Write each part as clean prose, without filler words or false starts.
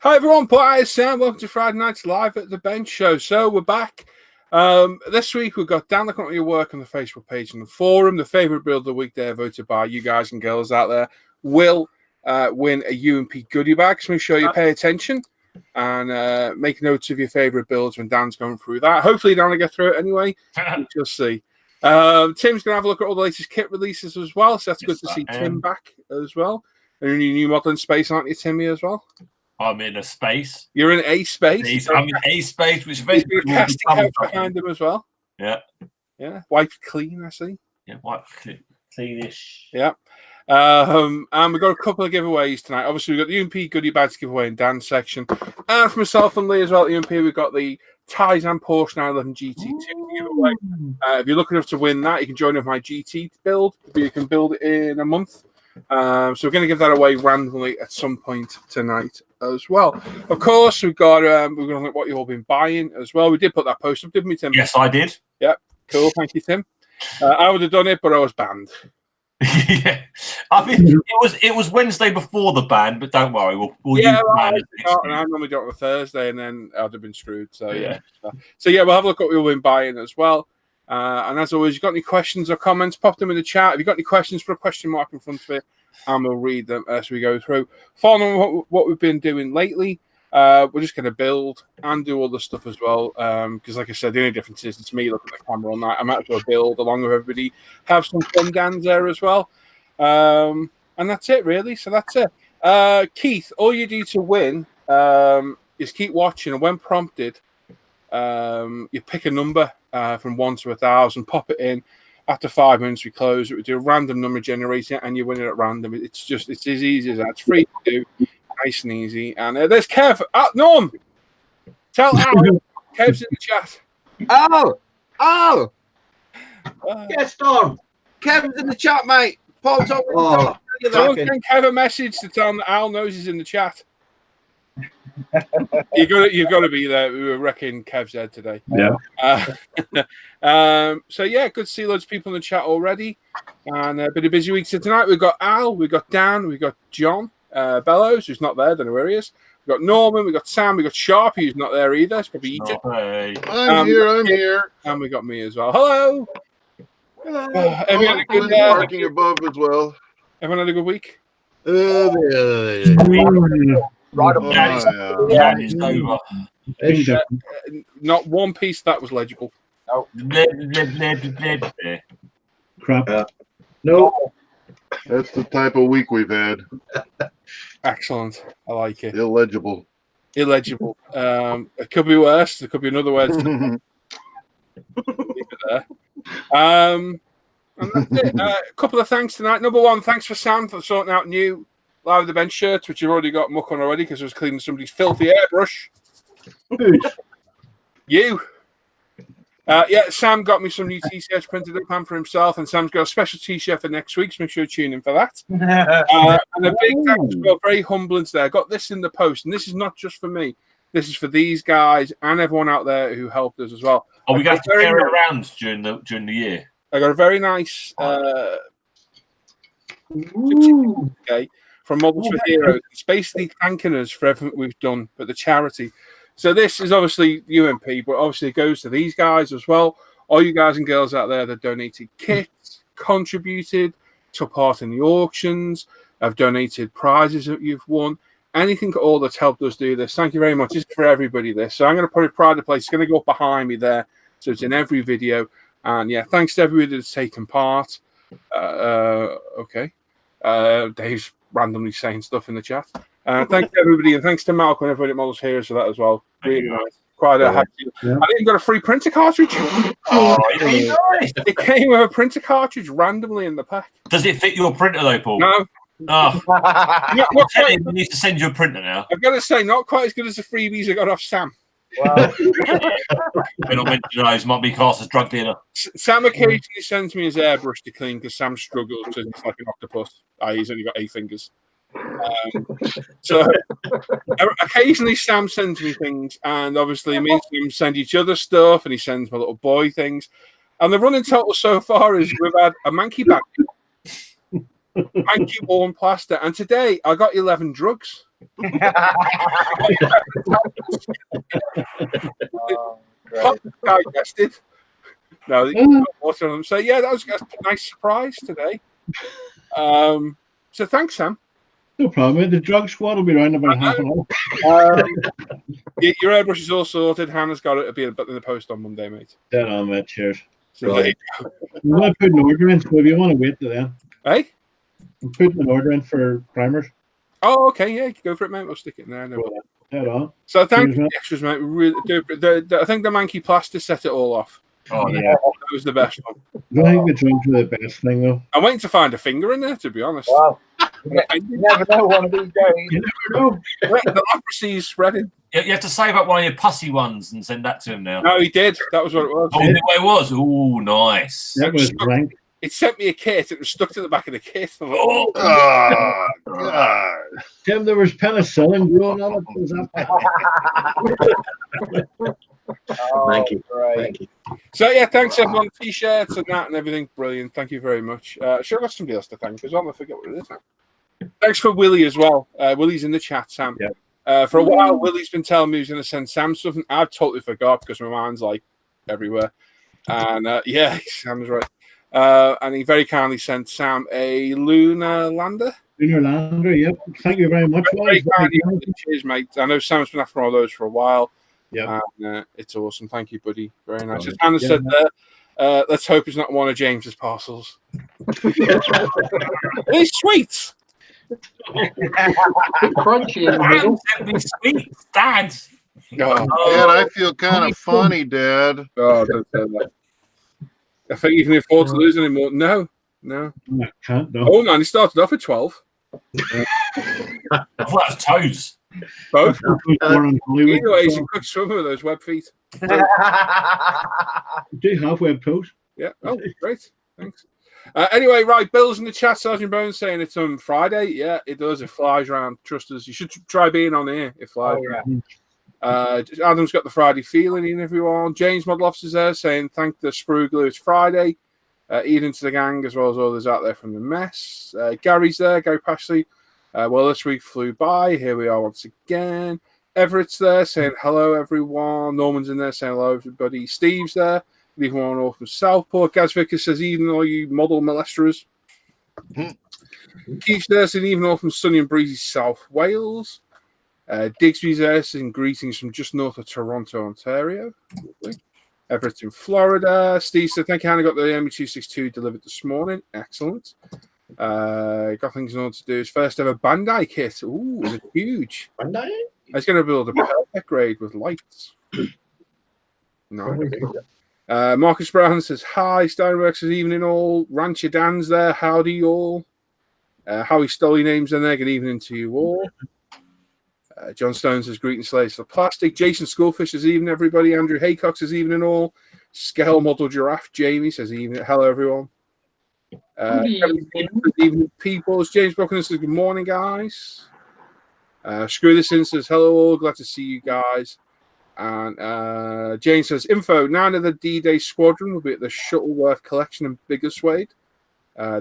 Hi everyone, Paul ISM. Welcome to Friday Night's Live at the Bench Show. So we're back. This week we've got Dan looking at your work on the Facebook page and the forum. The favourite build of the week there, voted by you guys and girls out there, will win a UMP goodie bag. So make sure you pay attention and make notes of your favourite builds when Dan's going through that. Hopefully Dan will get through it anyway. We'll see. Tim's going to have a look at all the latest kit releases as well. So that's good to see Tim back as well. And you're in your new modelling space, aren't you, Timmy, as well? I'm in a space. You're in a space? I'm in a space, which eventually will casting couch behind him as well. Yeah. Yeah. Wiped clean, I see. Yeah, wiped cleanish. Yeah. And we've got a couple of giveaways tonight. Obviously, we've got the UMP goodie bags giveaway in Dan's section. And for myself and Lee as well at UMP, we've got the Tizen Porsche 911 GT2 giveaway. If you're lucky enough to win that, you can join with my GT build. You can build it in a month. So we're going to give that away randomly at some point tonight as well. Of course, we're going to look at what you've all been buying as well. We did put that post up, didn't we, Tim? Yes, I did. Yeah, cool. Thank you, Tim. I would have done it, but I was banned. Yeah, I mean it was Wednesday before the ban, but don't worry, we'll use I normally do it on a Thursday, and then I'd have been screwed. So yeah, we'll have a look at what we've been buying as well. And as always, if you've got any questions or comments, pop them in the chat. If you've got any questions, put a question mark in front of it, and we'll read them as we go through. Following what we've been doing lately, we're just going to build and do all the stuff as well. Because, like I said, the only difference is it's me looking at the camera all night. I might as well build along with everybody, have some fun Dan's there as well. And that's it, really. So that's it. Keith, all you do to win is keep watching, and when prompted, you pick a number from 1 to 1,000, pop it in. After 5 minutes, we close it. We do a random number generator, and you win it at random. It's as easy as that. It's free to do, nice and easy. And there's Kev. Norm, tell Al. Kev's in the chat. Oh! Yes, Norm. Kev's in the chat, mate. Paul's Someone send Kev a message to tell him that Al knows he's in the chat. You've got to be there. We were wrecking Kev's head today. Yeah. So yeah, good to see loads of people in the chat already, and a bit of busy week. So tonight we've got Al, we've got Dan, we've got John Bellows, who's not there. Don't know where he is. We've got Norman, we've got Sam, we've got Sharpie, who's not there either. It's probably eating. I'm here. And we got me as well. Hello. Everyone had a good parking above as well. Everyone had a good week. Right up there. It's over. Not one piece that was legible. No. Crap. No. That's the type of week we've had. Excellent. I like it. Illegible. It could be worse. There could be another word. Leave it there. And that's it. A couple of thanks tonight. Number one, thanks for Sam for sorting out new Live at the Bench shirts, which you've already got muck on already because I was cleaning somebody's filthy airbrush. You. Sam got me some new t-shirts printed up for himself, and Sam's got a special t-shirt for next week, so make sure you tune in for that. And a big thanks as well, very humbling today. I got this in the post, and this is not just for me. This is for these guys and everyone out there who helped us as well. Oh, we got to carry it around during the year. I got a very nice from Models for Heroes. It's basically thanking us for everything we've done for the charity. So this is obviously UMP, but obviously it goes to these guys as well. All you guys and girls out there that donated kits, contributed, took part in the auctions, have donated prizes that you've won. Anything at all that's helped us do this. Thank you very much. This is for everybody, this. So I'm going to put a pride of place. It's going to go up behind me there. So it's in every video. And yeah, thanks to everybody that's taken part. Okay. Dave's randomly saying stuff in the chat. Thanks to everybody, and thanks to Malcolm and everybody at Models Heroes for that as well. Really nice. Quite a happy. I even got a free printer cartridge. Oh, really nice. It came with a printer cartridge randomly in the pack. Does it fit your printer though, Paul? No. Oh, we need to send you a printer now. I've got to say, not quite as good as the freebies I got off Sam. Wow. We're not mentioning those. Might be classed as drug dealer. Sam occasionally sends me his airbrush to clean because Sam struggles because he's like an octopus. He's only got 8 fingers. So occasionally Sam sends me things, and obviously me and Sam send each other stuff, and he sends my little boy things. And the running total so far is we've had a manky bag, manky worn plaster, and today I got 11 drugs. Digested. No, water on them. So yeah, that was a nice surprise today. So thanks, Sam. No problem. The drug squad will be around about half an hour. Your airbrush is all sorted. Hannah's got it to be in the post on Monday, mate. Dead on, mate. Cheers. So there you go. I'm going to put an order in, so if you want to wait to then. Hey? I'm putting an order in for primers. Oh, okay. Yeah, go for it, mate. We'll stick it in there. No Dead on. So thank you for the extras, mate. We really do. I think the Manky Plaster set it all off. Oh, yeah. That was the best one. I think the drugs are the best thing, though. I'm waiting to find a finger in there, to be honest. Wow. You never know one of these days. You never know. The leprosy is spreading. You have to save up one of your pussy ones and send that to him now. No, he did. That was what it was. Oh, yeah. It was? Oh, nice. That was rank. It sent me a kit. It was stuck to the back of the kit. I'm like, Oh, God. Tim, there was penicillin growing on it. Was that... Thank you. Thank you. So yeah, thanks everyone. T-shirts and that and everything. Brilliant. Thank you very much. Sure, I've got somebody else to thank as well. I forget what it is now. Thanks for Willie as well. Willie's in the chat, Sam. Yeah. For a while, Willie's been telling me he's going to send Sam stuff, and I've totally forgot because my mind's like everywhere. And yeah, Sam's right. And he very kindly sent Sam a Lunar Lander. Lunar Lander, yep. Thank you very much. Very kindly. Cheers, mate. I know Sam's been after all those for a while. Yeah, it's awesome. Thank you, buddy. Very nice. As Hannah said there, let's hope it's not one of James's parcels. It's sweet. Crunchy in the middle. Sweet, Dad. Oh. Dad, I feel kind of funny, Dad. Oh, don't say that. I think you can afford to lose anymore. No. I can't, no. Oh, man, he started off at 12. I thought that was toes. Both. Anyway, He's a quick swimmer with those web feet. do have web toes. Yeah. Oh, great. Thanks. Anyway, right. Bill's in the chat. Sergeant Bones saying it's on Friday. Yeah, it does. It flies around. Trust us. You should try being on here. It flies around. Adam's got the Friday feeling in everyone. James Model Officer's there saying thank the Sprue Glue. It's Friday. Evening to the gang as well as others out there from the mess. Gary's there. Gary Pashley. Well, this week flew by. Here we are once again. Everett's there saying hello, everyone. Norman's in there saying hello, everybody. Steve's there. Good evening, all from Southport. Gaz Vickers says, even all you model molesters. Keith's there saying, even all from sunny and breezy South Wales. Digsby's there saying, greetings from just north of Toronto, Ontario. Lovely. Everett's in Florida. Steve said, thank you, Hannah. Got the ME262 delivered this morning. Excellent. Got things in order to do. His first ever Bandai kit. Ooh, it's huge. Bandai? He's going to build a perfect grade with lights. No. Marcus Brown says, hi. Steinberg says, evening all. Rancher Dan's there. Howdy all. Howie Stolly names in there. Good evening to you all. John Stone says, greetings, slaves for plastic. Jason Schoolfish says, evening, everybody. Andrew Haycock says, evening all. Scale Model Giraffe. Jamie says, evening. Hello, everyone. Good evening, people. James Buchanan says, good morning, guys. Screw This In says, hello all, glad to see you guys. And Jane says, info, 9 of the D-Day squadron will be at the Shuttleworth Collection in Biggleswade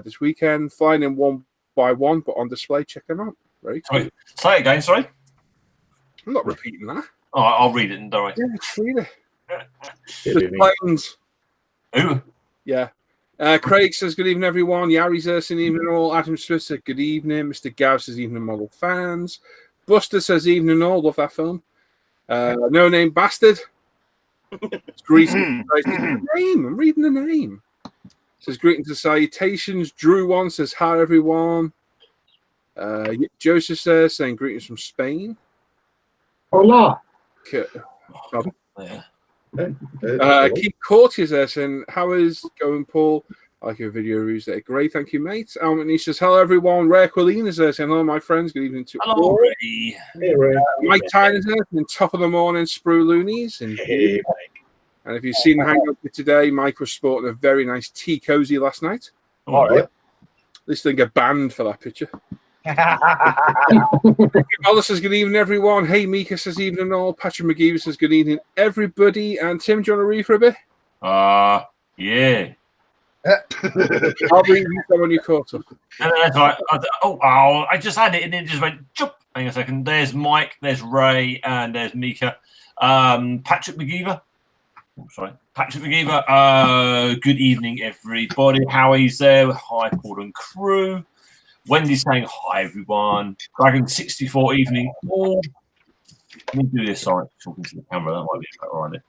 this weekend, flying in one by one, but on display. Check them out. Very cool. Say it again, sorry. I'm not repeating that. Oh, I'll read it, don't worry. Yeah, just read it. Just planes. Who? Yeah. Craig says, good evening, everyone. Yari's there saying evening all. Adam Smith says, good evening. Mr. Gav says, evening, model fans. Buster says, evening all. Love that film. No Name Bastard. It's greeting. Name. I'm reading the name. Says, greetings and salutations. Drew One says, hi, everyone. Joseph says, saying, greetings from Spain. Hola. Yeah. Keith Courtier there saying, how is going, Paul? I like your video reviews there. Great, thank you, mate. Al McNeish says, hello, everyone. Rare Quilleen is there saying, hello, my friends. Good evening to Hello, all. Ray. Hey, Ray. Mike Tyner's there saying, top of the morning, Sprue Loonies. And if you've seen the hang-up today, Mike was sporting a very nice tea cozy last night. All right. At least didn't get banned for that picture. Oliver says, good evening, everyone. Hey, Mika says, evening all. Patrick McGee says, good evening, everybody. And Tim, do you want to read for a bit? Yeah. I'll read you when you caught up. No, that's right. I just had it and it just went, chup. hang on a second. There's Mike, there's Ray, and there's Mika. Patrick McGeever. Oh, sorry, Patrick McGeever. Good evening, everybody. Howie's there. Hi, Paul and crew. Wendy's saying hi, everyone. Dragon 64 evening. All. Let me do this. Sorry, talking to the camera. That might be better on it.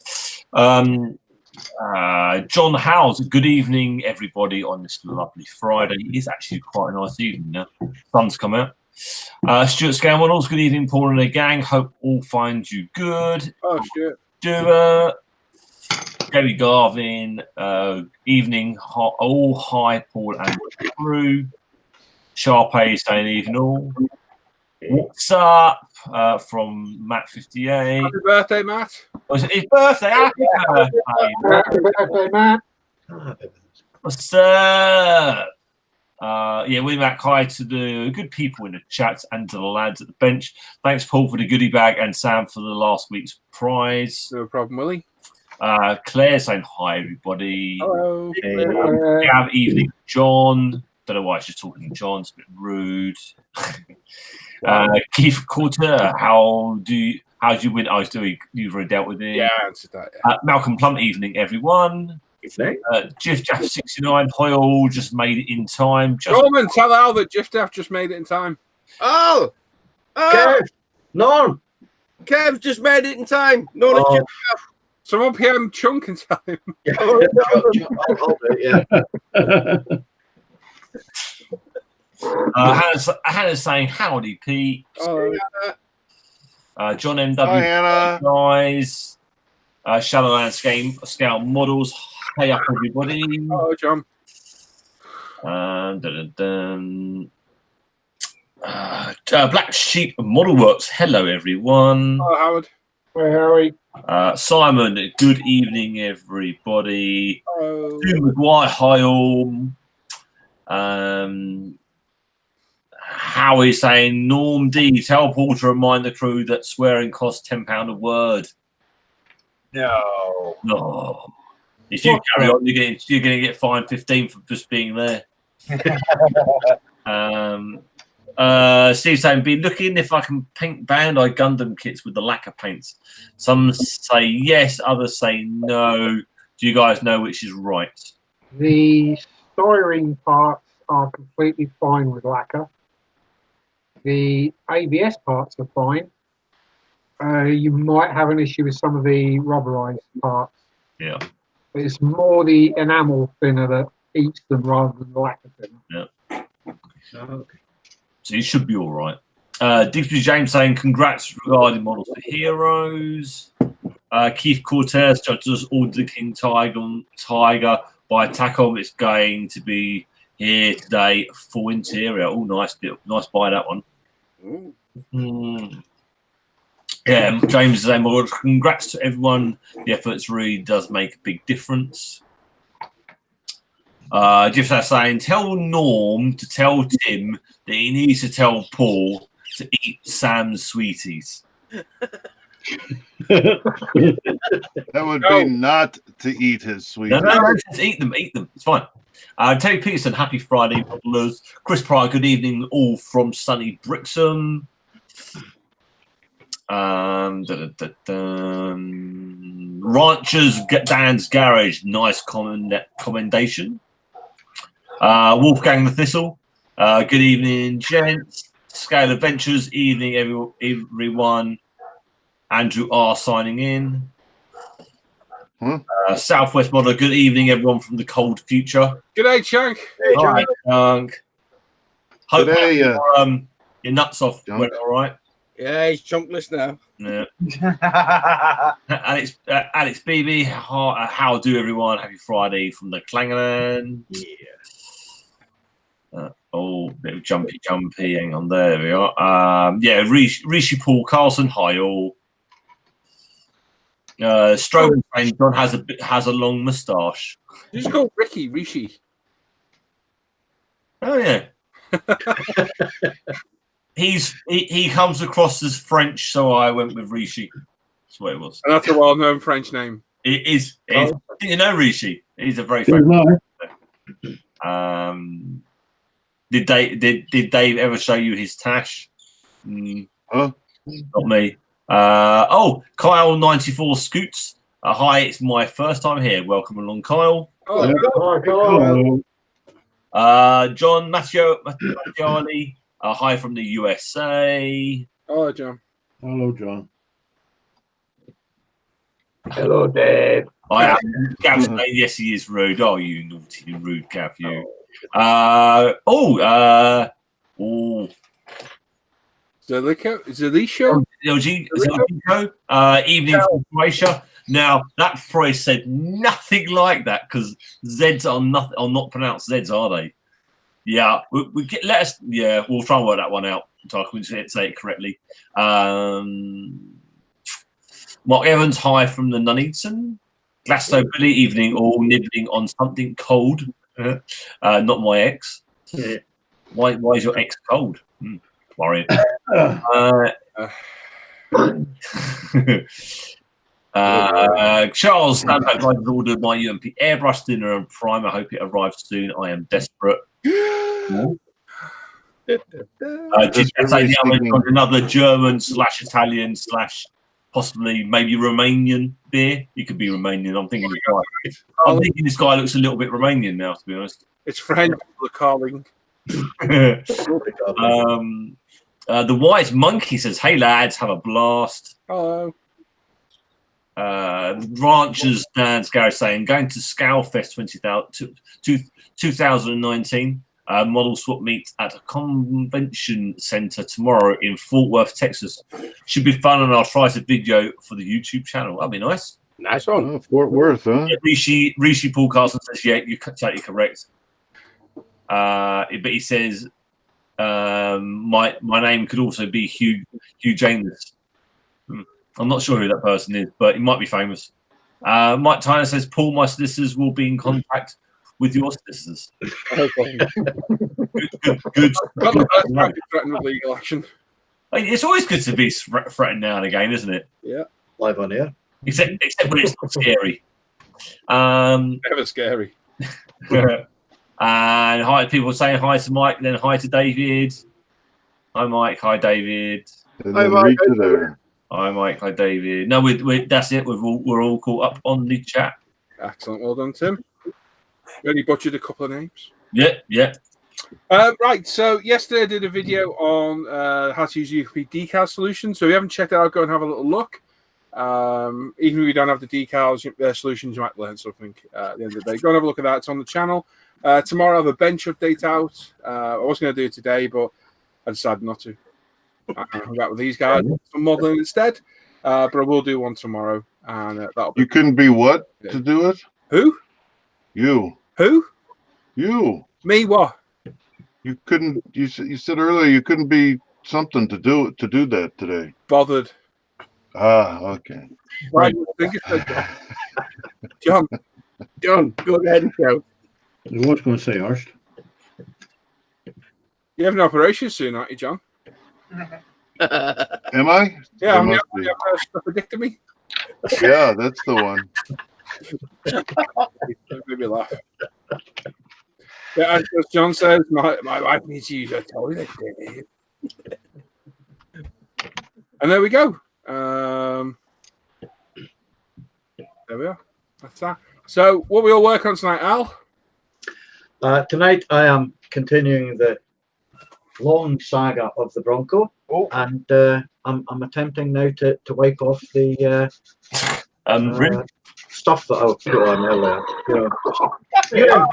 John Howes. Good evening, everybody, on this lovely Friday. It is actually quite a nice evening now. Sun's come out. Stuart Scale Models. Good evening, Paul and the gang. Hope all find you good. Oh, shit. Gary Garvin. Evening. All hi, Paul and crew. Sharpay saying evening all. What's up? From Matt 58. Happy birthday, Matt. Was it his birthday? Happy birthday, Happy birthday, Matt. what's up? Yeah, William Mac, hi to the good people in the chat and to the lads at the bench. Thanks, Paul, for the goodie bag and Sam for the last week's prize. No problem, Willie. Claire saying hi, everybody. Hello. Have evening, John. Don't know why she's talking to John. It's a bit rude. Keith Coulter, how do you win? I was doing. You've already dealt with it. Yeah, I answered that. Yeah. Malcolm Plum, evening, everyone. Jiff Jaff 69, Hoyle just made it in time. Roman, tell Al that Jiff Daff just made it in time. Oh! Kev, Norm. Kev's just made it in time. No, Oh. Someone PM Chunk and tell him. I'll hold it, yeah. Hannah's saying howdy, Pete. Oh, John MW, Hi, Hannah. guys. Shadowland Scale Models. Hey up, everybody. oh, John. Black Sheep Model Works. Hello, everyone. Oh, Howard. Hey, Harry. Simon, good evening, everybody. Oh. Stu McGuire, hi all. How are you saying? Norm D, tell Paul to remind the crew that swearing costs £10 a word. No. No. If you carry on, you're going to get fined 15 for just being there. Steve saying, be looking if I can paint Bandai Gundam kits with the lacquer paints. Some say yes, others say no. Do you guys know which is right? The styrene parts are completely fine with lacquer. The ABS parts are fine. You might have an issue with some of the rubberized parts. Yeah. But it's more the enamel thinner that eats them rather than the lacquer thinner. Yeah. Okay. So you should be all right. Digsby James saying congrats regarding Models for Heroes. Keith Cortez judges ordered the King Tiger by Tacom. It's going to be here today. Full interior. Oh, nice buy that one. Yeah, James is saying, well, congrats to everyone. The efforts really does make a big difference. Just saying, tell Norm to tell Tim that he needs to tell Paul to eat Sam's sweeties. That would be not to eat his sweet. No, just eat them. It's fine. Terry Peterson, happy Friday, modelers. Chris Pryor, good evening, all from sunny Brixham. Ranchers Dan's Garage, nice commendation. Wolfgang the Thistle, good evening, gents. Scale Adventures, evening, everyone. Andrew R signing in. Southwest Model, good evening, everyone from the cold future. G'day, Chunk. Hi, Chunk. Hope Today, your nuts off Chunk. went all right. Yeah, he's chunkless now. Yeah. Alex BB, how do everyone? Happy Friday from the Clangerland. Yeah. Bit of jumpy. Hang on, there we are. Yeah, Rishi Paul Carlson, hi all. Strowman saying John has a long moustache. You just call Rishi. Oh yeah. He comes across as French, so I went with Rishi. That's what it was. And that's a well-known French name. It is. Didn't you know Rishi? He's a very Good famous. night. Did Dave ever show you his tash? Huh? Not me. Kyle 94 Scoots. Hi, it's my first time here. Welcome along, Kyle. Oh, John Mattioli. Hi from the USA. oh, John. Hello, John. Hello, Dave. I am Gav saying, yes, he is rude. Oh, you naughty, rude Gav, you. Zelico? Evening from Croatia. Now, that phrase said nothing like that because Zeds are not pronounced Zeds, are they? Yeah, we'll try and work that one out so I can say it correctly. Mark Evans, hi from the Nuneaton. Glasgow Billy, evening, all nibbling on something cold. Not my ex. Why is your ex cold? Worrying. Charles, I've ordered my UMP airbrush dinner and prime. I hope it arrives soon. I am desperate. Another German / Italian / possibly maybe Romanian beer. It could be Romanian. I'm thinking this guy looks a little bit Romanian now, to be honest. It's French, the calling. The White Monkey says, "Hey lads, have a blast." Hello. Ranchers Dan's Garage saying, "Going to Scowfest 2019. Model swap meet at a convention center tomorrow in Fort Worth, Texas. Should be fun, and I'll try to video for the YouTube channel." That'd be nice. Nice one. Oh, Fort Worth, huh? Yeah, Rishi Paul Carson says, "Yeah, you're totally correct." But he says, "My name could also be Hugh James." I'm not sure who that person is, but he might be famous. Mike Tyner says, "Paul, my solicitors will be in contact with your solicitors." Good. Threatened with legal action. It's always good to be threatened now and again, isn't it? Yeah. Live on here. Except when it's not scary. Never scary. And hi, people saying hi to Mike, then hi to David. Hi, Mike. Hi, David. And then reach to there. Hi, Mike. Hi, David. No, that's it. We're all caught up on the chat. Excellent. Well done, Tim. You only butchered a couple of names. Yeah. Right. So yesterday I did a video on how to use UFP decal solutions. So if you haven't checked it out, go and have a little look. Even if you don't have the decals, solutions, you might learn something at the end of the day. Go and have a look at that. It's on the channel. Tomorrow I have a bench update out. I was going to do it today, but I decided not to. I hung out with these guys, some modeling instead. But I will do one tomorrow, and that'll be. You couldn't be what to do it? Who? You. Who? You. Me? What? You couldn't. You said earlier you couldn't be something to do that today. Bothered. Ah, okay. Right. John, go ahead and show. I was going to say Arst. You have an operation soon, aren't you, John? Am I? Yeah, There you must have a appendectomy. Yeah, that's the one. Made me laugh. Yeah, as John says, my wife needs to use her toilet. And there we go. There we are. That's that. So, what we all work on tonight, Al? Tonight I am continuing the long saga of the Bronco, and I'm attempting now to wipe off the stuff that I put on earlier. UMP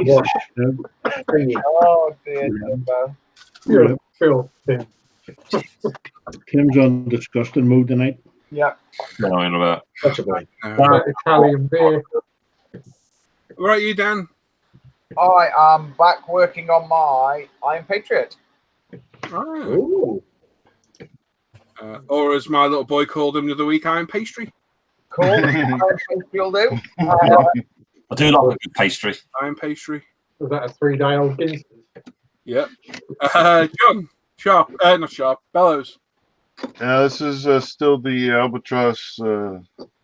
wash thingy. Oh dear. Phil. Kim's on disgusting mood tonight. Yeah. That's about Italian beer. Right, you, Dan? I am back working on my I'm Patriot. Oh. Or as my little boy called him the other week, I'm pastry. Cool. I'm Pastry will do. I do like a good pastry. I'm pastry. Was that a 3-day-old Guinness? Yep. John, Sharp, not Sharp, Bellows. This is still the Albatross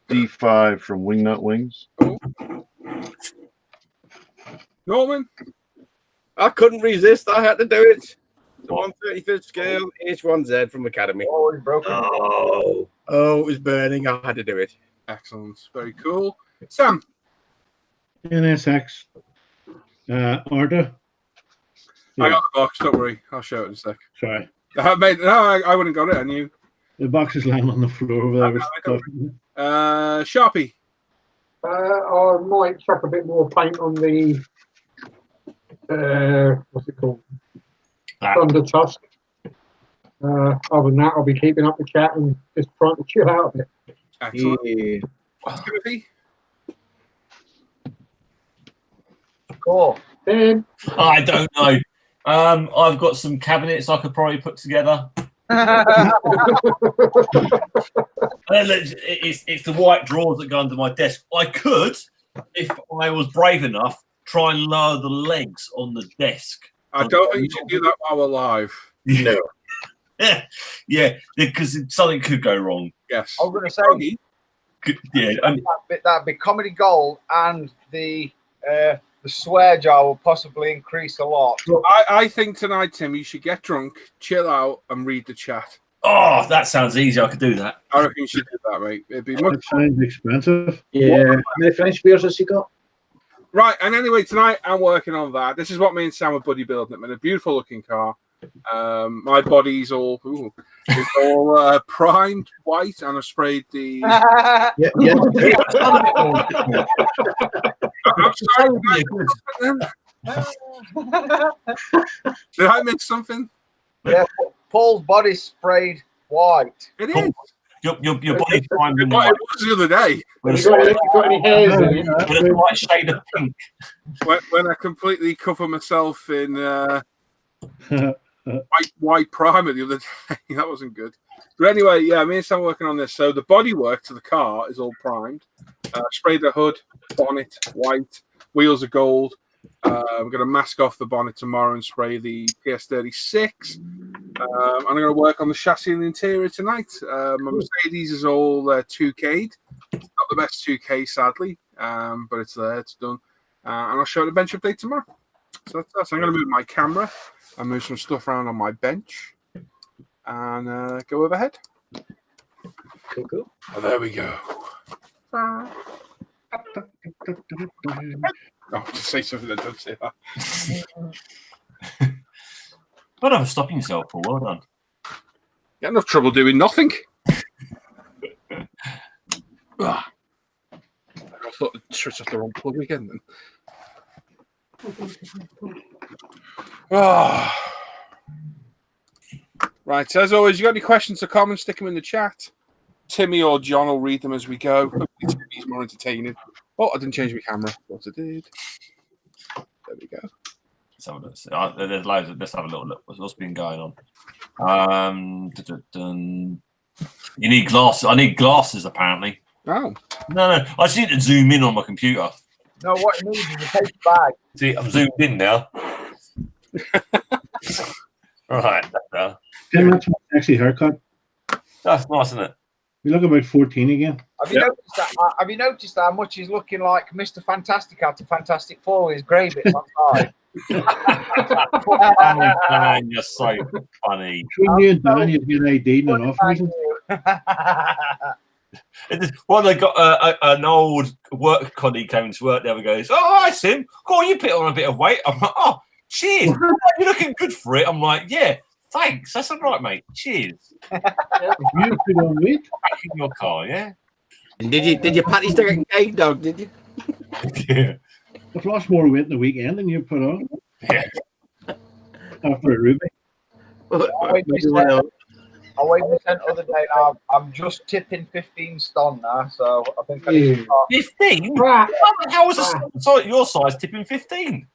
D5 from Wingnut Wings. Oh. Norman? I couldn't resist. I had to do it. All 1/33rd scale, H1Z from Academy. Oh, it's broken. Oh, it was burning. I had to do it. Excellent. Very cool. Sam. NSX. Order. I got the box. Don't worry. I'll show it in a sec. Sorry. I wouldn't got it. I knew. The box is lying on the floor over there. With stuff. Sharpie. I might chuck a bit more paint on the what's it called? Thunder Tusk. Other than that, I'll be keeping up the chat and just trying to chill out a bit. Excellent. Yeah. Timothy. Cool. Then I don't know. I've got some cabinets I could probably put together. It's the white drawers that go under my desk. I could, if I was brave enough, try and lower the legs on the desk. I don't think you should do that while we're live. No. Yeah, because something could go wrong. Yes. I was going to say, Yeah, that'd be comedy gold, and the swear jar will possibly increase a lot. I think tonight, Tim, you should get drunk, chill out, and read the chat. Oh, that sounds easy. I could do that. I reckon you should do that, mate. It'd be much That sounds expensive. Yeah. How many French beers has he got? right. And anyway, tonight I'm working on that. This is what me and Sam are buddy building. I'm in a beautiful looking car. My body's all primed white, and I sprayed the. Yeah. I'm sorry. Did I miss something? Yeah, Paul's body sprayed white. It is. Your body's primed in It was the other day with you got any hairs in it? a light shade of pink. when I completely cover myself in white primer the other day. That wasn't good. But anyway, yeah, me and Sam are working on this. So the bodywork to the car is all primed. Sprayed the hood, bonnet white, wheels are gold. We're going to mask off the bonnet tomorrow and spray the PS36. I'm going to work on the chassis and the interior tonight. My Mercedes is all 2K'd. Not the best 2K, sadly, but it's there. It's done. And I'll show the bench update tomorrow. So that's I'm going to move my camera and move some stuff around on my bench and go overhead. Cool. Oh, there we go. Oh, just say something that doesn't say that. Well done for stopping yourself, Paul. Well done. You had enough trouble doing nothing. I thought I'd switch off the wrong plug again then. Right, so as always, you got any questions or comments, stick them in the chat. Timmy or John will read them as we go. Hopefully Timmy's more entertaining. Oh, I didn't change my camera. What I did. There we go. Let's have a look. There's loads. Let's have a little look. What's been going on? You need glasses. I need glasses, apparently. Oh. No. I just need to zoom in on my computer. No, what you need is a paper bag. See, I'm zoomed in now. Right. Tim, that's my sexy haircut. That's nice, isn't it? You look about 14 again. Have you noticed how much he's looking like Mr. Fantastic out of Fantastic Four with his grey bits on side? Man, you're so funny. Between you and Dan, you've been ID and off reason. Well, they got an old work colleague came to work the other goes, "Oh, hi, Sim. Go on, you put on a bit of weight." I'm like, "Oh, cheers. You're looking good for it." I'm like, "Yeah, thanks. That's all right, mate. Cheers." You put on weight? Back in your car, yeah. And did you patty stick a egg dog? Did you? Yeah. I've lost more weight in the weekend than you put on. Yeah. After a Ruby. I weighed myself the other day. Now I'm just tipping 15 stone now, so I think I need to start 15? How was your size tipping 15?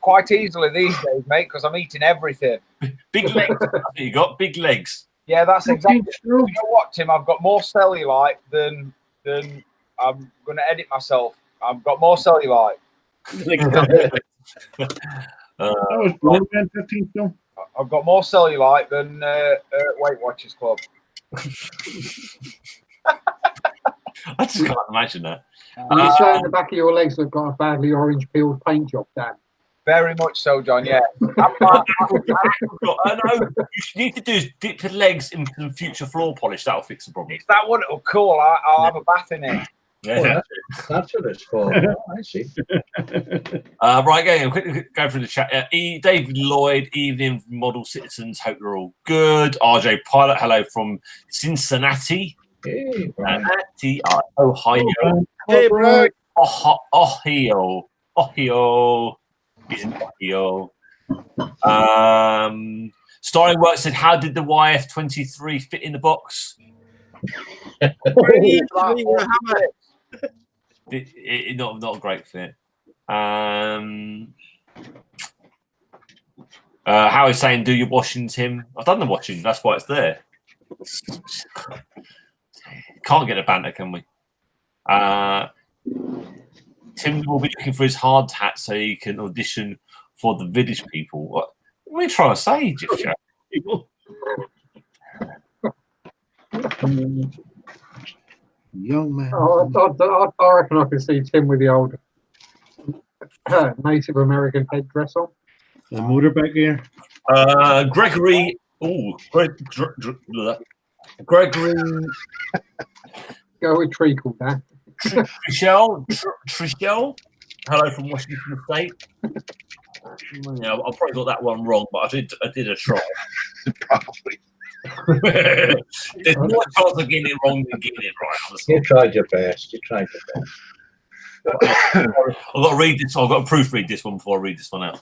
quite easily these days, mate, because I'm eating everything. Big legs. You got big legs. Yeah, that's exactly. You know what, Tim? I've got more cellulite than I'm going to edit myself. I've got more cellulite. That was born 15 stone. I've got more cellulite than Weight Watchers Club. I just can't imagine that. You say in the back of your legs have got a badly orange peeled paint job, Dan. Very much so, John. Yeah. I know. You need to do is dip your legs in some future floor polish. That'll fix the problem. Is that what it'll cool? I'll have a bath in it. Yeah. That's what it's for. Oh, I see. Right, quickly go through the chat. David Lloyd, evening model citizens. Hope you're all good. RJ Pilot, hello from Cincinnati. Hey, Cincinnati, Ohio. Hey, bro. Ohio. He's in Ohio. Starring Work said, how did the YF-23 fit in the box? Not a great fit. Howard's saying, do your washing, Tim. I've done the washing. That's why it's there. Can't get a banter, can we? Tim will be looking for his hard hat so he can audition for the Village People. What are you trying to say, Jeff? Young man. I reckon I can see Tim with the old Native American headdress on. The motorbike here. Gregory. Gregory. Go with treacle, Dan. Trishelle. Hello from Washington State. Yeah, I probably got that one wrong, but I did a try. Probably. There's more chance of getting it wrong than getting it right. Honestly. You tried your best. I've got to read this. I've got to proofread this one before I read this one out.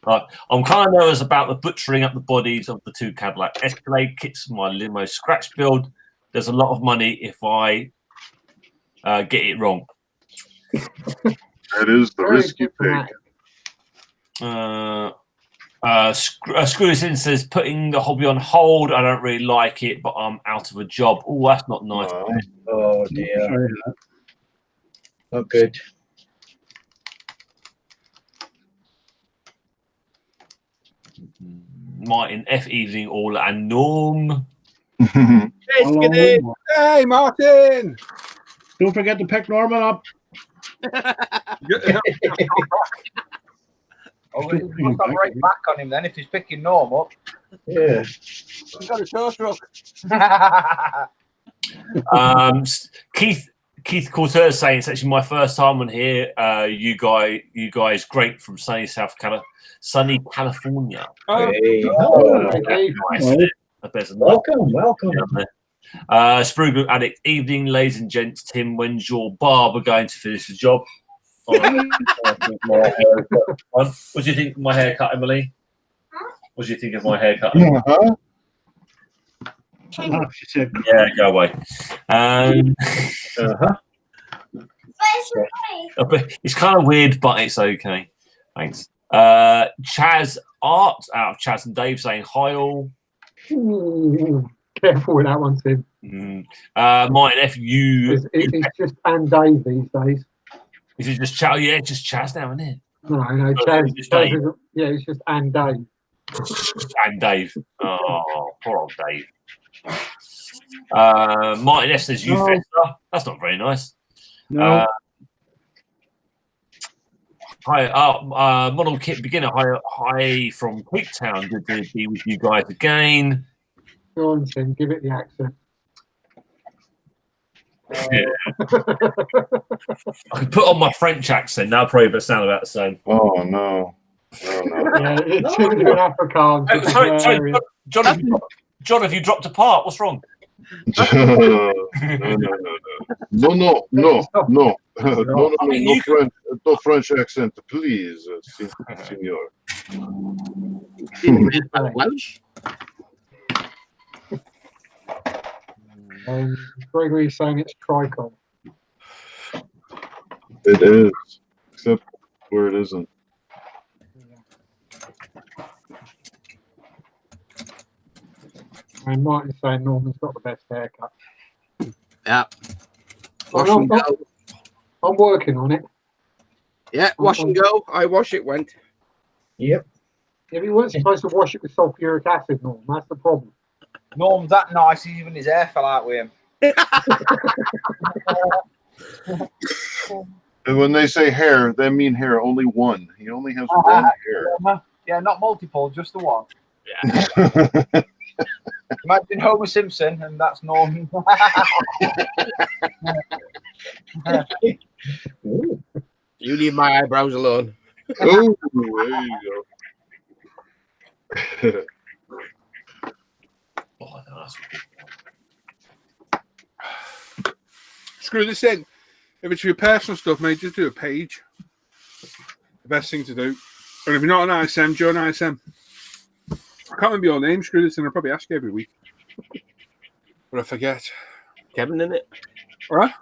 Right. I'm kind of nervous about the butchering up the bodies of the two Cadillac Escalade kits, my limo scratch build. There's a lot of money if I get it wrong. That is the risk you take. Screw this in says, putting the hobby on hold. I don't really like it, but I'm out of a job. Oh, that's not nice. Oh, dear. Not good. Martin, F evening all and Norm. Hey, Martin. Don't forget to pick Norman up. Oh, we must have right back on him then if he's picking Norm up. Yeah. He's got a tow truck. Keith Cortez saying it's actually my first time on here. You guys, great from sunny California. Hey. Welcome. Spruggle Addict, evening, ladies and gents. Tim, when's your barber going to finish the job? What do you think of my haircut, Emily? What do you think of my haircut? Yeah, go away. It's kind of weird, but it's okay. Thanks. Chaz Art out of Chaz and Dave saying hi all. Ooh, careful with that one, Tim. Martin F. It's just and Dave these days. Is it just Chaz? Yeah, it's just Chaz now, isn't it? No, Chaz is, yeah, it's just and Dave. And Dave. Oh, poor old Dave. Martin S. says, Festa. That's not very nice. No. Hi, Model Kit Beginner. Hi from Quicktown. Good to be with you guys again. Go on, Tim, give it the accent. I could put on my French accent. Now probably but sound about the same. Oh no. Yeah, it's in Afrikaans. Sorry, John, have you dropped a part? What's wrong? No, no French accent, please, senor. Welsh? Gregory's saying it's tricol. It is, except where it isn't. And Martin's saying Norman's got the best haircut. Yeah. Wash and go. I'm working on it. Yeah, wash and go. I wash it went. Yep. Yeah, we weren't supposed to wash it with sulfuric acid, Norm. That's the problem. Norm's that nice, even his hair fell out with him. And when they say hair, they mean hair. Only one. He only has one hair. Yeah, not multiple, just the one. Yeah. Imagine Homer Simpson, and that's Norman. You leave my eyebrows alone. Oh, there you go. Oh, that's... Screw this in. If it's your personal stuff, mate, just do a page. The best thing to do. And if you're not an ISM, join ISM. I can't remember your name. Screw this in. I'll probably ask you every week. But I forget. Kevin, in it? What?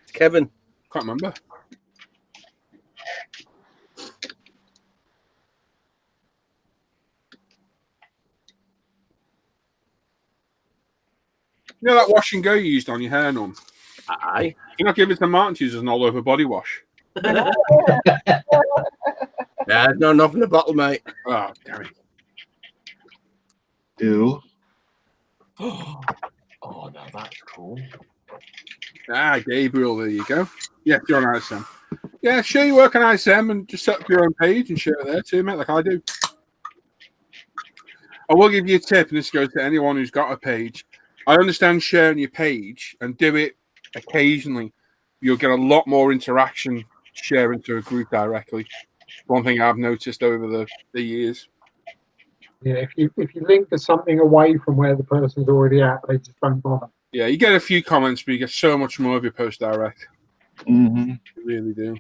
It's Kevin. Can't remember. You know that wash and go you used on your hair, Num? Aye. You're not giving it to Martin to use as an all-over body wash. Yeah, there's no enough in the bottle, mate. Oh, damn it. Ew. Oh, now that's cool. Ah, Gabriel, there you go. Yeah, you're on ISM. Yeah, share your work on ISM and just set up your own page and share it there too, mate, like I do. I will give you a tip, and this goes to anyone who's got a page. I understand sharing your page and do it occasionally. You'll get a lot more interaction sharing to a group directly. One thing I've noticed over the years. Yeah, if you link to something away from where the person's already at, they just don't bother. Yeah, you get a few comments, but you get so much more of your post direct. Mm-hmm. You really do.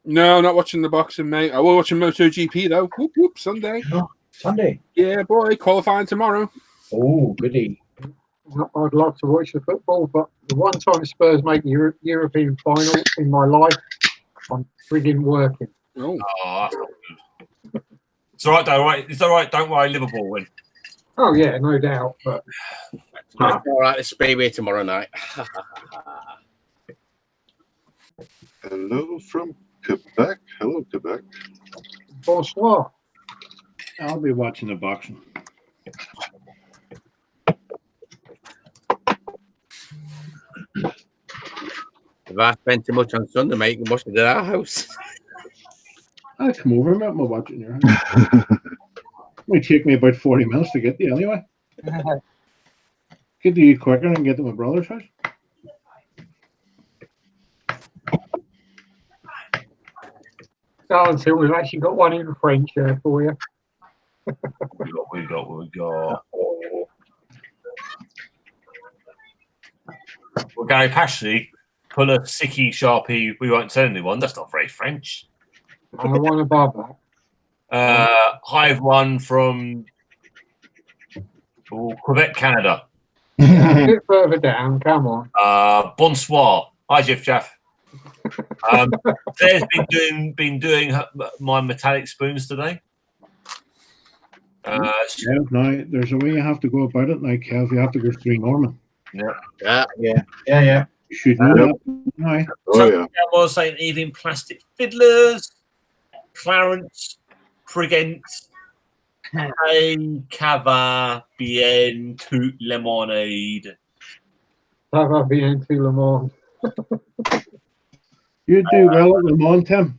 No, not watching the boxing, mate. I will watching MotoGP though. Whoop whoop, Sunday. Oh, Sunday. Yeah, boy, qualifying tomorrow. Oh, goody. I'd love to watch the football, but the one time Spurs make the European final in my life, I'm frigging working. Oh, that's not good. It's all right, though, right? It's all right. Don't worry, Liverpool win. Oh yeah, no doubt. But All right, it's Speedway tomorrow night. Hello from Quebec. Hello, Quebec. bonsoir. I'll be watching the boxing. If I spent too much on Sunday, mate, you must have at our house. I'll come over and I'm watching your house. It might take me about 40 minutes to get there anyway. Get to you quicker and get to my brother's house. Until we've actually got one in French for you. We got. Well, Gary Pashley, pull a sicky sharpie. We won't tell anyone. That's not very French. And the one above that. Hive one from Quebec, Canada. A bit further down, come on. Bonsoir. Hi, Jeff. Claire's been doing my metallic spoons today. Kev, now there's a way you have to go about it. Now, Kev, you have to go through Norman. Yeah. You should know that now. Oh, yeah. I was saying even plastic fiddlers, Clarence, Prigent, Hey, Cava, Bien, Tout Lemonade. Ça va bien tout le monde. You do well at Le Mans, Tim.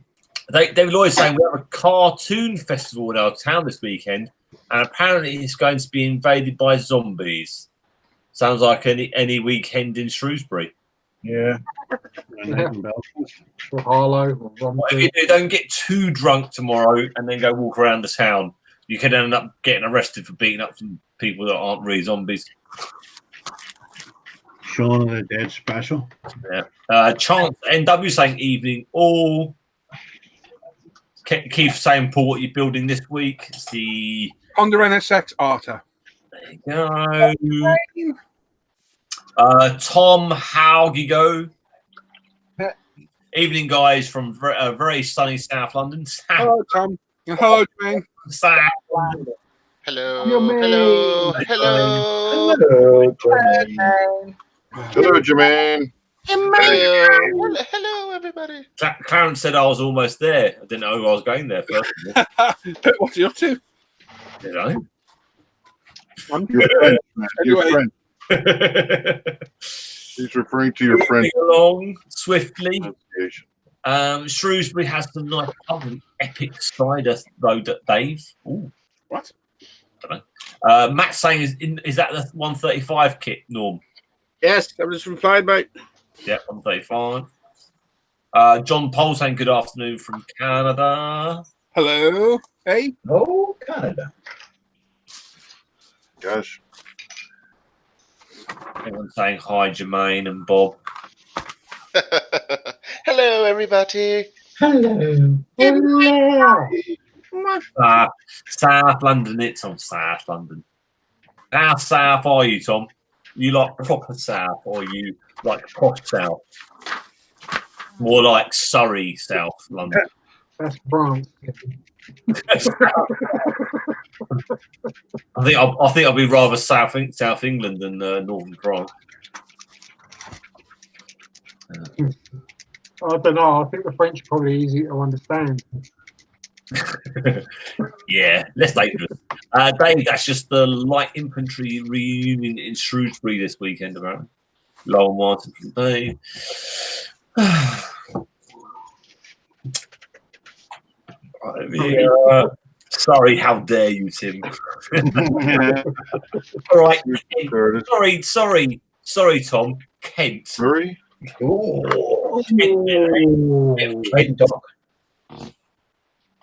They were always saying we have a cartoon festival in our town this weekend, and apparently it's going to be invaded by zombies. Sounds like any weekend in Shrewsbury. Yeah. Or Harlow. Or If you do, don't get too drunk tomorrow and then go walk around the town. You could end up getting arrested for beating up some people that aren't really zombies. Shaun of the Dead special. Yeah. Chance NW saying evening all. Keith saying, Paul, what you're building this week? It's the Honda NSX Arta. There you go. Tom, how you go? Evening, guys, from very sunny South London. Hello, Tom. Hello, Jermaine. South. Hello, Jermaine. hello, hello, Hello, Jermaine. Hello, Jermaine. hello, hello, everybody. Clarence said I was almost there. I didn't know who I was going there first. What's he up to? Did I? I'm Your friend, man. Your Anyway. friend. He's referring to your friend. Moving along swiftly. pronunciation. Shrewsbury has some nice public epic cider though, Dave. Ooh, What? don't know. Matt's saying is that the 135 kit, Norm? Yes, I just replied, mate. Yeah, 135. John Pole saying good afternoon from Canada. Hello. Hey. Oh, Canada. Gosh. Everyone saying hi, Jermaine and Bob. Hello, everybody. Hello. South London, it's on South London. How south are you, Tom? You like proper south, or you like posh south? More like Surrey, South London. That's France. I think I'll be rather South England than Northern France. I don't know. I think the French are probably easy to understand. Yeah, less dangerous. Dave, that's just the light infantry reunion in Shrewsbury this weekend, apparently. Lowell Martin from Dave. Sorry, how dare you, Tim? All right. Sorry, Tom. Kent. Sorry? Oh, Kent dog.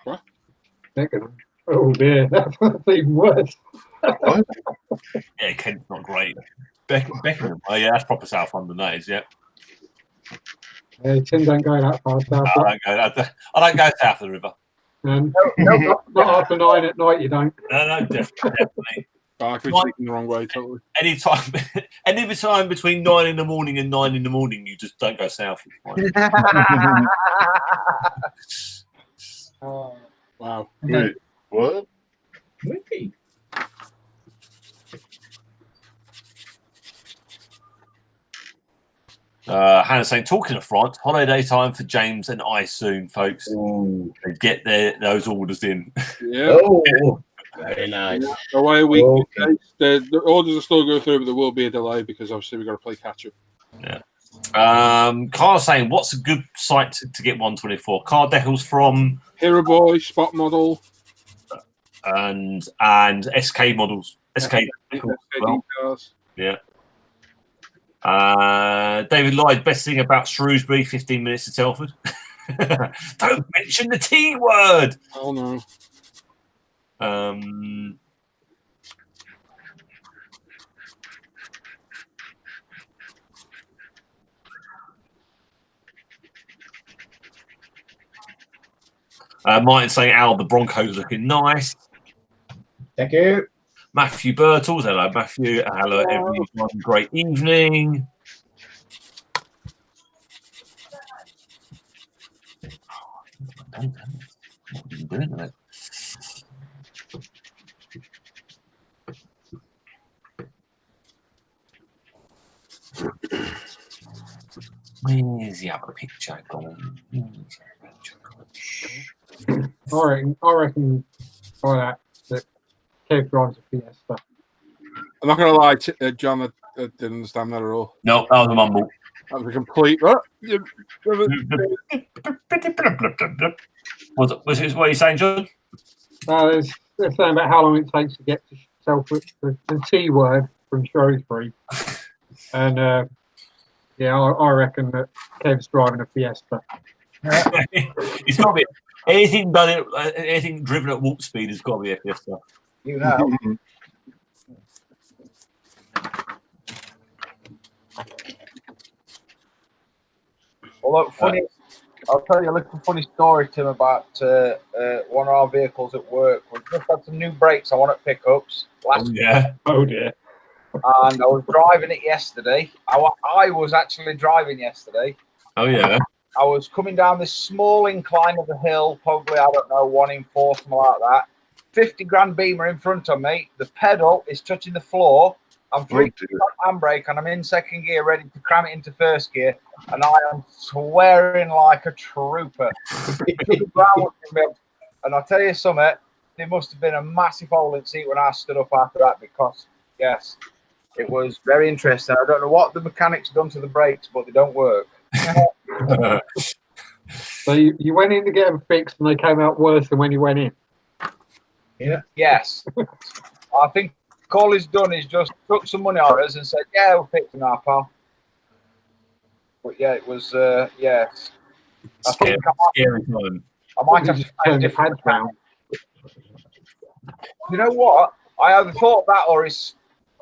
What? Oh dear, that's even worse. What? Yeah, Kent's not great. Beckenham. Oh yeah, that's proper South London. That is, yeah. Tim don't go that far south. I don't go south of the river. Not after 9 at night. You don't. No, definitely. I could be taken the wrong way, totally. Any time between 9 in the morning and 9 in the morning, you just don't go south. Wow. Wait, what? really? Hannah saying, talking of France, holiday time for James and I soon, folks. They get those orders in. Yeah. Oh, very nice. Away a week. Okay. The orders will still go through, but there will be a delay because obviously we've got to play catch up. Yeah. Carl saying, what's a good site to get 124? Car decals from Hero Boy, Spot Model, and SK models. SK cars. Yeah. David Lloyd, best thing about Shrewsbury, 15 minutes to Telford. Don't mention the T word. Oh no. Martin saying, Al, the Broncos looking nice. Thank you. Matthew Birtles, hello, Matthew. Hello, everyone. Great evening. What are you doing with it? Where's the other picture gone? I reckon by that Kev drives a Fiesta. I'm not going to lie, John, I didn't understand that at all. No, that was a mumble. That was a complete. What? What are you saying, John? They're saying about how long it takes to get to Telford, the T word from Shrewsbury. And I reckon that Kev's driving a Fiesta. It's got to be anything driven at warp speed has got to be a Fiesta. You know. Well, look, funny. I'll tell you a little funny story, Tim, about one of our vehicles at work. We just had some new brakes on at pickups last week. Oh dear. And I was driving it yesterday. I was actually driving yesterday. Oh yeah. I was coming down this small incline of the hill, probably, I don't know, 1 in 4, something like that. 50 grand Beamer in front of me. The pedal is touching the floor. I'm on handbrake and I'm in second gear, ready to cram it into first gear. And I am swearing like a trooper. And I'll tell you something, there must have been a massive hole in the seat when I stood up after that because, yes, It was very interesting. I don't know what the mechanics done to the brakes, but they don't work. So you went in to get them fixed, and they came out worse than when you went in. Yeah. Yes. I think all he's done is just took some money on us and said, "Yeah, we'll fix them now, pal." But yeah, it was yes. Scary time. I might have to find a different round. You know what? I either thought that or he's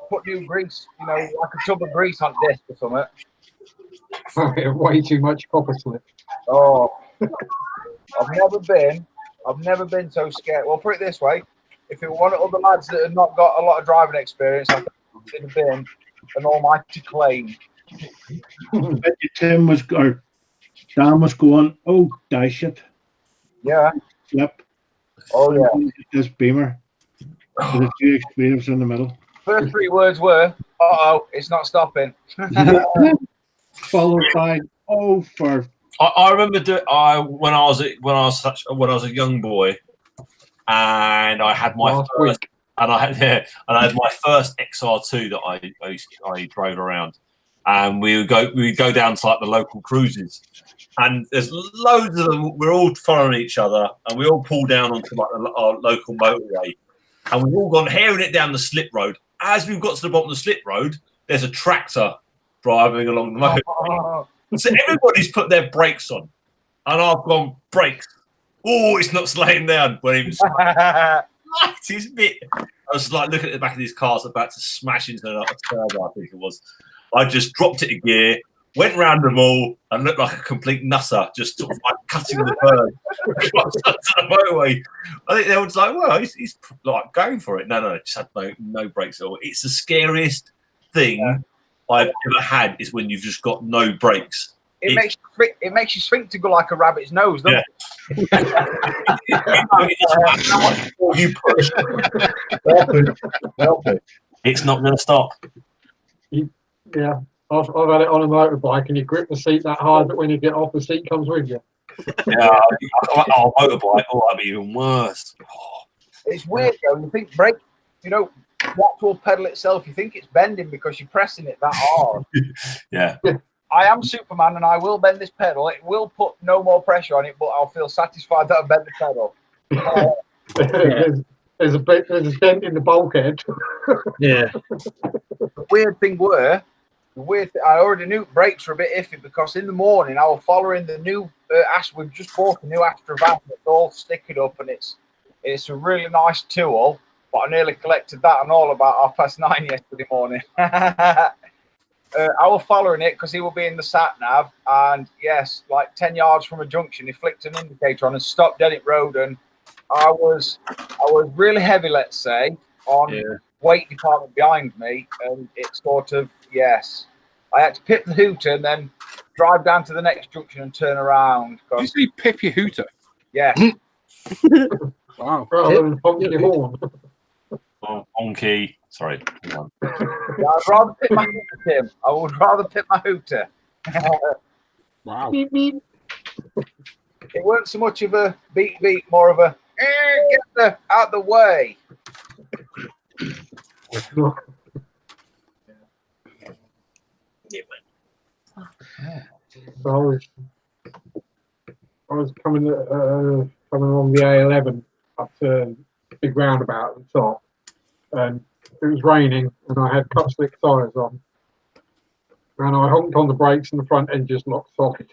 put new grease, like a tub of grease on disc or something. Way too much copper slip. Oh, I've never been so scared. Well, put it this way: if it were one of other lads that had not got a lot of driving experience, I think it would have been an almighty claim. Tim or Dan was going, "Oh, dash it!" Yeah. Flip. Oh yeah. This Beamer with a few expletives in the middle. First 3 words were, "Uh-oh, it's not stopping." Followed by, "Oh, for." I remember when I was a young boy, and I had my first, and I had my first XR2 that I drove around, and we would go down to like the local cruises, and there's loads of them. We're all following each other, and we all pull down onto like our local motorway, and we've all gone herring it down the slip road. As we've got to the bottom of the slip road, there's a tractor driving along the motorway. So everybody's put their brakes on, and I've gone brakes. Oh, it's not slowing down. Well, even it's a bit. I was like looking at the back of these cars, about to smash into a turbo. I think it was. I just dropped it a gear, went round them all, and looked like a complete nutter, just sort of like cutting the bird to the motorway. I think they were like, "Well, he's like going for it." No, just had no brakes at all. It's the scariest thing I've ever had is when you've just got no brakes. It makes you sphincter go like a rabbit's nose, doesn't it? You push. It's not going to stop. Yeah, I've had it on a motorbike, and you grip the seat that hard that when you get off, the seat comes with you. Yeah, motorbike. Oh, that'd be even worse. It's weird though. You think brake, the actual pedal itself, you think it's bending because you're pressing it that hard. Yeah. I am Superman, and I will bend this pedal. It will put no more pressure on it, but I'll feel satisfied that I bent the pedal. There's a dent in the bulkhead. Yeah. The weird thing I already knew brakes were a bit iffy because in the morning I was following the new we've just bought a new Astra van that's all stickered up, and it's a really nice tool. But I nearly collected that and all about 9:30 yesterday morning. I was following it because he will be in the sat nav, and yes, like 10 yards from a junction, he flicked an indicator on and stopped dead at road, and I was really heavy, let's say, on weight department behind me, and it sort of I had to pip the hooter and then drive down to the next junction and turn around. Did you say pip your hooter? Yeah. Wow. Rather than honk your horn. Honky. Sorry. Yeah, I'd rather pip my hooter, Tim. I would rather pip my hooter. Wow. Beep, beep. It weren't so much of a beep, more of a get out the way. So I was coming along the A11 up to a big roundabout at the top, and it was raining, and I had cut slick tyres on, and I honked on the brakes, and the front end just locked solid.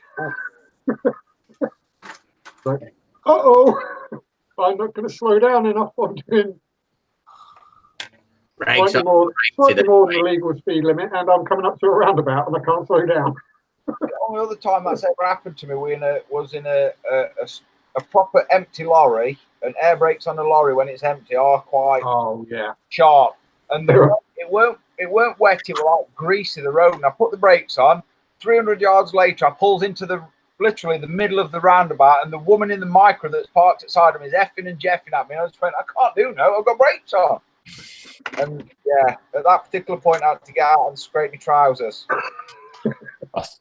Like, I'm not going to slow down enough. I'm doing slightly more than the legal speed limit, and I'm coming up to a roundabout, and I can't slow down. The only other time that's ever happened to me was in a proper empty lorry, and air brakes on a lorry when it's empty are quite sharp, and it weren't wet, it was like greasy the road, and I put the brakes on. 300 yards later, I pulled into literally the middle of the roundabout, and the woman in the micro that's parked outside of me is effing and jeffing at me, and I just went, I can't do no, I've got brakes on. And yeah, at that particular point, I had to get out and scrape my trousers.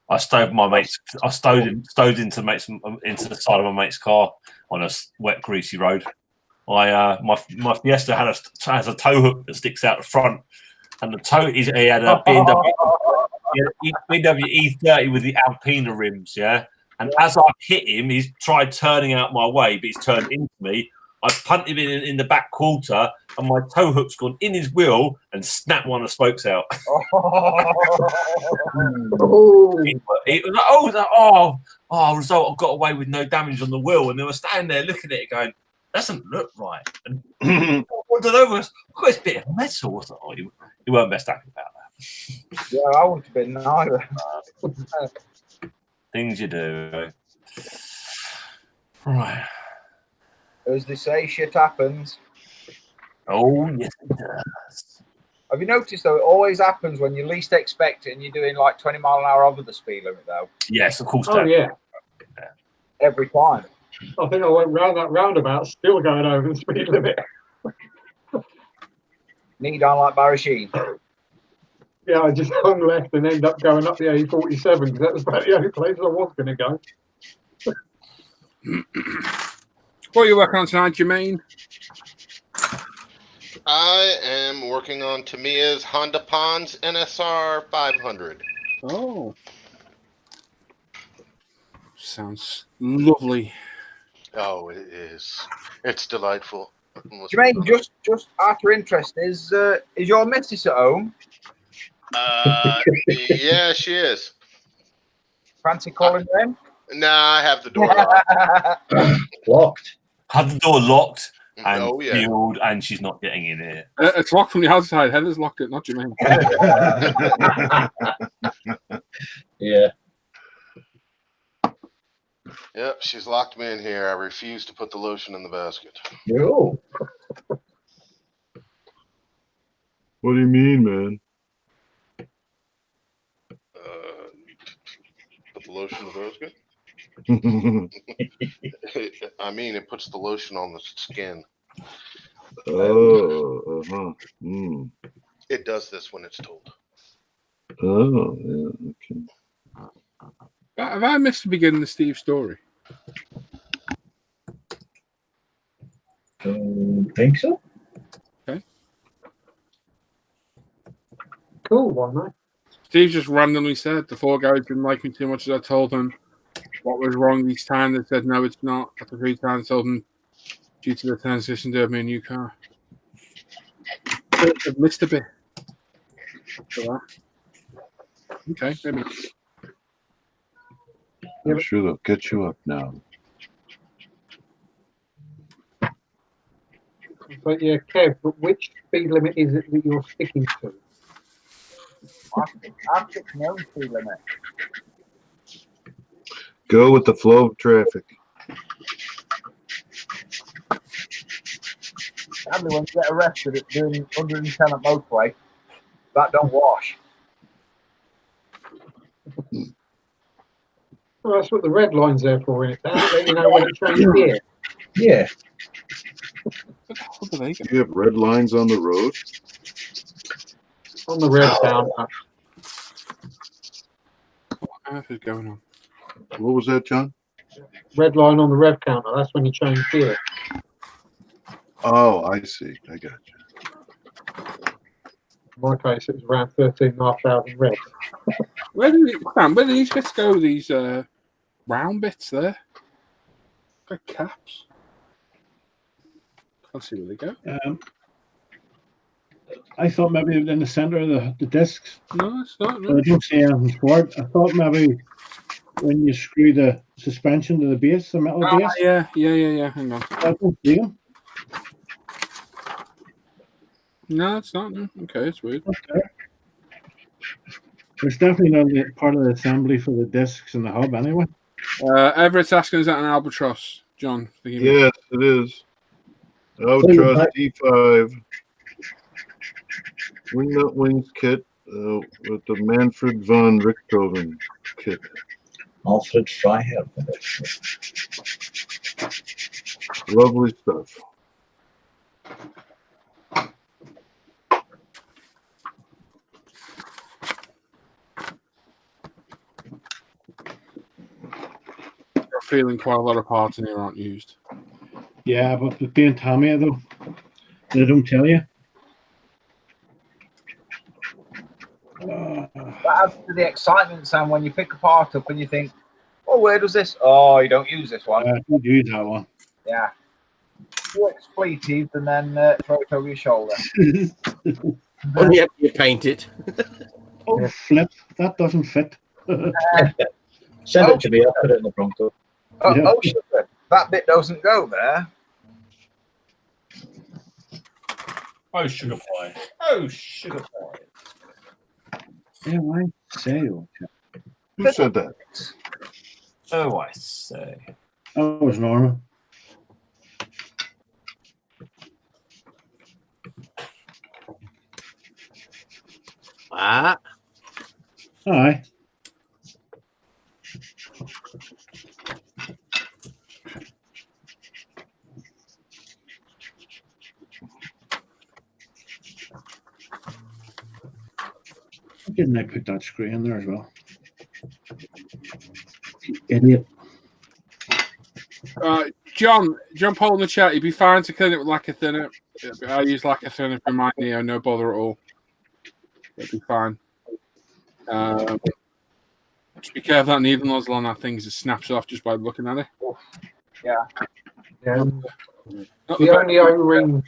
I stowed my mate's. I stowed into the side of my mate's car on a wet, greasy road. My Fiesta has a tow hook that sticks out the front, and the tow is he had a BMW, BMW E30 with the Alpina rims, yeah. And as I hit him, he's tried turning out my way, but he's turned into me. I punted him in the back quarter, and my tow hook's gone in his wheel and snapped one of the spokes out. Result, I've got away with no damage on the wheel. And they were standing there looking at it going, doesn't look right. And I wondered over, I've got this bit of metal. I thought, oh, you weren't best happy about that. Yeah, I wouldn't have been either. Things you do. Right. As they say, shit happens. Oh, yes, it does. Have you noticed, though, it always happens when you least expect it and you're doing like 20 mile an hour over the speed limit, though? Yes, of course. Oh, yeah. Every time. I think I went round that roundabout, still going over the speed limit. Knee down like Barry Sheen. Yeah, I just hung left and ended up going up the A47 because that was about the only place I was going to go. What are you working on tonight, Jermaine? I am working on Tamiya's Honda Pons NSR 500. Oh. Sounds lovely. Oh, it is. It's delightful. Jermaine, just out of interest, is your missus at home? Yeah, she is. Fancy calling her in? Nah, I have the door locked. Locked. Had the door locked and Oh, yeah. sealed, and she's not getting in here. It's locked from the outside. Heather's locked it, not Jermaine. Yeah. Yep, she's locked me in here. I refuse to put the lotion in the basket. No. What do you mean, man? Put the lotion in the basket? I mean, it puts the lotion on the skin. Oh, uh-huh. Mm. It does this when it's told. Oh, yeah, okay. Have I missed the beginning of Steve's story? Don't think so. Okay. Cool one, mate. Steve just randomly said the four guys didn't like me too much as I told them what was wrong each time. They said, no, it's not. After 3 times, I told them due to the transition to me a new car. I've missed a bit. For that. Okay, maybe not. I'm sure they'll get you up now. But yeah, Kev, but which speed limit is it that you're sticking to? I'm sticking my own speed limit. Go with the flow of traffic. Sadly, when you get arrested at doing 110 at motorway, that don't wash. Well, that's what the red line's there for, isn't it? Let you know when to change gear. Yeah. You have red lines on the road? On the red counter. What on earth is going on? What was that, John? Red line on the red counter. That's when you change gear. Oh, I see. I got you. In my case, it was around 13,500 red. Where do these bits go? These round bits there? Got caps. Can't see where they go. I thought maybe in the center of the discs. No, it's not. But I don't see anything for it. I thought maybe when you screw the suspension to the base, the metal base. Yeah. Hang on. I don't see them. No, it's not. Okay, it's weird. Okay. It's definitely not part of the assembly for the discs and the hub anyway. Everett's asking, is that an Albatross, John? Yes, it is. Albatross D5 wingnut wings kit with the Manfred von Richthofen kit. Alfred Freiherr. Lovely stuff. Feeling quite a lot of parts in here aren't used. Yeah, but with being Tamiya though, they don't tell you. that adds to the excitement, Sam, when you pick a part up and you think, oh, where does this? Oh, you don't use this one. You use that one. Yeah. You expletive and then throw it over your shoulder. Only after you paint it. Oh, flip. That doesn't fit. Send it to me. I'll put it in the Bronco. Oh, Yeah. oh, sugar. That bit doesn't go there. Oh, sugar pie. Oh, sugar pie. Yeah, I say. Who said that? Oh, I say. That was normal. Ah, Aye. Didn't I put that screw in there as well? Idiot. John Paul in the chat, you'd be fine to clean it with lacquer thinner. I use lacquer thinner for my Neo, no bother at all. It'll be fine. Just be careful that needle nozzle on that thing as it snaps off just by looking at it. Yeah. The only O-ring.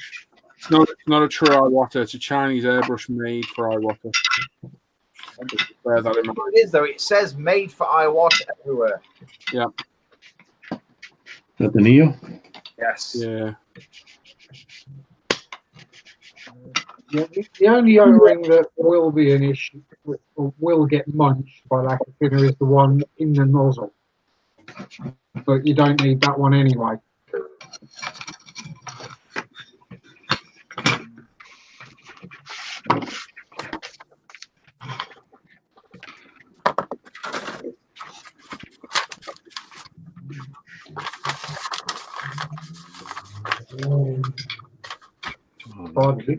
It's not a true Iwata. It's a Chinese airbrush made for Iwata. Just bear that in mind. It is, though. It says made for Iwata everywhere. Yeah. Is that the Neo? Yes. Yeah. Yeah, the only O-ring that will be an issue, or will get munched by lack of thinner, is the one in the nozzle. But you don't need that one anyway. Hardly.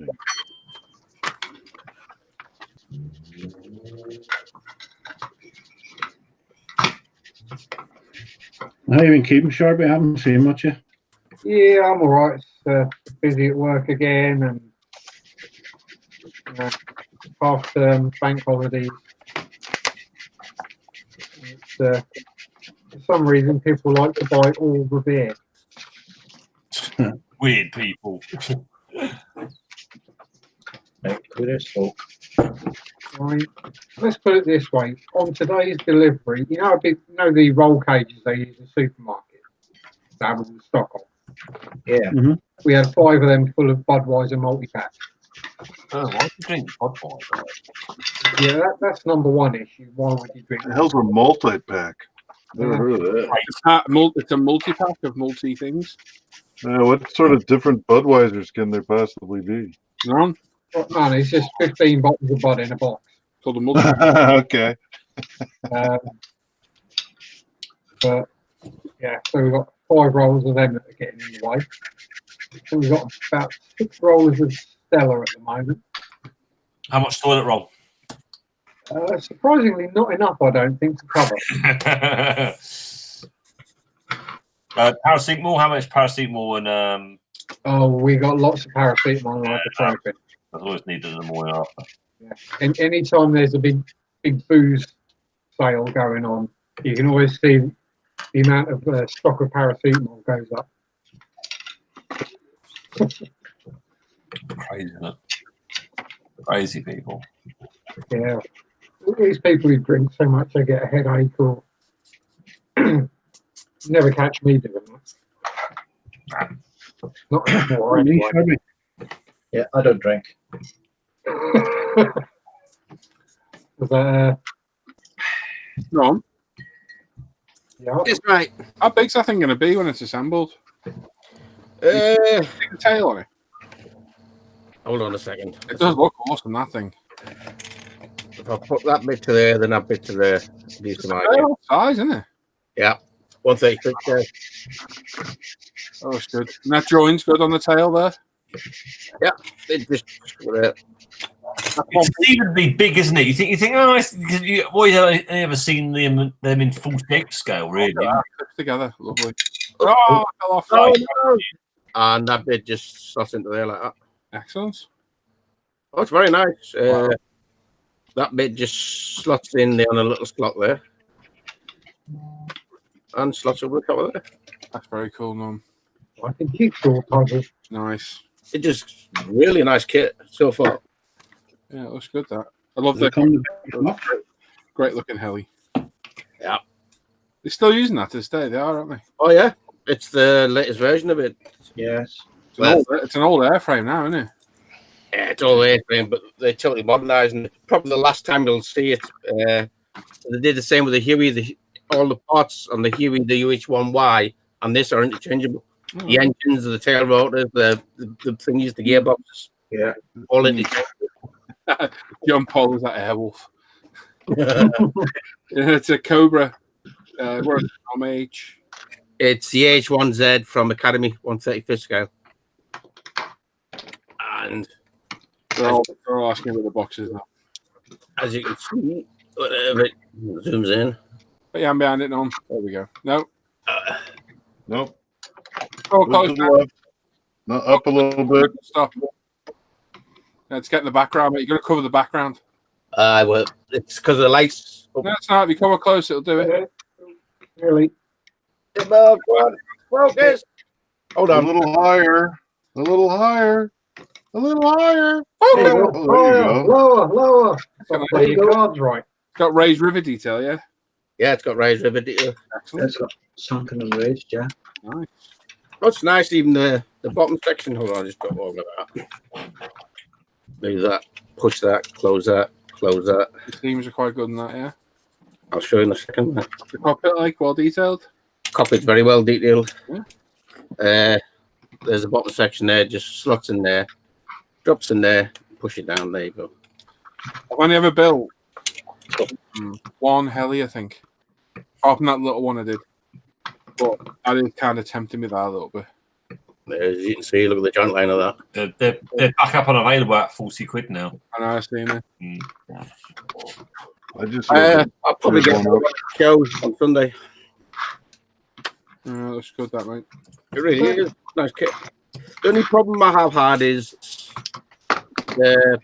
How you been keeping sharp? I haven't seen much yet. Yeah, I'm alright. Busy at work again, and half term, bank holidays. For some reason, people like to buy all the beer. Weird people. Right. Let's put it this way: on today's delivery, you know the roll cages they use in supermarkets to have all the stock on. Yeah. Mm-hmm. We had 5 of them full of Budweiser multi-packs. Oh, why do you drink Budweiser? Yeah, that's number one issue. Why would you drink? The hell's a multi-pack? Never heard of that. It's a multi-pack of multi things. What sort of different Budweisers can there possibly be? None. Man, it's just 15 bottles of Bud in a box. Called a multi. Okay. But yeah, so we've got 5 rolls of them that are getting in the way. So we've got about 6 rollers of Stella at the moment. How much toilet roll? Surprisingly, not enough, I don't think, to cover. Paracetamol. How much paracetamol and Oh, we got lots of paracetamol and ibuprofen. I always needed in the morning after. Yeah. And anytime there's a big booze sale going on, you can always see the amount of stock of paracetamol goes up. Crazy, isn't it? Crazy people. Yeah. All these people who drink so much they get a headache or never catch me doing that. Not anymore anyway. Yeah, I don't drink. Was that, No. yeah. it's right. How big's that thing going to be when it's assembled? Uh, Stick a tail on it. hold on a second. It does look awesome, that thing. If I put that bit to there, then that bit to there. Gives some idea. Tail size, isn't it? Yeah, 136. Oh, it's good. And that join's good on the tail there. Yeah, it just It's conceivably big, isn't it? You think, oh, boy, I've never seen them in full shape scale, really. Clips together, lovely. Oh, I fell off. oh, no. And that bit just slots into there like that. Excellent. Oh, it's very nice. Wow. That bit just slots in there on a little slot there. And slots over the top of there. That's very cool, Norm. I can keep short puzzles. Nice. It's just really nice kit so far. Yeah, it looks good, that. I love Does it come with fluff? great looking heli. Yeah. They're still using that to this day, they are, aren't they? Oh, yeah. It's the latest version of it. Yes. It's an old airframe now, isn't it? Yeah, it's all airframe, but they're totally modernising it. Probably the last time you'll see it. They did the same with the Huey. All the parts on the Huey, the UH-1Y, and this are interchangeable. Oh. The engines, the tail rotors, the thingies, the gearboxes. Yeah. All interchangeable. John Paul was that Airwolf. Yeah, it's a Cobra. What's age? It's the H1Z from Academy 135th scale. And they're all asking for the boxes now. As you can see, whatever it zooms in. But yeah, I'm behind it now. There we go. No. Nope. Oh, close now. No, up a little bit. Stop. Let's get in the background, mate. You're going to cover the background. Well, it's because of the lights. No, it's not. If you come close, it'll do it. Really? Focus. Hold on. A little higher. A little higher. A little higher. Oh, there you go. Lower. There you go. Cards right. It's got raised river detail, yeah? Yeah, it's got raised river detail. Excellent. It's got sunken and raised, yeah. Nice. What's nice, even the bottom section. Hold on, I just got all of that. Do that. Push that. Close that. Close that. The themes are quite good in that, yeah? I'll show you in a second. The cockpit, like, well detailed? Cockpit's very well detailed. Yeah. There's a bottom section there, just slots in there, drops in there, push it down. There you go. I've only ever built one heli, I think. Apart from that little one I did. But that is kind of tempting me that a little bit. As you can see, look at the joint line of that. They're back up and available at 40 quid now. I know, I've seen it. I'll probably get a show on Sunday. That's good, that, mate. It really is. Nice kit. The only problem I have had is the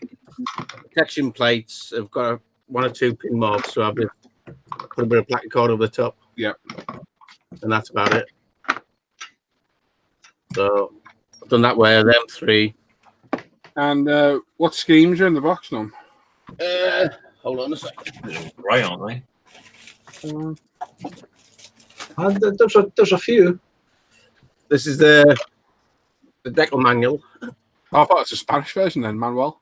protection plates have got one or two pin marks, so I've put a bit of plastic cord over the top. Yeah. And that's about it. So I've done that way, them three. And what schemes are in the box now? Hold on a second. Grey, aren't they? There's a few. This is the decal manual. Oh, I thought it's a Spanish version then, Manuel.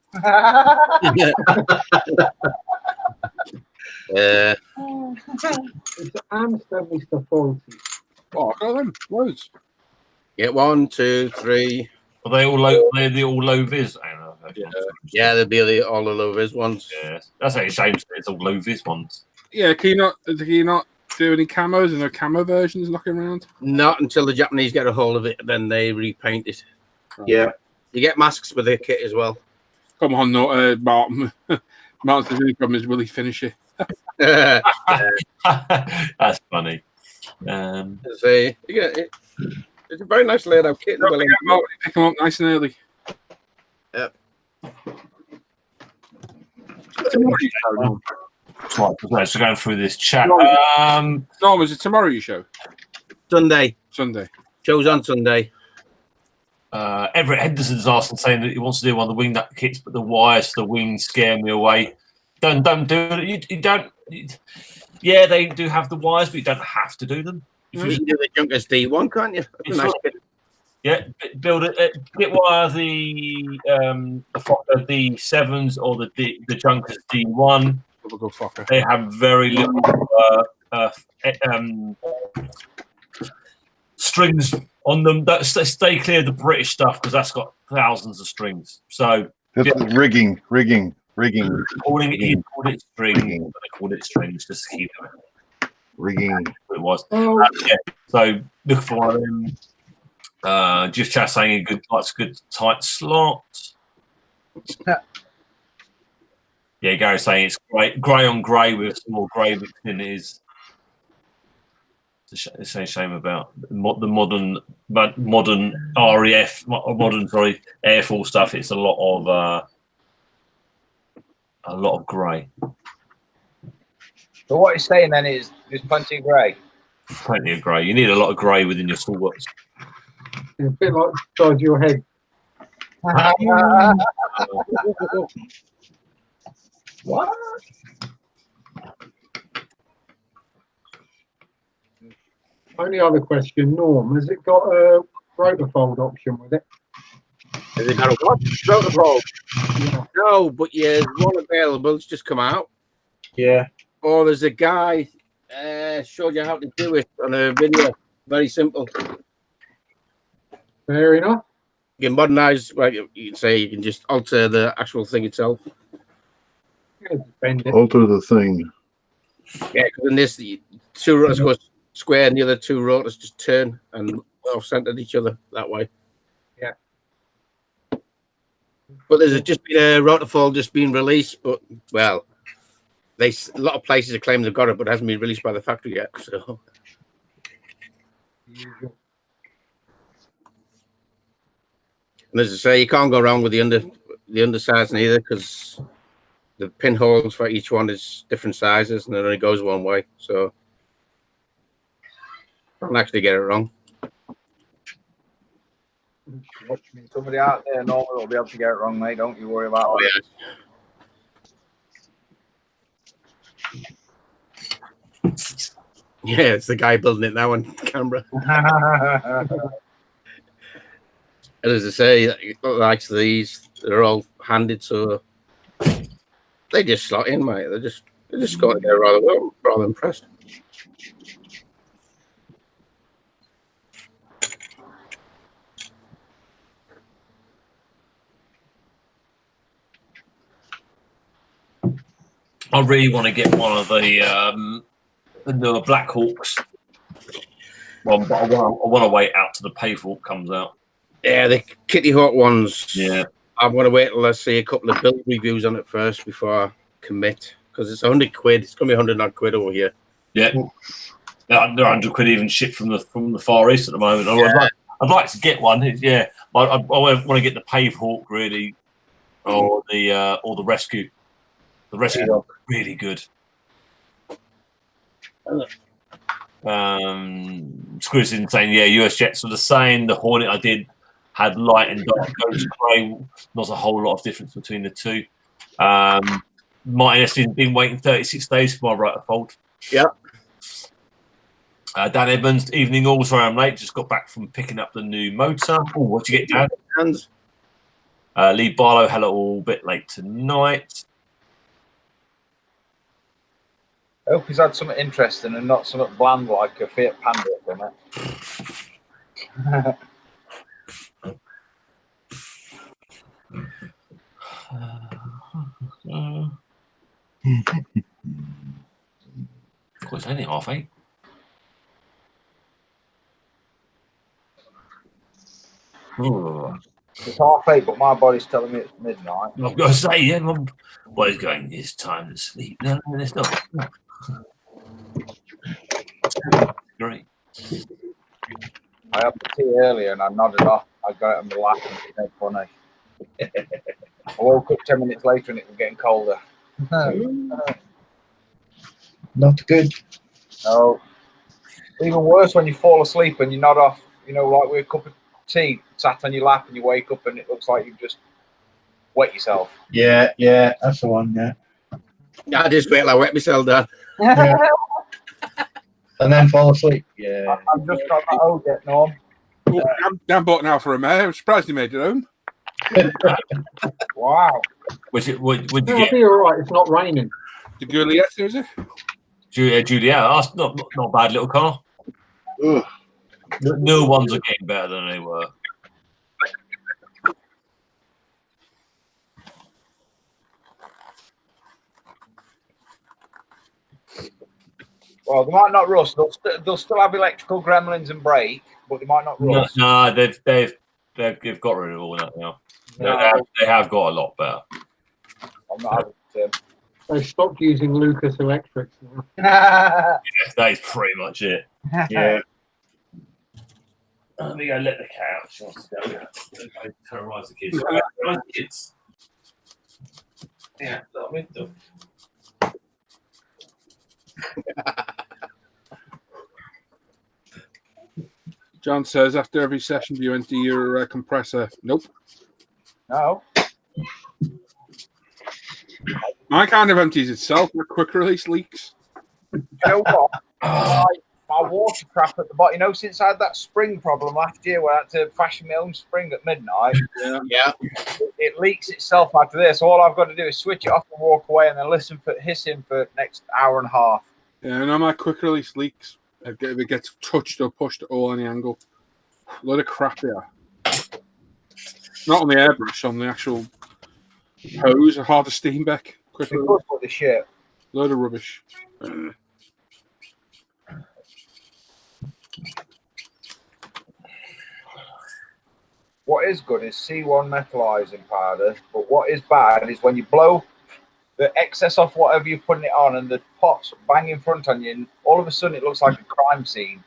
It's Amsterdam, Mr. Faulty. Oh, I got them. Loads. Yeah, 1, 2, 3. Are they all low? They're the all low vis. Yeah, they'll be all the low vis ones. Yeah, that's a shame. It's all low vis ones. Yeah, can you not do any camos and no camo versions knocking around? Not until the Japanese get a hold of it, then they repaint it. Yeah. You get masks with their kit as well. Come on, no, Martin. Martin says the only problem is will he finish it? That's funny. It's a very nice laid out kit. Pick them up nice and early. Yep. So going through this chat. No, is it tomorrow you show? Sunday. Show's on Sunday. Everett Henderson's asking, saying that he wants to do one of the wing nut kits, but the wires to the wings scare me away. Don't do it. You don't. Yeah, they do have the wires, but you don't have to do them. You can do the Junkers D1, can't you? Nice kit. Yeah, build it. Get wire the D7s or the Junkers D1. They have very little strings on them. Stay clear of the British stuff because that's got thousands of strings. So rigging. Calling it string. They called it strings just to keep it. Rigging. It was. So look for one of them. Just chat saying a good tight slot. Yeah, Gary's saying it's grey on grey with some more grey mixed in. It is. It's a shame about the modern RAF, Air Force stuff. It's a lot of A lot of grey. So what he's saying then is there's plenty of grey. Plenty of grey. You need a lot of grey within your toolbox. It's a bit like inside your head. What? Only other question, Norm, has it got a rotor-fold option with it? Has it got a what? Rotor fold? Yeah. No, but yeah, there's one available. It's just come out. Yeah. Or there's a guy showed you how to do it on a video. Very simple. Fair enough. You can modernize, like you can say, you can just alter the actual thing itself. Bend it. Alter the thing. Yeah, because in this, the two rotors go square and the other two rotors just turn and off-centered each other that way. Yeah. But there's just been a rotor fold just been released, but, well, a lot of places are claiming they've got it, but it hasn't been released by the factory yet, so... And as I say, you can't go wrong with the undersides neither, because the pinholes for each one is different sizes, and it only goes one way. So don't actually get it wrong. Somebody out there normally will be able to get it wrong, mate. Don't you worry about that. Yeah, it's the guy building it now on camera. And as I say, like these, they're all handed, so they just slot in, mate. They're just going there rather well. Rather impressed. I really want to get one of the newer Black Hawks. Well, but I want to wait out till the Payfork comes out. Yeah, the Kitty Hawk ones. Yeah. I want to wait till I see a couple of build reviews on it first before I commit, because it's 100 quid. It's going to be 100 odd quid over here. Yeah. They're 100 quid even shipped from the Far East at the moment. Yeah. I'd like to get one. Yeah. I want to get the Payfork really, or the Rescue. The Rescue really good. Screw's insane. Yeah, US jets were the same. The Hornet I did had light and dark ghost grey. Not a whole lot of difference between the two. Martin Estin's been waiting 36 days for my rotor fold. Yeah. Dan Edmonds, evening all. Sorry I'm late. Just got back from picking up the new motor. Oh, what'd you get, Dan? Hands. Lee Barlow, hello, all bit late tonight. I hope he's had something interesting and not something bland like a Fiat Panda from it. It's only 8:30. It's 8:30, but my body's telling me it's midnight. I've got to say, yeah, Mum. Well, he's going, it's time to sleep. No, it's not. Great. I had the tea earlier and I nodded off. I got it on my lap and it was funny. I woke up 10 minutes later and it was getting colder. Not good. No. Even worse when you fall asleep and you nod off, like with a cup of tea sat on your lap and you wake up and it looks like you've just wet yourself. Yeah, that's the one, yeah. I just wait till I wet myself down. Yeah. And then fall asleep. Yeah. I've just got that old yet, Norm. Dan bought an Alfa Romeo. I'm surprised he made it home. Wow. Would you get? It'll be all right. It's not raining. The Giulietta, is it? Juliet, that's not a bad little car. Ugh. The new ones are getting better than they were. Well, they might not rust. They'll still have electrical gremlins and brake, but they might not rust. No, they've got rid of all that now. No. They have got a lot better. I'm not having to. They stopped using Lucas Electrics now. Yeah, that is pretty much it. Yeah. Let me go let the cat out. She wants to go. Terrorise the kids. Yeah, that'll be done. John says, after every session, do you empty your compressor? Nope. No. Mine kind of empties itself with quick release leaks. You know what? My water crap at the bottom. You know, since I had that spring problem last year where I had to fashion my own spring at midnight, Yeah. it leaks itself after this. All I've got to do is switch it off and walk away and then listen for hissing for the next hour and a half. Yeah, and my quick release leaks. If it gets touched or pushed at all any angle. A load of crap here. Not on the airbrush, on the actual hose, a harder Steenbeck. Quick release. Because of the shit. Load of rubbish. What is good is C1 metallizing powder, but what is bad is when you blow the excess off whatever you're putting it on and the pots bang in front on you, and all of a sudden it looks like a crime scene.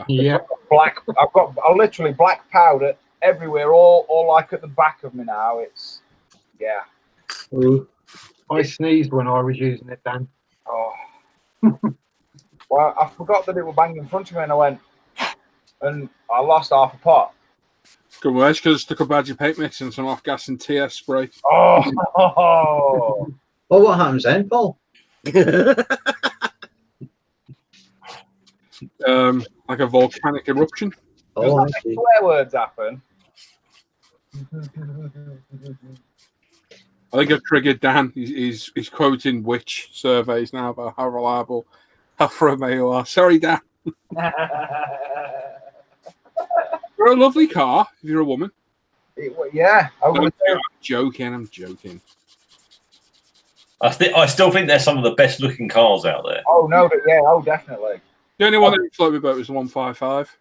Yeah. I've got literally black powder everywhere, all like at the back of me now. It's I sneezed when I was using it, Dan. Oh. Well, I forgot that it would bang in front of me, and I went, and I lost half a pot. Good words, because I stuck a badge of paint mix and some off-gas and TS spray. Oh. Well, what happens then, Paul? Like a volcanic eruption. Does that make swear words happen? I think I've triggered Dan. He's quoting witch surveys now about how reliable Alfa Romeo are. Sorry, Dan. You're a lovely car if you're a woman. Yeah. I'm joking. I still think they're some of the best looking cars out there. Oh, no. Yeah. Oh, definitely. The only one that floated me boat was the 155.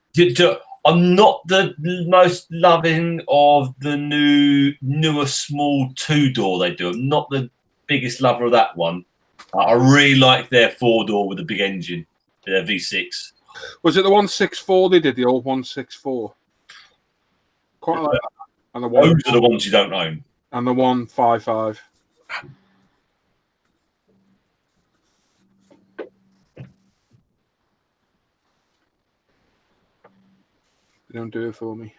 I'm not the most loving of the newer small two-door they do. I'm not the biggest lover of that one. I really like their four-door with the big engine, their V6. Was it the 164 they did, the old 164? Quite like that. And Those are the ones you don't own. And the 155. They don't do it for me.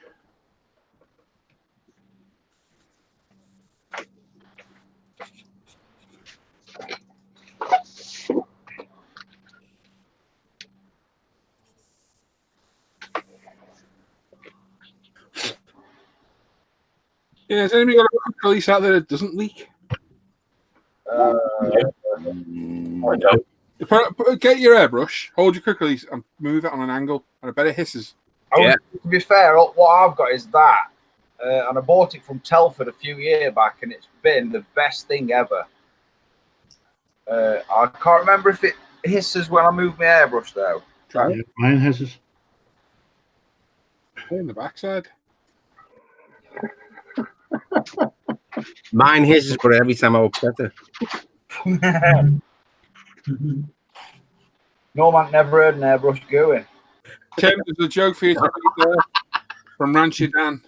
Yeah, has anybody got a quick release out there that doesn't leak? I don't. Get your airbrush, hold your quick release, and move it on an angle, and I bet it hisses. To be fair, what I've got is that, and I bought it from Telford a few years back, and it's been the best thing ever. I can't remember if it hisses when I move my airbrush, though. Yeah, mine hisses. In the backside. Mine hisses, but every time I upset it. No man never heard an airbrush going. Tim, there's a joke for you from Rancher Dan.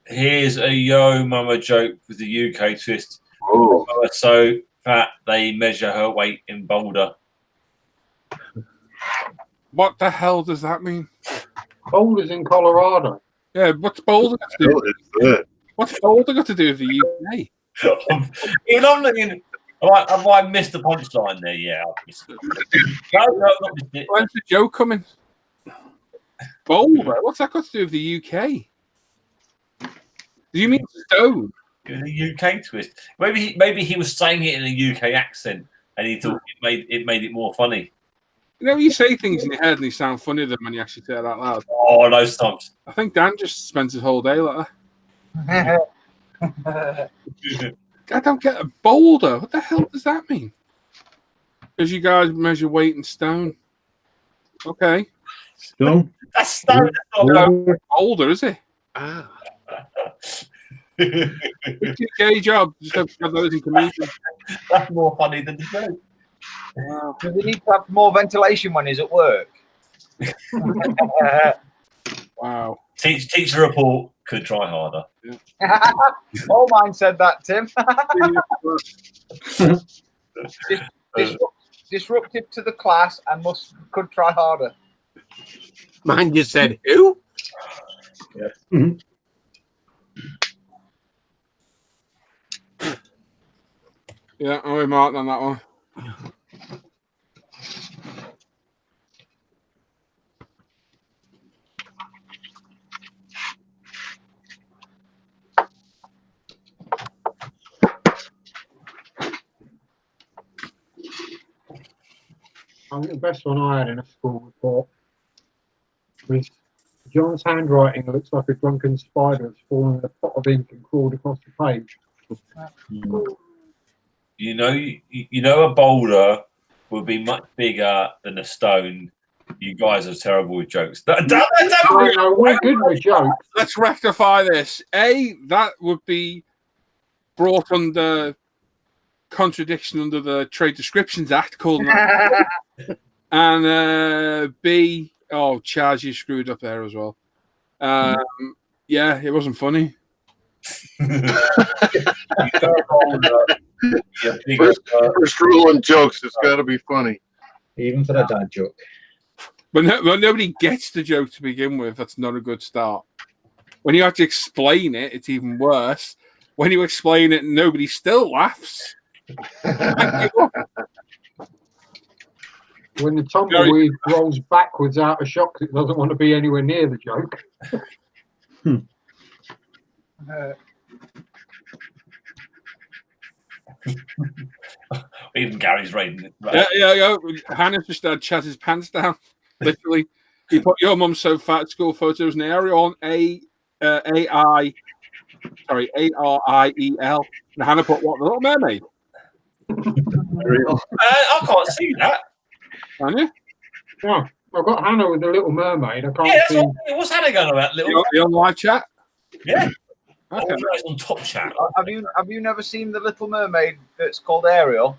Here's a Yo Mama joke with the UK twist. Oh. So fat they measure her weight in Boulder. What the hell does that mean? Boulder's in Colorado. Yeah, what's Boulder got to do? What's Boulder got to do with the UK? You know, I'm looking. Have I missed the punchline there? Yeah, I've missed it. No, not missed it. When's the joke coming? Boulder? What's that got to do with the UK? Do you mean stone? The UK twist. Maybe he was saying it in a UK accent, and he thought it made it more funny. You know, you say things in your head and they sound funnier than when you actually say it out loud. Oh, those times. I think Dan just spends his whole day like that. I don't get a Boulder. What the hell does that mean? Because you guys measure weight in stone. Okay. Stone? That's stone. Boulder, is it? Ah. It's a gay job. Just have those in comedian. That's more funny than the joke. Wow. Does he need to have more ventilation when he's at work? Wow. Teacher report. Could try harder. All mine said that, Tim. Disruptive to the class and could try harder. Mine just said who? Yeah. Yeah, I'm marked on that one. I think the best one I had in a school report was John's handwriting looks like a drunken spider has fallen in a pot of ink and crawled across the page. You know, a boulder would be much bigger than a stone. You guys are terrible with jokes. No, we're good with jokes. Let's rectify this. That would be brought under contradiction under the Trade Descriptions Act, called that. And B, Charge, you screwed up there as well. Yeah, it wasn't funny. First rule in jokes, it's got to be funny. Even for a dad joke. But nobody gets the joke to begin with. That's not a good start. When you have to explain it, it's even worse. When you explain it, nobody still laughs. When the tumbleweed rolls backwards out of shock, it doesn't want to be anywhere near the joke. Even Gary's rating it. Yeah. Hannah just had Chaz's pants down. Literally, he put your mum's so fat school photos in Ariel on A-R-I-E-L. And Hannah put what? The Little Mermaid. I can't see that. Can you? Yeah, I've got Hannah with the Little Mermaid. I can't see. What's Hannah going about? You on live chat? Yeah. Okay. Always on top chat. Have you never seen the Little Mermaid that's called Ariel?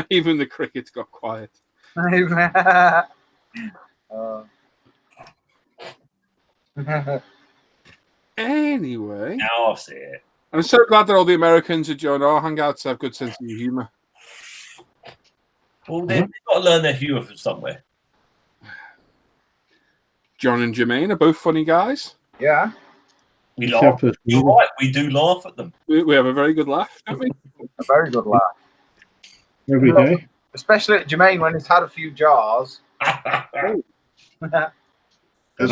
Even the crickets got quiet. Anyway, now I'll see it. I'm so glad that all the Americans who join our hangouts have good sense of humour. Well, they've got to learn their humour from somewhere. John and Jermaine are both funny guys. Yeah. We laugh. You're right. We do laugh at them. We have a very good laugh, don't we? A very good laugh. Every day. Especially at Jermaine when he's had a few jars. As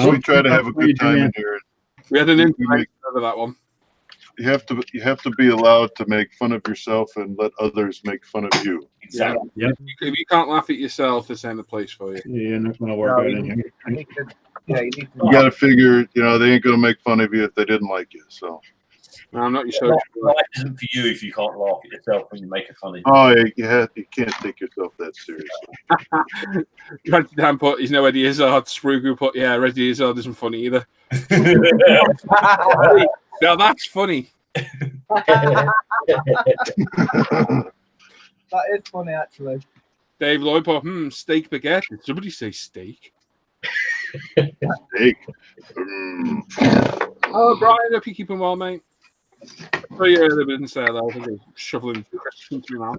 we try to have a good time in here. We had an interaction over that one. You have to be allowed to make fun of yourself and let others make fun of you. Exactly. Yeah. If you can't laugh at yourself, this ain't the place for you. Yeah, you're not going to work out in here. You got to figure, they ain't going to make fun of you if they didn't like you. So. No, I'm not your social. Life isn't for you if you can't laugh at yourself when you make it funny. Oh, you can't take yourself that seriously. Dan put, he's no Eddie Izzard. Sprugu put, yeah, Eddie Izzard isn't funny either. Now that's funny. That is funny, actually. Dave Lloyd put, steak baguette. Did somebody say steak? Steak. Oh, Brian, hope you're keeping well, mate. Oh, yeah, they didn't say that. I think they're shoveling questions to me now.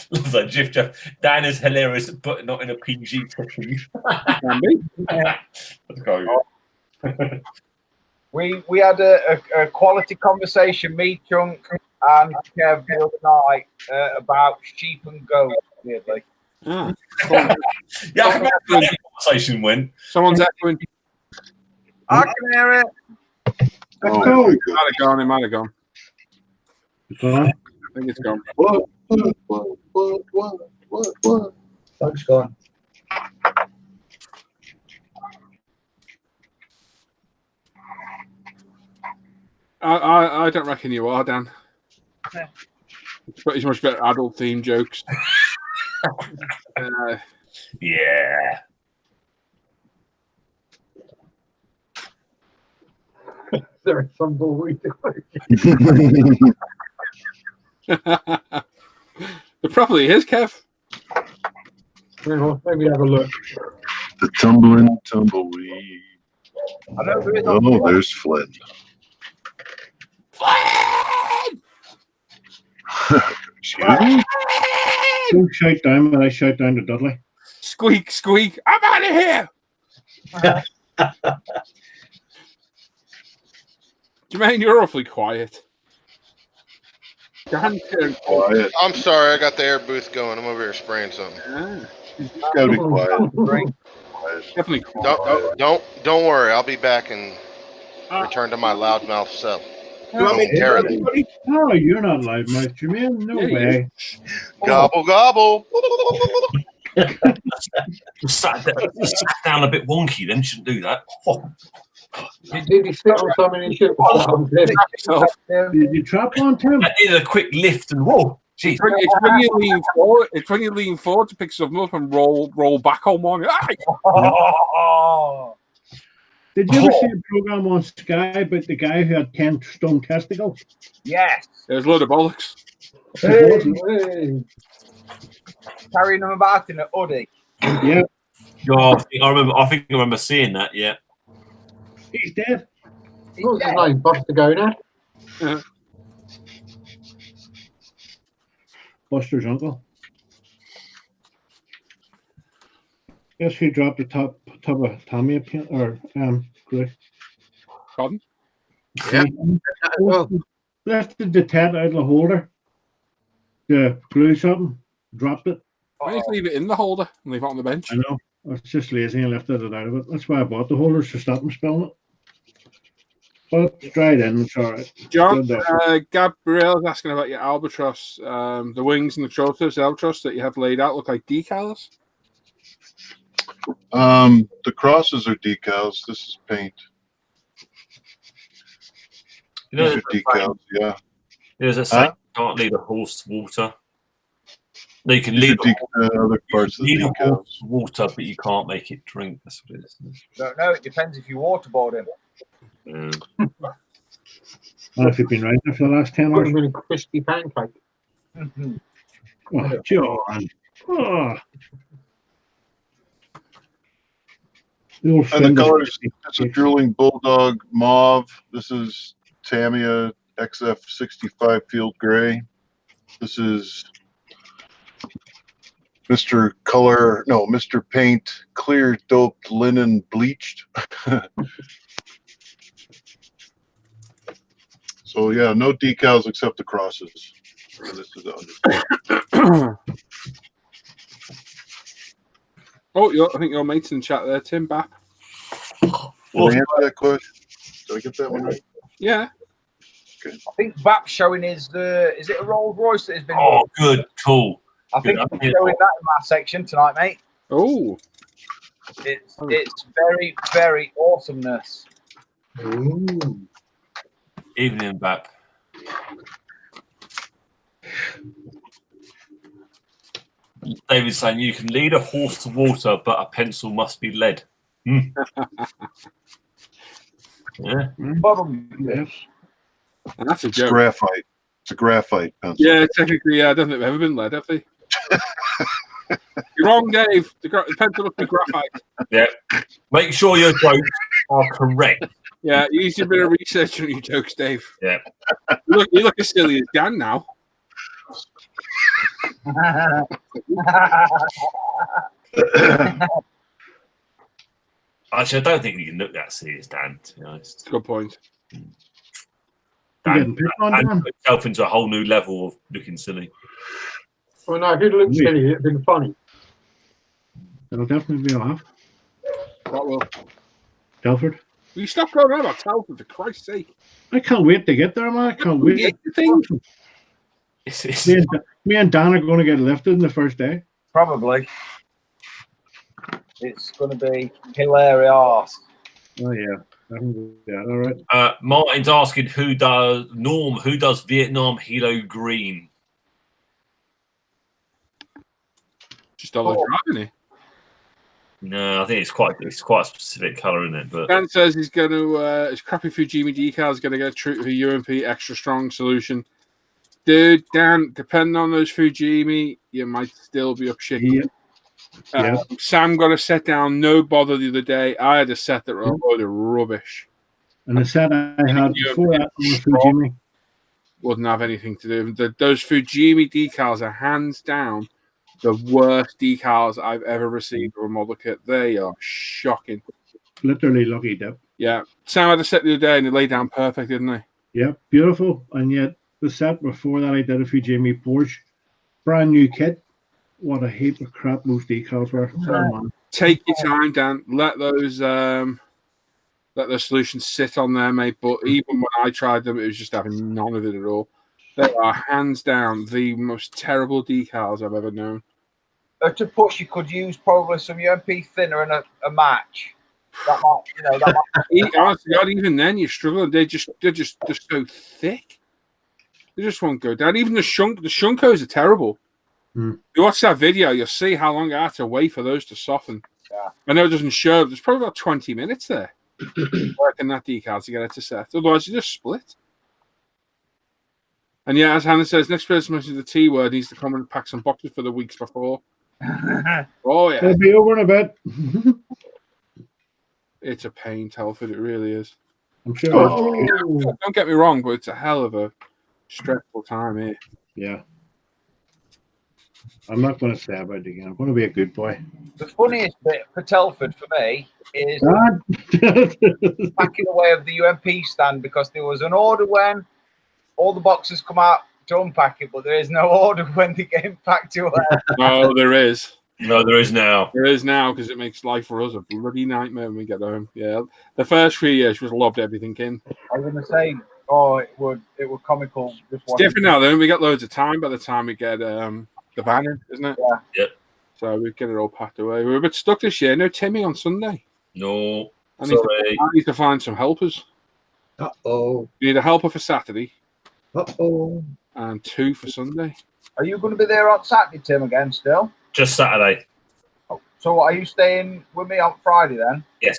Looks like Jeff. Dan is hilarious, but not in a PG setting. Can be. Let's go. We had a quality conversation, me, Chunk, and Kev the other night about sheep and goats. Weirdly. Ah. Yeah, I forgot how that conversation went. Someone's echoing. I can hear it. Oh, It might have gone. I think it's gone. What? Doug's gone. I don't reckon you are, Dan. It's pretty much better adult themed jokes. Yeah. There is some bullshit. It probably is, Kev. Well, maybe have a look. The tumbling tumbleweed. I know there is Oh, there's Flynn. Excuse me? Don't shout down when I shout down to Dudley. Squeak, squeak. I'm out of here. Jermaine, you're awfully quiet. Quiet. I'm sorry, I got the air booth going. I'm over here spraying something. Gotta be quiet. Definitely quiet. Don't worry. I'll be back and return to my loudmouth self. You want me to Tear do it. Oh, you're not loudmouth, Jermaine. No way. Gobble gobble. Sat down a bit wonky. Then shouldn't do that. Oh. Did he sit on something he should have? Did you trap on Tim? I did a quick lift and whoa. Jeez. It's when you lean forward. It's when you lean forward to pick something up and roll back on one. Did you ever see a program on Sky about the guy who had 10 stone testicles? Yes. There's a load of bollocks. Hey. Carrying them about in a hoodie. Yeah. Oh, I think I remember seeing that. Yeah. He's dead. What's his name? Buster Gonad? Buster's uncle. Guess who dropped the top of Tommy or Greg? Pardon? Yeah. Well, Lifted the tent out of the holder to glue something, dropped it. Why don't you leave it in the holder and leave it on the bench? I know. I was just lazy and lifted it out of it. That's why I bought the holders, to stop them spilling it. But it's dried in, it's all right. John, Gabrielle's asking about your albatross. The wings and the trotters, the albatross that you have laid out look like decals. The crosses are decals. This is paint. You know, These are decals, yeah. There's a saying, you can't lead a horse to water. No, you can lead other parts of the a decals. horse to water, but you can't make it drink. That's what it is. Don't know. It depends if you waterboard him. Well, if you've been right there for the last 10 Put hours. him in a crispy pancake. Oh, John. Oh. The old And the friend of- colors, it's a drooling bulldog mauve. This is Tamiya XF65 field gray. This is Mr. Paint clear doped linen bleached. So yeah, no decals except the crosses. And this is the I think your mate's in chat there, Tim Bapp. Did I answer that question? Did I get that one right? Yeah. I think Bap's showing is it a Rolls Royce that has been? Oh, good, cool. I think he's showing that in my section tonight, mate. Oh. It's very, very awesomeness. Ooh. Evening, Bap. David's saying you can lead a horse to water, but a pencil must be lead. Yeah. Yes. And that's a It's joke. graphite. It's a graphite pencil. Yeah, technically, I don't think they've ever been lead, have they? You're wrong, Dave. The pencil must be graphite. Yeah. Make sure your jokes are correct. Yeah, you need to do a bit of research on your jokes, Dave. Yeah. You look as silly as Dan now. Actually, I don't think you can look that serious, Dan, to be honest. Good point. Dan put himself into a whole new level of looking silly. Well, no, if it looked silly, it'd been funny. It'll definitely be a laugh. What will? Telford. Will you stop going on about Telford, for Christ's sake? I can't wait to get there, man. I can't wait. Me and Dan are going to get lifted in the first day. Probably. It's going to be hilarious. Oh, yeah. Yeah, all right. Martin's asking who does Vietnam Hilo Green? Just all the driving it. No, I think it's quite a specific colour, isn't it? But Dan says he's going to his crappy Fujimi decal is going to get true to a UMP extra strong solution. Dude, Dan, depending on those Fujimi, you might still be up shit. Yeah. Sam got a set down, no bother the other day. I had a set that were a load of rubbish. And the set I had before that was Fujimi. Wouldn't have anything to do. Those Fujimi decals are hands down the worst decals I've ever received of a model kit. They are shocking. Literally lucky dip. Yeah. Sam had a set the other day and they laid down perfect, didn't they? Yeah, beautiful. And yet the set before that I did a Fujimi Porsche. Brand new kit. What a heap of crap those decals were. Take your time, Dan. Let those solutions sit on there, mate. But even when I tried them, it was just having none of it at all. They are hands down the most terrible decals I've ever known. To push, you could use probably some UMP thinner and a match. That might, Honestly, God, even then you're struggling. They're just so thick. They just won't go down. Even the Shunkos are terrible. Mm. You watch that video, you'll see how long I had to wait for those to soften. Yeah. I know it doesn't show. There's probably about 20 minutes there working that decal to get it to set. Otherwise, you just split. And yeah, as Hannah says, next person mentions the T word needs to come and pack some boxes for the weeks before. Oh yeah, it'll be over in a bit. It's a pain, Telford. It really is. I'm sure. Don't get me wrong, but it's a hell of a stressful time here. Yeah. I'm not going to say about it again. I'm going to be a good boy. The funniest bit for Telford for me is packing away of the UMP stand, because there was an order when all the boxes come out to unpack it, but there is no order when they get packed away. No, there is. No, there is now. There is now, because it makes life for us a bloody nightmare when we get home. Yeah, the first 3 years was lobbed everything in. I was going to say, it would comical. It's different now, though. We got loads of time by the time we get the van in, isn't it? Yeah. Yep. So we get it all packed away. We're a bit stuck this year. No Timmy on Sunday. No. I need to find some helpers. Uh-oh. We need a helper for Saturday. Uh-oh. And 2 for Sunday. Are you going to be there on Saturday, Tim, again still? Just Saturday. So are you staying with me on Friday then? Yes.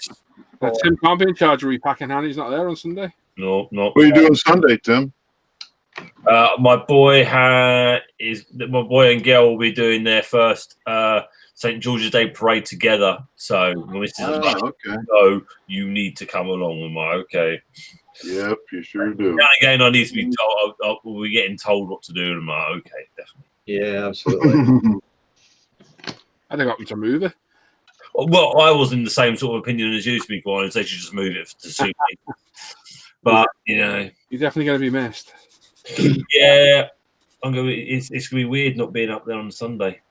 Tim can't be in charge of repacking, Hannah. He's not there on Sunday. No. What are you doing Sunday, Tim? My boy and girl will be doing their first St. George's Day parade together. So my missus is like, okay. So you need to come along. I'm like, okay. Yep, you sure do. Now again, I need to be told. We're getting told what to do, and I'm like, okay, definitely. Yeah, absolutely. I think I got them to move it. Well, I was in the same sort of opinion as you, to be quite honest. They should just move it to suit me. But you're definitely going to be missed. Yeah, it's going to be weird not being up there on Sunday.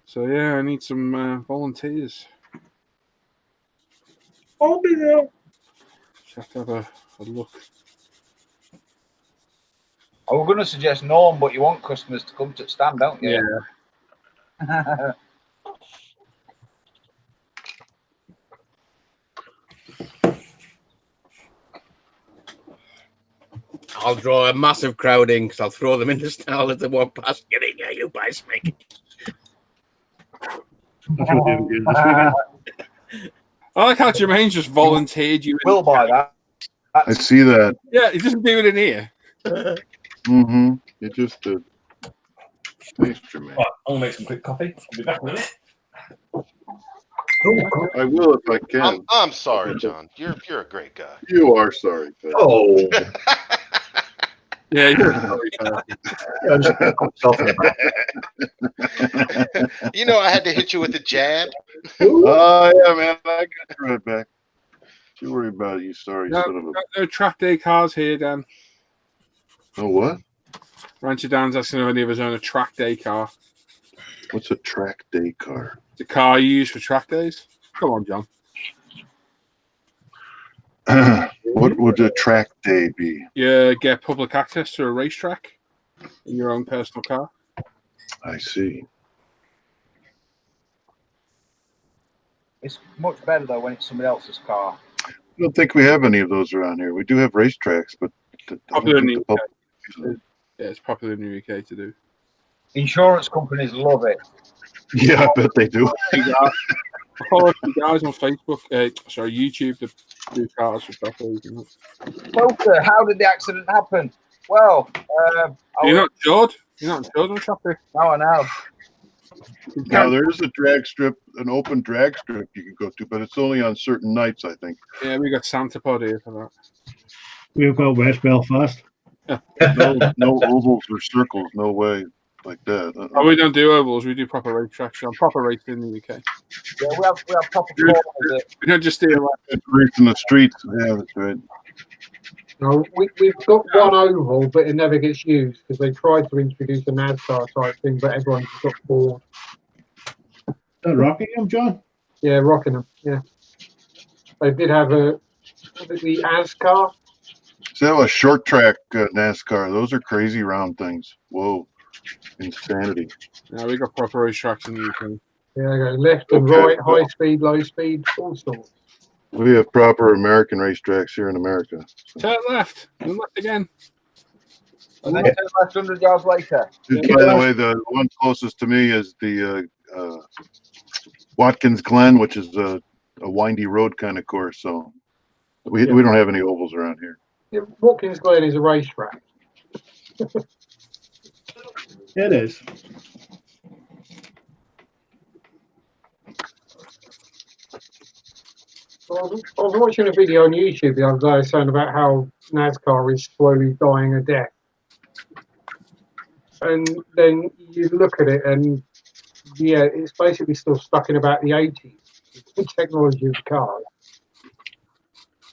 So yeah, I need some volunteers. I'll be there. Just have to have a look. I was going to suggest Norm, but you want customers to come to the stand, don't you? Yeah. I'll draw a massive crowd in because I'll throw them in the stall as they walk past. Get in here, you buys me. I like how Jermaine's just volunteered you. We'll buy that. I see that. Yeah, he doesn't do it in here. Mm-hmm. It just did. Thanks, Jermaine. Right, I'll make some quick coffee. I'll be back in a minute. I will if I can. I'm sorry, John. You're a great guy. You are sorry, Pat. Oh. Yeah, you're You know, I had to hit you with a jab. Oh, yeah, man. I got you right back. Don't worry about it, you sorry son of a... No track day cars here, Dan. Oh, what? Rancher Dan's asking if any of us own a track day car. What's a track day car? The car you use for track days? Come on, John. What would a track day be? Yeah, get public access to a racetrack in your own personal car. I see. It's much better though when it's somebody else's car. I don't think we have any of those around here. We do have racetracks, but Popular in the UK. Yeah, it's popular in the UK to do. Insurance companies love it. Yeah, I bet they do. I follow some guys on Facebook, YouTube that do cars for track days. Walter, how did the accident happen? Well, You're not insured. You're not insured on track day. No, I know. Now there is a drag strip, an open drag strip you can go to, but it's only on certain nights, I think. Yeah, we got Santa Pod here for that. We've got West Belfast. No ovals or circles, no way like that. Oh, we don't do ovals. We do proper race tracks. Proper race in the UK. Yeah, we have proper corners. We don't just do race in the streets. Yeah, that's right. No, we've got one oval, but it never gets used because they tried to introduce a NASCAR type thing, but everyone just got bored. Is that Rockingham, John? Yeah, Rockingham. Yeah, they did have the ASCAR. So a short track NASCAR. Those are crazy round things. Whoa, insanity. Yeah, we got proper race tracks in the UK. Yeah, they go left and right, high speed, low speed, all sorts. We have proper American racetracks here in America. So. Turn left. And left again. And then turn left 100 yards later. By the way, the one closest to me is the Watkins Glen, which is a windy road kind of course. So we don't have any ovals around here. Yeah, Watkins Glen is a racetrack. It is. I was watching a video on YouTube the other day saying about how NASCAR is slowly dying a death. And then you look at it and, yeah, it's basically still stuck in about the 80s, the technology of the cars.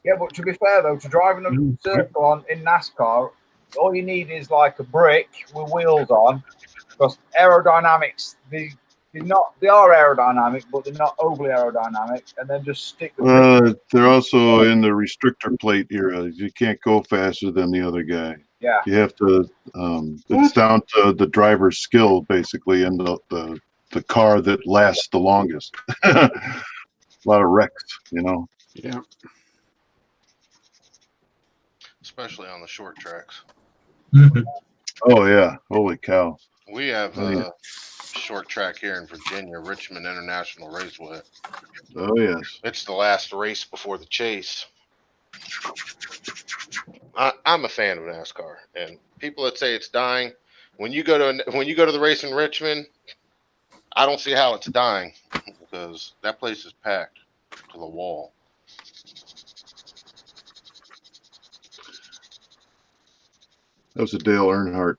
Yeah, but to be fair, though, to drive in a circle in NASCAR, all you need is like a brick with wheels on, because aerodynamics, they are aerodynamic, but they're not overly aerodynamic, and then just stick the they're also in the restrictor plate era. You can't go faster than the other guy. Yeah. You have to it's down to the driver's skill basically, and the car that lasts the longest. A lot of wrecks, you know. Yeah. Especially on the short tracks. Oh yeah. Holy cow. We have a short track here in Virginia, Richmond International Raceway. Oh yes. It's the last race before the chase. I'm a fan of NASCAR, and people that say it's dying, when you go to the race in Richmond, I don't see how it's dying, because that place is packed to the wall. I was a Dale Earnhardt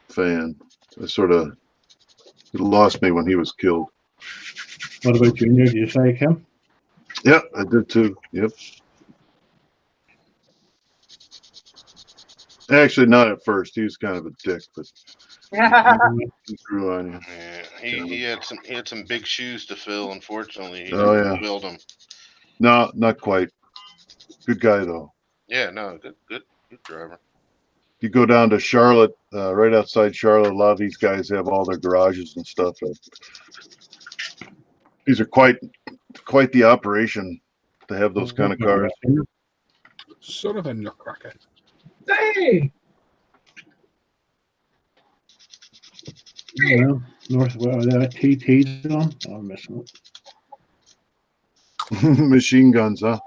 fan. It lost me when he was killed. What about Junior? Did you say him? Yeah, I did too. Yep. Actually, not at first. He was kind of a dick, but he grew on you. Yeah, he had some big shoes to fill. Unfortunately, he didn't build them. No, not quite. Good guy though. Yeah, no, good driver. You go down to Charlotte, right outside Charlotte. A lot of these guys have all their garages and stuff. These are quite the operation to have those kind of cars. Sort of a nutcracker. Hey! Well, Northwest, there are TTs on. Oh, I'm missing it. Machine guns, huh?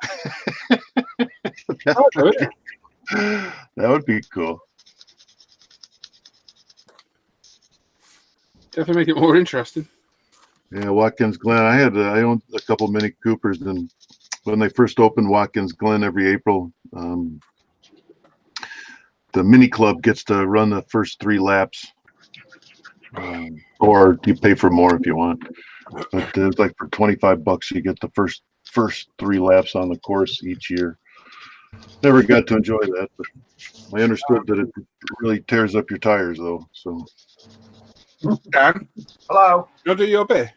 That would be cool. Definitely make it more interesting. Yeah, Watkins Glen. I owned a couple Mini Coopers, and when they first opened Watkins Glen every April, the Mini Club gets to run the first 3 laps, or you pay for more if you want. But it's like for $25, you get the first 3 laps on the course each year. Never got to enjoy that, but I understood that it really tears up your tires, though. So, Dan, hello. You'll do your bit.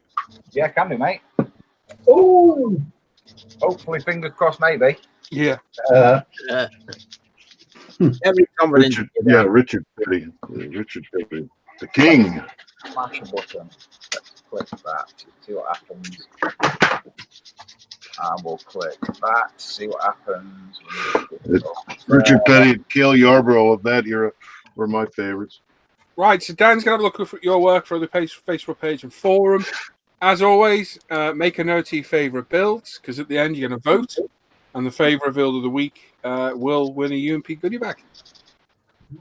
Yeah, can do, mate. Oh, hopefully, fingers crossed, maybe. Yeah. Every confidence. Richard Petty, the king. Smash a button. Let's click that. See what happens. And we'll click that. See what happens. Richard Petty and Cale Yarborough of that era were my favorites. Right, so Dan's going to have a look at your work for the Facebook page and forum. As always, make a note of your favourite builds, because at the end you're going to vote, and the favourite build of the week will win a UMP goodie bag.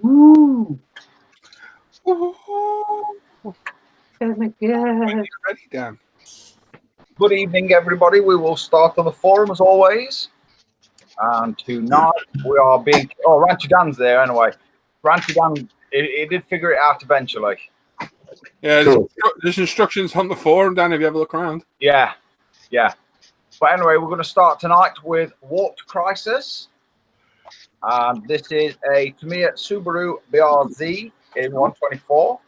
Woo! Ready, Dan? Good evening, everybody. We will start on the forum as always. And tonight we are being. Oh, Ranty Dan's there anyway. Ranty Dan, he did figure it out eventually. Yeah, there's instructions on the forum, Dan, if you ever look around. Yeah. But anyway, we're going to start tonight with Warped Crisis. And this is a Tamiya Subaru BRZ in 124.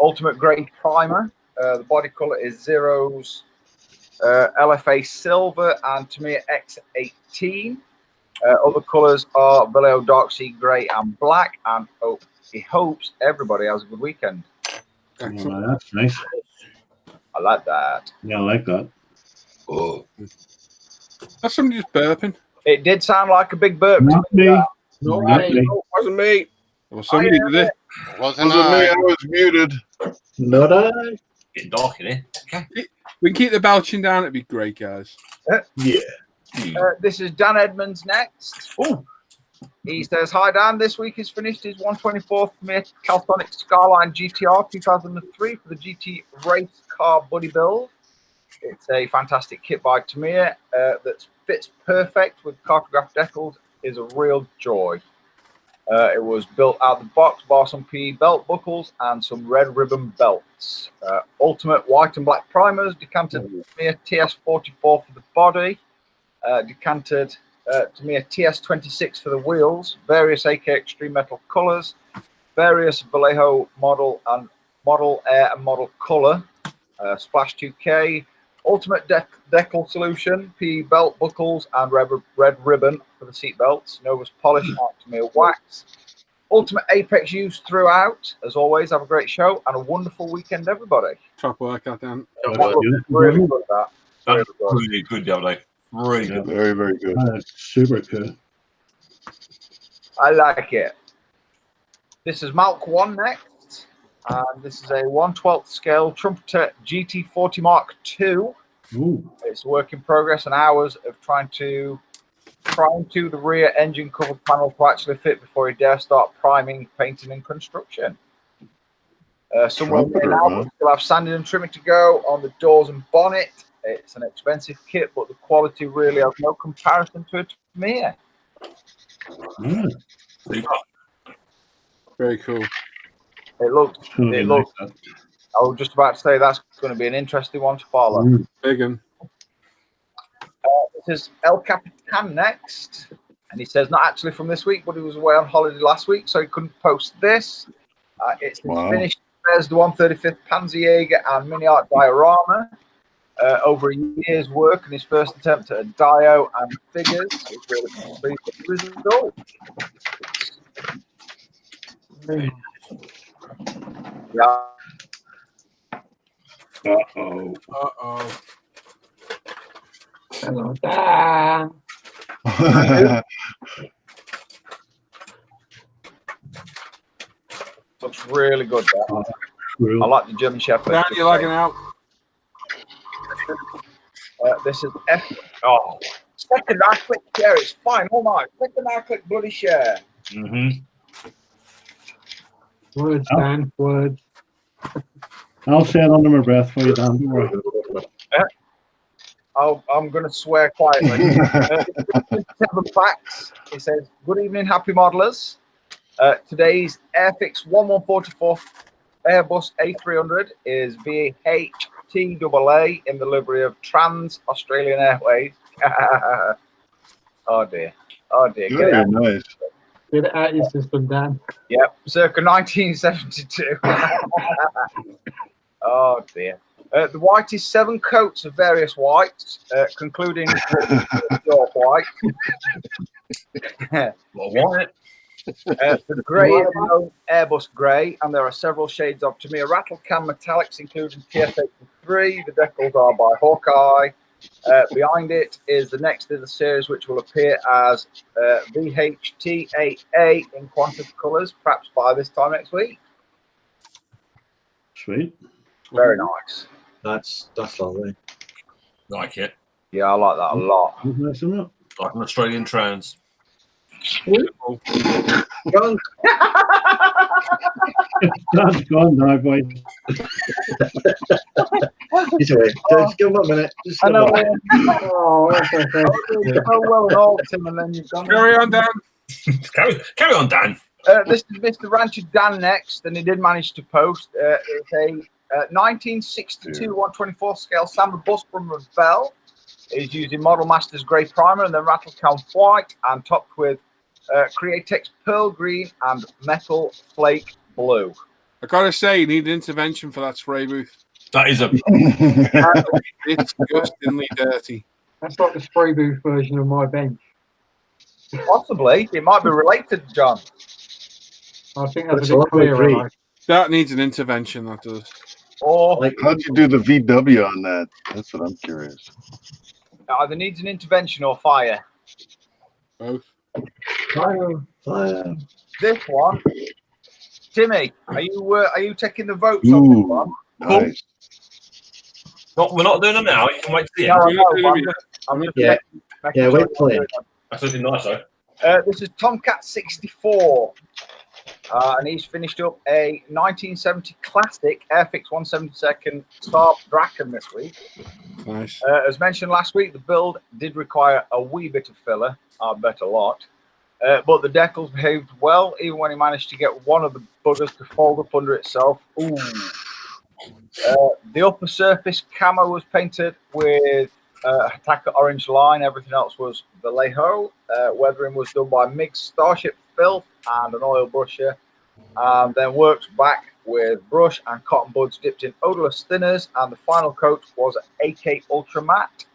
Ultimate grade primer. The body color is Zero's LFA Silver and Tamiya X18. Other colors are Vallejo Dark Sea Grey and Black. And he hopes everybody has a good weekend. Oh, that's nice. I like that. Yeah, I like that. Oh. That's somebody just burping. It did sound like a big burp. Not me. No, Not me. it wasn't me. Well, somebody did it. Wasn't Me, I I? was muted. Not I. Getting dark in here. Okay. We can keep the belching down. It'd be great, guys. Yeah. This is Dan Edmonds next. Oh, He says, "Hi Dan, this week he's finished his 124th Calsonic Skyline GTR 2003 for the GT race car buddy build. It's a fantastic kit by Tamiya that fits perfect with cartograph decals. Is a real joy. It was built out of the box, bar some PE belt buckles and some red ribbon belts. Ultimate white and black primers, decanted Tamiya TS44 for the body, decanted Tamiya TS26 for the wheels, various AK Extreme Metal colors, various Vallejo model and model air and model color, Splash 2K, ultimate decal solution, PE belt buckles and red ribbon for the seat belts, Novus polish and Tamiya wax. Ultimate Apex use throughout. As always, have a great show and a wonderful weekend, everybody. Top workout, Dan. That was really good, that. that's really good the other day. Really good. Very, very good. That's super cool. I like it. This is Malk 1 next. And this is a 1/12 scale Trumpeter GT40 Mark II. Ooh. It's a work in progress and hours of trying to prime to the rear engine cover panel to actually fit before you dare start priming, painting, and construction. Somewhere now, we still have sanding and trimming to go on the doors and bonnet. It's an expensive kit, but the quality really has no comparison to it for me. Very cool. It looks. Totally It looks. like I was just about to say that's going to be an interesting one to follow. that. Big one. This is El Capitan next, and he says not actually from this week, but he was away on holiday last week, so he couldn't post this. It's his finished. There's the 135th Panzerjäger and mini art diorama. Over a year's work and his first attempt at a dio and figures. It's really pleased with the result. Yeah. Uh-oh. Uh-oh. Hello, Dan. Looks really good. That. Cool. I like the German Shepherd. Dan, you liking out? This is F. Oh, second I click share. It's fine. All right. Second I click bloody share. Words, Dan. Words. I'll say it under my breath for you, Dan. Don't worry. I'm going to swear quietly. 7 facts. It says, "Good evening, happy modelers. Today's Airfix 1144 Airbus A300 is VHTAA in the livery of Trans Australian Airways." Oh dear. Oh dear. Very nice. Get it out of your system, Dan. Yep, circa 1972. Oh dear. The white is 7 coats of various whites, concluding your white. The grey is known Airbus grey, and there are several shades of Tamiya rattle can metallics, including TS83. The decals are by Hawkeye. Behind it is the next in the series, which will appear as VHTAA in Qantas colours, perhaps by this time next week. Sweet. Very nice. That's lovely. Like it. Yeah, I like that a lot. Nice enough. Like an Australian trans. Gone. That's gone now, boys. He's away. Just give him a minute. Just I give him know. a minute. Oh, that's okay. So well and all, Tim, and then you've gone. Carry on, Dan. Carry on, Dan. This is Mr. Rancher Dan next, and he did manage to post. It's a 1962 124 scale Samba bus from Ravel. He's using Model Masters Grey Primer and then Rattlecount White, and topped with Createx Pearl Green and Metal Flake Blue. I gotta say, you need an intervention for that spray booth. That is a. It's disgustingly dirty. That's like the spray booth version of my bench. Possibly. It might be related, John. I think It's that's a a bit lovely clearer. breed. Like. That needs an intervention, that does. Or Like, How'd you do the VW on that? That's what I'm curious. either needs an intervention or fire. Both. fire, fire. This one, Timmy, are you taking the votes on this Ooh, one? nice. We're not doing them now. You can wait to the No, end. I know, I'm just Yeah. making Yeah, sure wait till you're it. doing That's looking nice, though. it. This is Tomcat 64. And he's finished up a 1970 classic Airfix 172nd Saab Draken this week. Nice. As mentioned last week, the build did require a wee bit of filler. I bet a lot. But the decals behaved well, even when he managed to get one of the buggers to fold up under itself. Ooh. The upper surface camo was painted with Attacker orange line. Everything else was Vallejo. Weathering was done by MiG Starship Filth and an oil brusher. Then worked back with brush and cotton buds dipped in odorless thinners. And the final coat was AK Ultra Matte.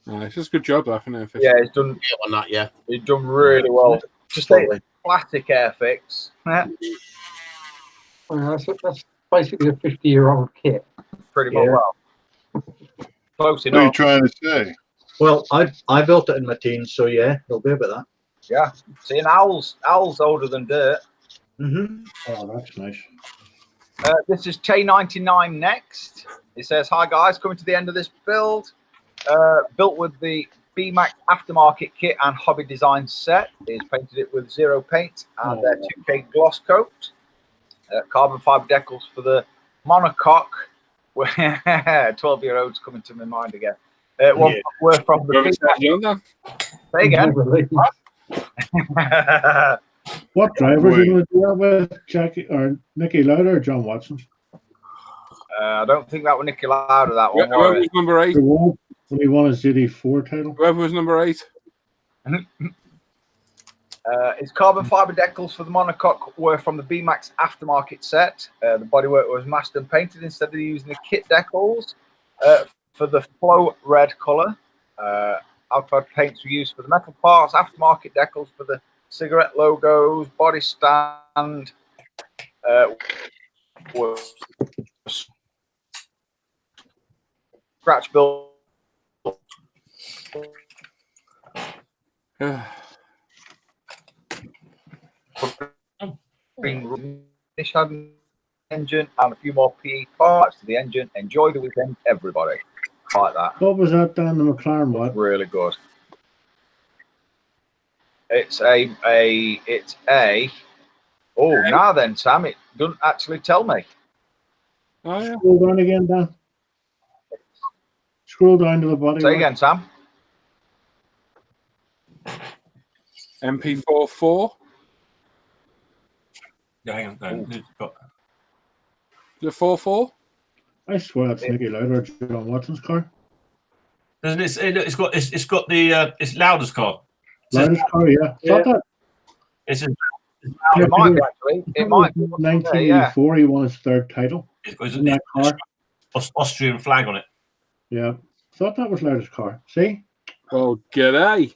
Nice. That's a good job, that, isn't it? Yeah, he's done. On that, yeah. He's done really well. Just a classic Airfix. That's basically a 50-year-old kit. Pretty well. Close What are you enough. trying to say? Well, I built it in my teens, so yeah, it'll be about that. Yeah. See, an owl's older than dirt. Mm-hmm. Oh, that's nice. This is Tay99 next. It says, "Hi guys, coming to the end of this build. Built with the BMAX aftermarket kit and hobby design set. He's painted it with zero paint and their 2K gloss coat. Carbon fiber decals for the monocoque." 12-year-olds coming to my mind again. Were from the Say again. What drivers are you going to do that with? Jackie or Nicky Lauder or John Watson? I don't think that was Nicky Lauder, that one. Whoever was number 8. Only won a ZD4 title. Whoever was number 8. His carbon fiber decals for the monocoque were from the BMAX aftermarket set. The bodywork was masked and painted instead of using the kit decals. For the flow red colour, outside paints were used for the metal parts, aftermarket decals for the cigarette logos, body stand. Scratch build. Engine and a few more PE parts to the engine. Enjoy the weekend, everybody. Like that. What was that, Dan? The McLaren what? Really good. It's a. Oh, now then, Sam, it doesn't actually tell me. Oh, yeah. Scroll down again, Dan. Scroll down to the body. Say again, Sam. MP44. Yeah, hang on. The 4.4? I swear that's Nicky Lauder or John Watson's car. Doesn't it? It's got the it's Lauder's car. Lauder's car, yeah. Yeah. Thought that. It's a, It might be, actually. It might be. 1984, he won his third title in that car. Austrian flag on it. Yeah. Thought that was Lauder's car. See? Well, g'day.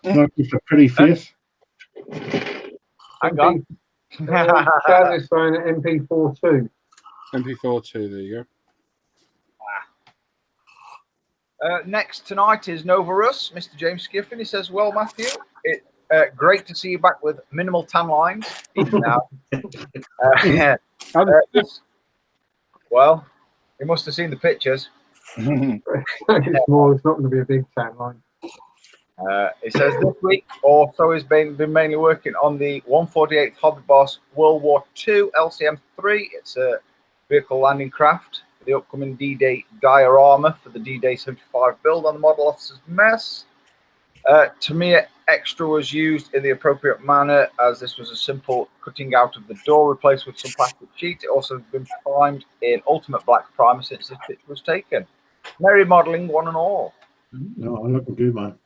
Not just a pretty face. Hang on. Chad is saying MP42. MP42, there you go. Next tonight is Nova Russ, Mr. James Skiffin. He says, "Well, Matthew, it's great to see you back with minimal tan lines. Even now." Well, he must have seen the pictures. It's not going to be a big tan line. It says this week, also has been mainly working on the 148th Hobby Boss World War II LCM-3. It's a vehicle landing craft for the upcoming D-Day diorama for the D-Day 75 build on the Model Officer's Mess. Tamiya Extra was used in the appropriate manner, as this was a simple cutting out of the door replaced with some plastic sheet. It also has been primed in Ultimate Black Primer since this picture was taken. Merry modelling, one and all. No, I'm looking good, man.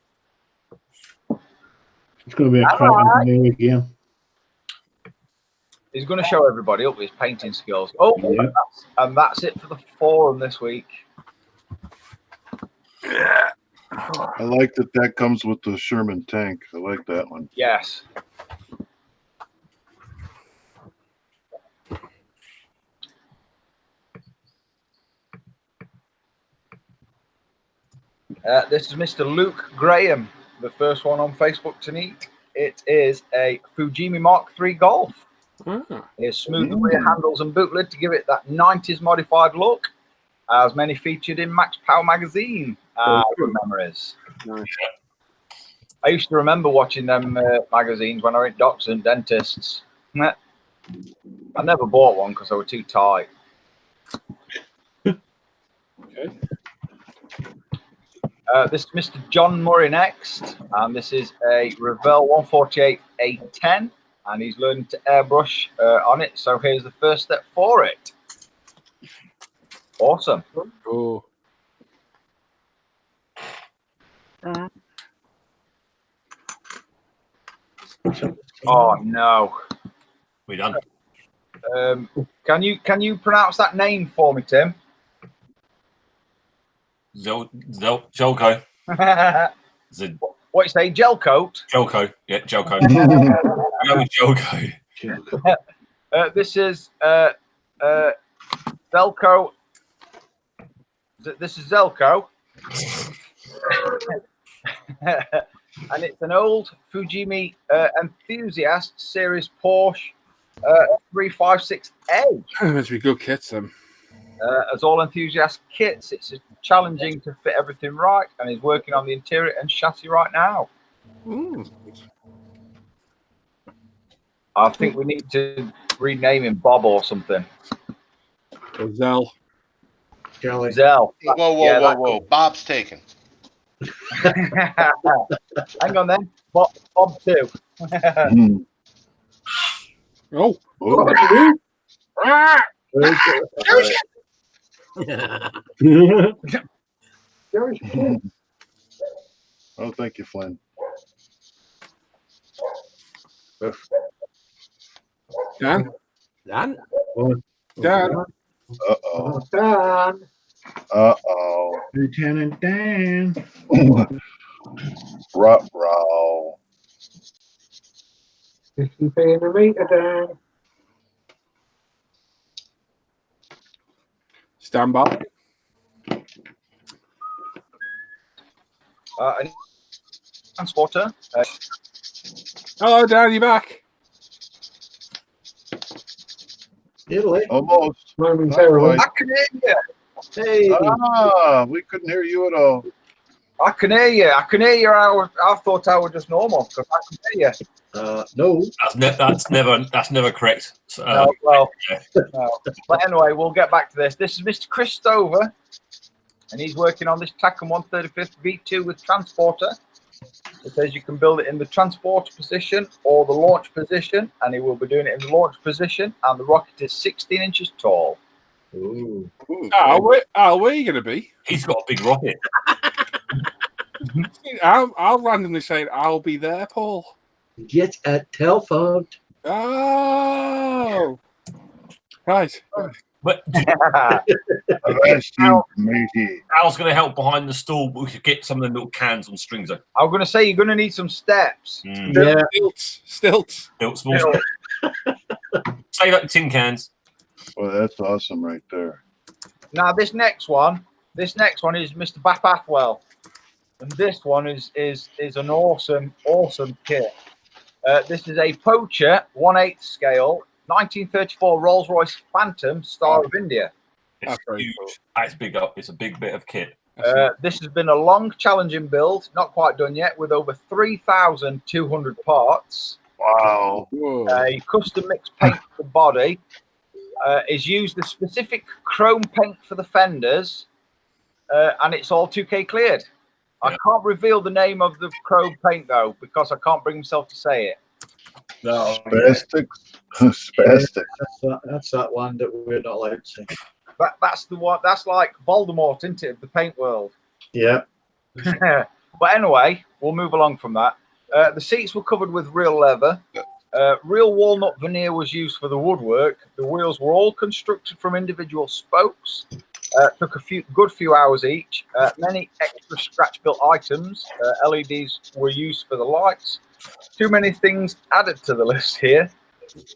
It's going to be a cracking thing again. He's going to show everybody up his painting skills. Oh, Yeah. and that's it for the forum this week. I like that comes with the Sherman tank. I like that one. Yes. This is Mr. Luke Graham, the first one on Facebook tonight. It is a Fujimi Mark III Golf. It's smooth rear handles and boot lid to give it that 90s modified look, as many featured in Max Power magazine. Good memories. Nice. I used to remember watching them magazines when I were at doctors and dentists. I never bought one because they were too tight. Okay. This is Mr. John Murray next, and this is a Revell 148 A10, and he's learning to airbrush on it. So here's the first step for it. Awesome. Oh. Oh no. We done. Can you pronounce that name for me, Tim? Jelko. What you say, gel coat? Jelko. Yeah, Jelko. No, Jelko. This is Zelko. This is Zelko. And it's an old Fujimi Enthusiast Series Porsche 356A. Must be good kits, then. As all enthusiast kits, it's challenging to fit everything right, and he's working on the interior and chassis right now. I think we need to rename him Bob or something. Or Zell. Jelly. Zell. Whoa. Bob's taken. Hang on then. Bob too. Oh. Oh, thank you, Flynn. Dan? Dan? Dan? Uh-oh. Dan. Uh-oh. Lieutenant Dan. Ruh-roh. 50p in the meter, Dan. Stand by. A transporter. Hello, Dan, you back? Italy. Almost. Momentarily. I can hear you. Hey. We couldn't hear you at all. I can hear you. I can hear you. I thought I was just normal because I can hear you. No. That's never correct. No, well, no. But anyway, we'll get back to this. This is Mr. Chris Stover, and he's working on this Taken 135th V2 with transporter. It says you can build it in the transporter position or the launch position, and he will be doing it in the launch position, and the rocket is 16 inches tall. Ooh. Where are you going to be? He's got a big rocket. I'll randomly say I'll be there, Paul. Get a telephone. Oh. Right. But Bless you, matey. Al's going to help behind the stall, but we could get some of the little cans on strings. Though. I'm going to say you're going to need some steps. Yeah. Stilts. Small. Save up the tin cans. Well, that's awesome right there. Now this next one is Mr. Bap Athwell, and this one is an awesome kit. This is a Poacher 1/8 scale 1934 Rolls-Royce Phantom Star of India. It's huge. It's big up. It's a big bit of kit. This has been a long, challenging build, not quite done yet, with over 3,200 parts. Wow. A custom mix paint for the body. Is used a specific chrome paint for the fenders, and it's all 2K cleared. I can't reveal the name of the chrome paint though, because I can't bring myself to say it. No. Spastic. That's that one that we're not allowed to say. That's the one. That's like Voldemort, isn't it? Of the paint world. Yeah. But anyway, we'll move along from that. The seats were covered with real leather. Real walnut veneer was used for the woodwork. The wheels were all constructed from individual spokes. Took a good few hours each. Many extra scratch-built items. LEDs were used for the lights. Too many things added to the list here.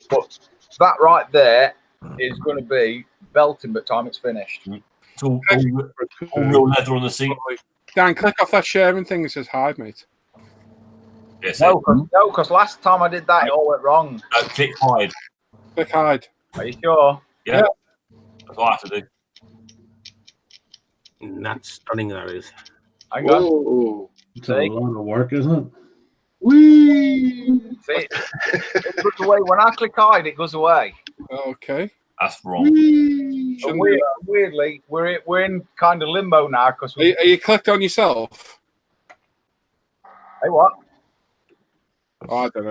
But that right there is going to be belting by the time it's finished. It's all real leather on the seat. Dan, click off that sharing thing that says hide, mate. Yes, No, because last time I did that, it all went wrong. click hide. Click hide. Are you sure? Yeah. That's what I have to do. That's stunning, that is. Hang on. Whoa. It's a lot of work, isn't it? Whee! See, it goes away. When I click hide, it goes away. Okay. That's wrong. And weirdly, we're in kind of limbo now because Are you clicked on yourself? Hey, what? Oh, I don't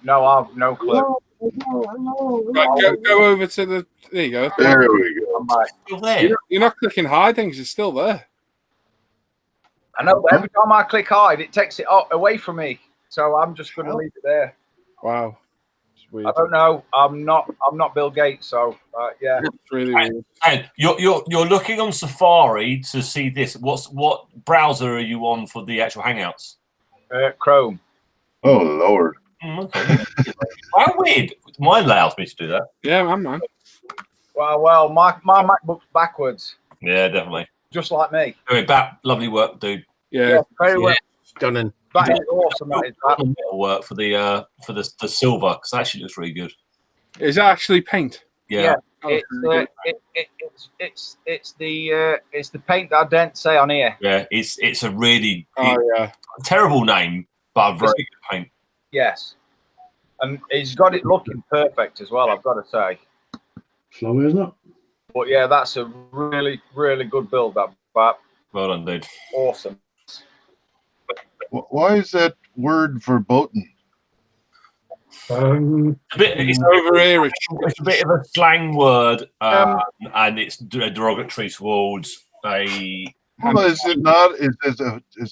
know. I've no clue. Right, go over to the. There you go. There we go. I'm back. Still there. You're not clicking hide things. It's still there. I know, but every time I click hide, it takes it away from me. So I'm just going to leave it there. Wow. It's weird. I don't know. I'm not Bill Gates. So yeah. It's really weird. And you're looking on Safari to see this. What browser are you on for the actual Hangouts? Chrome. Oh, Lord. Okay. How weird. Mine allows me to do that. Yeah, I'm man. Well, my MacBook's backwards, Yeah, definitely. just like me. Anyway, lovely work, dude. Yeah. Very well. Stunning. That is awesome. That is that. Metal work for the silver, because that actually looks really good. Is that actually paint? Yeah. Oh, It's the paint that I didn't say on here. Yeah, it's a really yeah. terrible name, but a very good paint. Yes, and he's got it looking perfect as well. I've got to say. Slow, isn't it? But yeah, that's a really, really good build. That, but Well done, dude. awesome. Why is that word verboten? It's Over here. It's a bit of a slang word, and it's derogatory towards a. Well, is it not? Is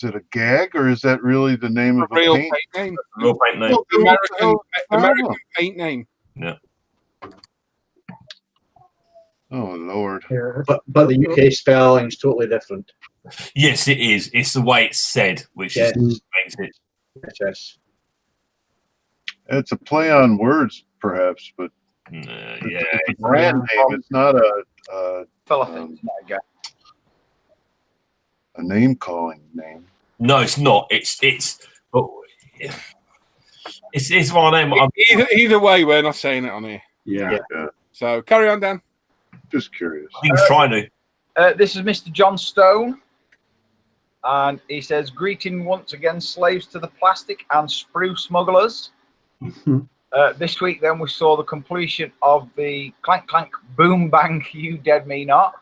it a gag, or is that really the name of a real paint? paint name. Real paint name. American paint name. Yeah. Oh, Lord. Yeah. But the UK spelling is totally different. Yes, it is. It's the way it's said, which Yes. makes it. Yes. It's a play on words, perhaps, but Yeah. it's a brand name. It's not Fella thinks not a guy. a name-calling name. No, it's not. It's one of them. Either way, we're not saying it on here. Yeah. So carry on, Dan. Just curious. He's trying to. This is Mr. John Stone, and he says, "Greeting once again, slaves to the plastic and sprue smugglers." This week, then, we saw the completion of the Clank Clank Boom Bang You Dead Me Not,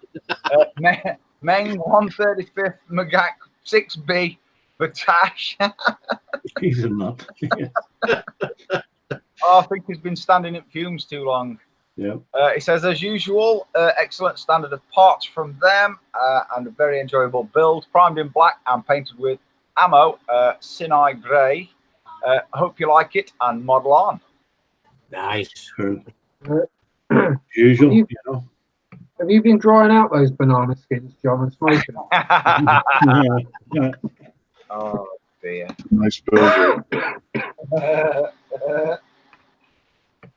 Meng 135th Magak 6B Batash. He's a nut. I think he's been standing in fumes too long. Yeah. He says, as usual, excellent standard of parts from them, and a very enjoyable build, primed in black and painted with ammo, Sinai Grey. Hope you like it and model on. Nice. Usual, you know. Have you been drying out those banana skins, John, and smoking them? Yeah. Oh, dear. Nice build.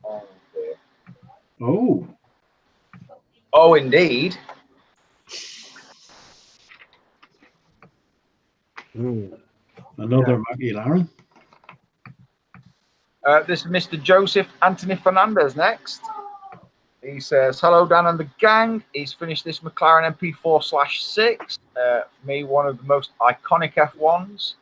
Oh, dear. Oh. Oh, indeed. Another Maggie Laren. This is Mr. Joseph Anthony Fernandez next. He says, hello, Dan and the gang. He's finished this McLaren MP4/6. For me, one of the most iconic F1s.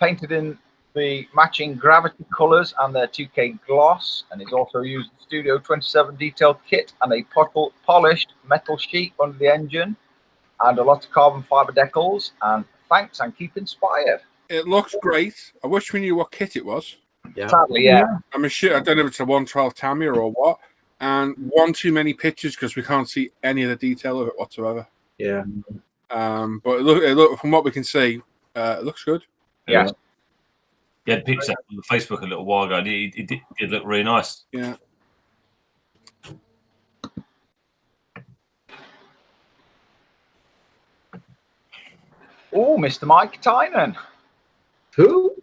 Painted in the matching gravity colours and their 2K gloss. And he's also used the Studio 27 detailed kit and a polished metal sheet under the engine. And a lot of carbon fibre decals. And thanks, and keep inspired. It looks great. I wish we knew what kit it was. Yeah. Sadly, yeah. I mean, shit, I don't know if it's a 112 Tamiya or what. And one too many pictures because we can't see any of the detail of it whatsoever. Yeah. But it look from what we can see, it looks good. Yeah. He had pictures on Facebook a little while ago. It did look really nice. Yeah. Oh, Mr. Mike Tynan. Who?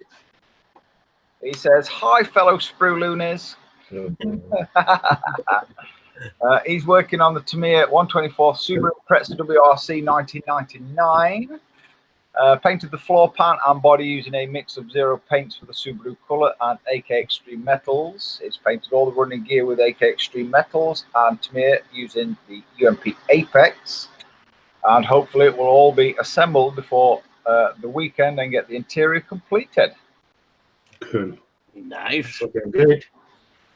He says, hi, fellow Sprue Loonies. He's working on the Tamiya 124 Subaru Impreza WRC 1999. Painted the floor pan and body using a mix of zero paints for the Subaru colour and AK Extreme Metals. It's painted all the running gear with AK Extreme Metals and Tamiya using the UMP Apex. And hopefully it will all be assembled before the weekend and get the interior completed. Cool. Nice. Looking good.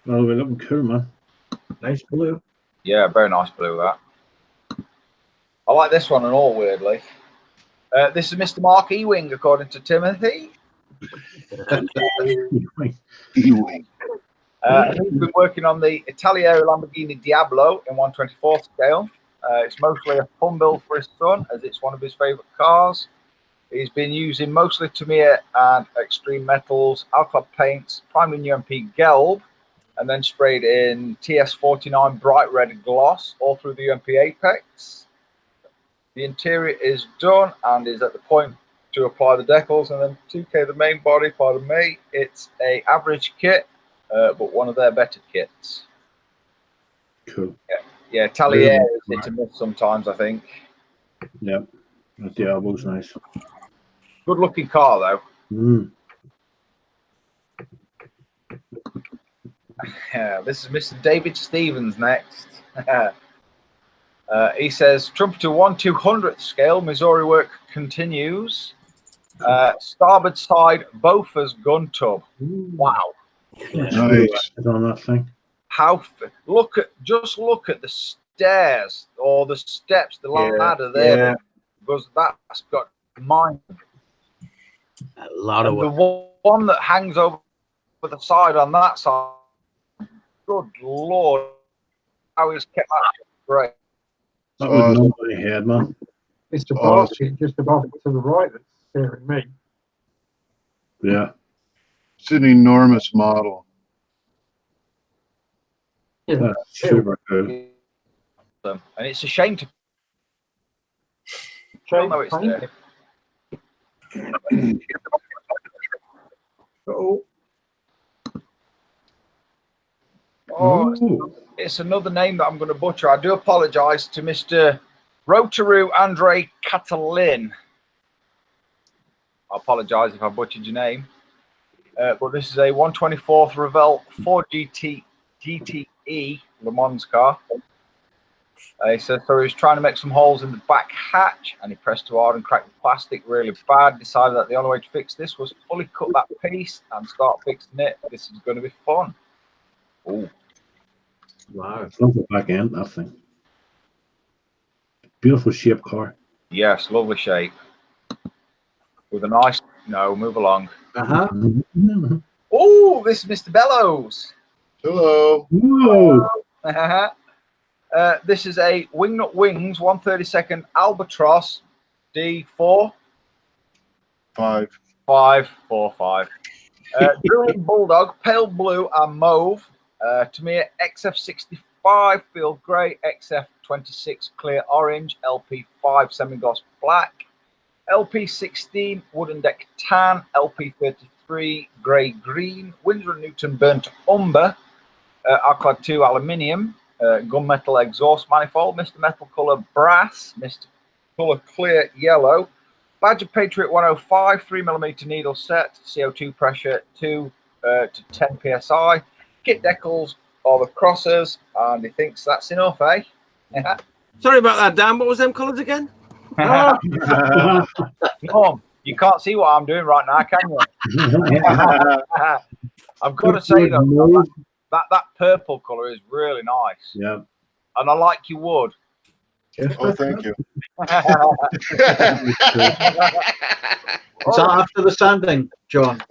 Oh, we're looking cool, man. Nice blue. Yeah, very nice blue, that. I like this one and all, weirdly. This is Mr. Mark Ewing, according to Timothy. Ewing. He's been working on the Italio Lamborghini Diablo in 1/24 scale. It's mostly a fun build for his son, as it's one of his favourite cars. He's been using mostly Tamiya and Extreme Metals, alclad paints, primed in UMP Gelb, and then sprayed in TS49 bright red gloss all through the UMP Apex. The interior is done and is at the point to apply the decals, and then 2K the main body. Pardon me, it's a average kit, but one of their better kits. Cool. Yeah, Talier is hit and miss sometimes, I think. Yep. The Diablo's nice. Good looking car though. Mm. Yeah, this is Mr. David Stevens next. He says, Trumpeter 1/200th scale, Missouri work continues. Starboard side, Bofors gun tub. Wow. Nice. On that thing. How, look at the stairs or the steps, the ladder there. Yeah. Because that's got mine. A lot of The work. one that hangs over the side on that side. Good Lord. How he's kept that great. That was nobody head, man. It's the basket just above it to the right that's scaring me. Yeah. It's an enormous model. Yeah, That's super cool. And it's a shame to Shame know it's paint. there. Oh, Oh, Ooh. it's another name that I'm going to butcher. I do apologise to Mr. Rotaru Andre Catalin. I apologise if I butchered your name. But this is a 1/24th Revell 4 GTE Le Mans car. He says, so he was trying to make some holes in the back hatch and he pressed too hard and cracked the plastic really bad. Decided that the only way to fix this was fully cut that piece and start fixing it. This is going to be fun. Oh, Wow. Love the back end, that thing. Beautiful shaped car. yes, lovely shape. With a nice, no, move along. Uh-huh. Oh, this is Mr. Bellows. Hello. Whoa. This is a Wingnut Wings 1/32 Albatross D4 545. Drilling Bulldog, pale blue and mauve. Tamiya XF65 field grey, XF26 clear orange, LP5 semi-gloss black, LP16 wooden deck tan, LP33 grey green, Windsor & Newton burnt umber, Alclad 2 aluminium, gunmetal exhaust manifold, Mr. Metal colour brass, Mr. colour clear yellow, Badger Patriot 105 3mm needle set, CO2 pressure 2 to 10 psi, kit decals all the crosses, and he thinks that's enough, eh? Yeah. Sorry about that, Dan. What was them colours again? Mum, you can't see what I'm doing right now, can you? I've got to say though, that purple colour is really nice. Yeah. And I like your wood. Oh, thank you. Is that after the sanding, John?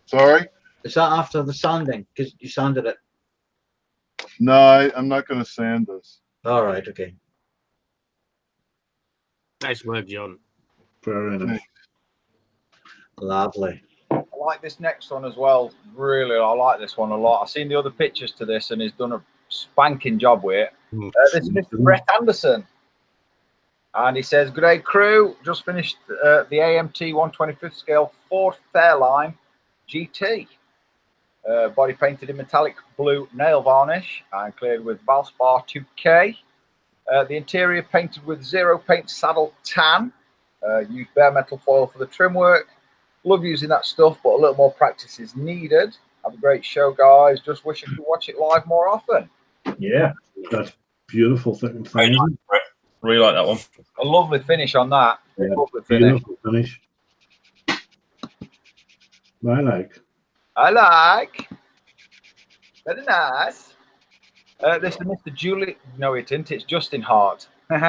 Sorry? Is that after the sanding? Because you sanded it. No, I'm not going to sand this. All right, okay. Nice work, John. Very nice. Lovely. I like this next one as well. Really, I like this one a lot. I've seen the other pictures to this, and he's done a spanking job with it. This is Mr. Brett Anderson. And he says, "Good day, crew. Just finished the AMT 125th scale Ford Fairline GT. Body painted in metallic blue nail varnish and cleared with Valspar 2K. The interior painted with zero paint saddle tan. Used bare metal foil for the trim work. Love using that stuff, but a little more practice is needed. Have a great show, guys. Just wish I could watch it live more often." Yeah, that's beautiful thing. Really like that one. A lovely finish on that. Yeah, lovely finish. beautiful finish. I like. Very nice. This is Mr. Julie. No, it isn't. It's Justin Hart. This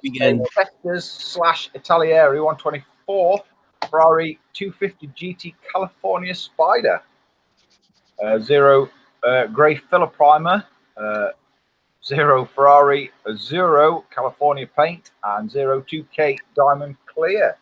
is Investors / Italieri 124 Ferrari 250 GT California Spider. Zero grey filler primer. Zero Ferrari Azzurro California paint, and 02K diamond clear.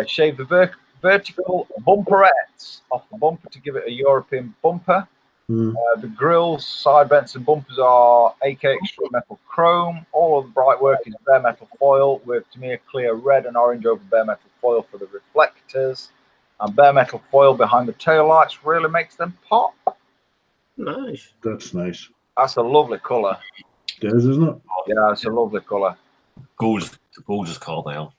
Shave the vertical bumperettes off the bumper to give it a European bumper. The grills, side vents and bumpers are AK extreme metal chrome. All of the bright work is bare metal foil with, to me, a clear red and orange over bare metal foil for the reflectors. And bare metal foil behind the taillights really makes them pop. Nice. That's nice. That's a lovely colour. It is, isn't it? Yeah, it's a lovely colour. Gorgeous car they are.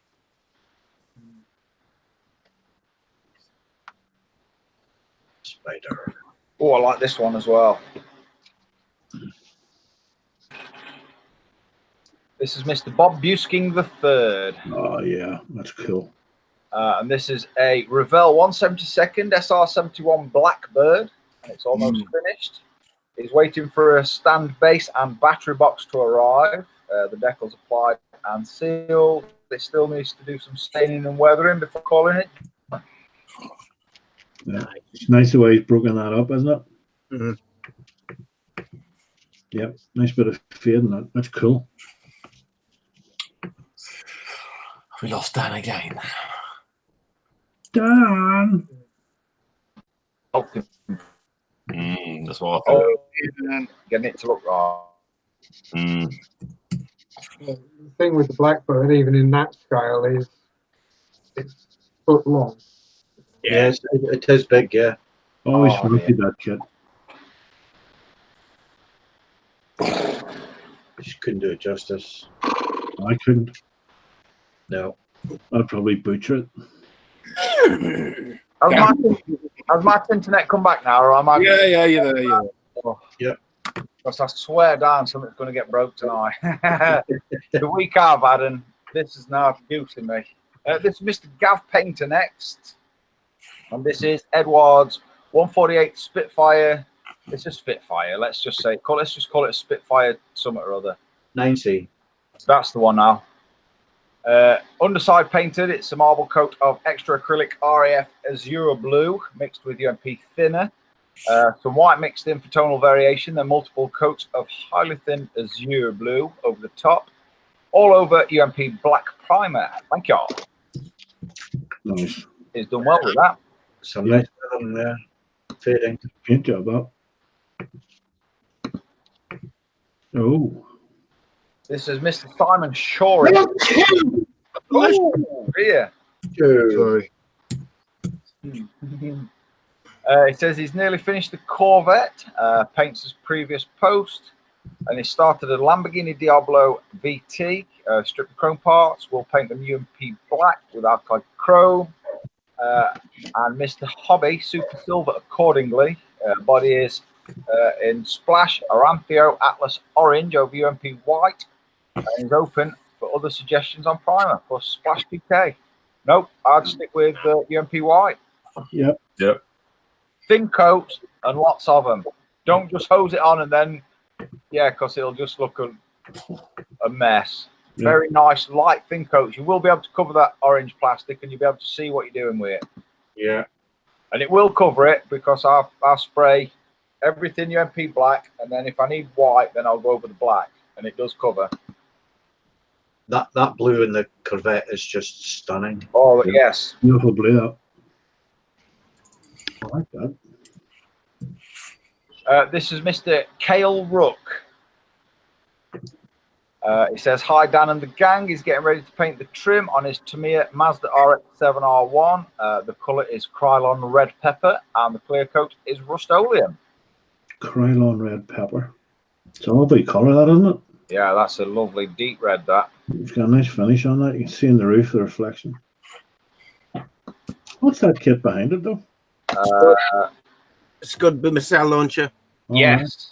Spider. Oh, I like this one as well. This is Mr. Bob Busking III. Oh, yeah, that's cool. And this is a Revell 172nd SR71 Blackbird. And it's almost finished. He's waiting for a stand base and battery box to arrive. The decals applied and sealed. It still needs to do some staining and weathering before calling it. Yeah. It's nice the way he's broken that up, isn't it? Mm-hmm. Yep, nice bit of fade in that. That's cool. We lost Dan again. Dan! That's what I thought. Getting it to look right. The thing with the Blackbird, even in that scale, is it's foot long. Yeah, it is big, yeah. Always wanted that kit. Just couldn't do it justice. I couldn't. No. I'd probably butcher it. Has my internet come back now, or am I? Yeah, you're there. Yeah. Because I swear down, something's going to get broke tonight. The week I've had, and this is now abusing me. This is Mr. Gav Painter next. And this is Edwards 148 Spitfire. It's a Spitfire. Let's just call it a Spitfire something or other. 9C. That's the one now. Underside painted. It's a marble coat of extra acrylic RAF Azure blue mixed with UMP thinner. Some white mixed in for tonal variation. Then multiple coats of highly thin Azure blue over the top. All over UMP black primer. Thank you all. Nice. He's done well with that. Some nice rhythm there. Fading. Good job, that. Oh. This is Mr. Simon Shorey. Oh, here. Sorry. He says he's nearly finished the Corvette, paints his previous post, and he started a Lamborghini Diablo VT, stripped the chrome parts. We'll paint them UMP black with alkali chrome, and Mr. Hobby Super Silver accordingly. Body is in Splash, Aranthio, Atlas Orange over UMP White. And is open for other suggestions on primer plus Splash PK. Nope, I'd stick with UMP White. Yep. Yep. Thin coats and lots of them. Don't just hose it on and then, because it'll just look a mess. Yeah. Very nice, light thin coats. You will be able to cover that orange plastic and you'll be able to see what you're doing with it. Yeah. And it will cover it because I'll spray everything UMP black, and then if I need white, then I'll go over the black, and it does cover. That blue in the Corvette is just stunning. Oh, yes. Beautiful blue up. I like that. This is Mr. Cale Rook. He says, hi, Dan and the gang. He's getting ready to paint the trim on his Tamiya Mazda RX-7R1. The colour is Krylon Red Pepper, and the clear coat is Rust-Oleum. Krylon Red Pepper. It's a lovely colour, that, isn't it? Yeah, that's a lovely deep red, that. It's got a nice finish on that. You can see in the roof the reflection. What's that kit behind it, though? It's got a missile launcher. Yes.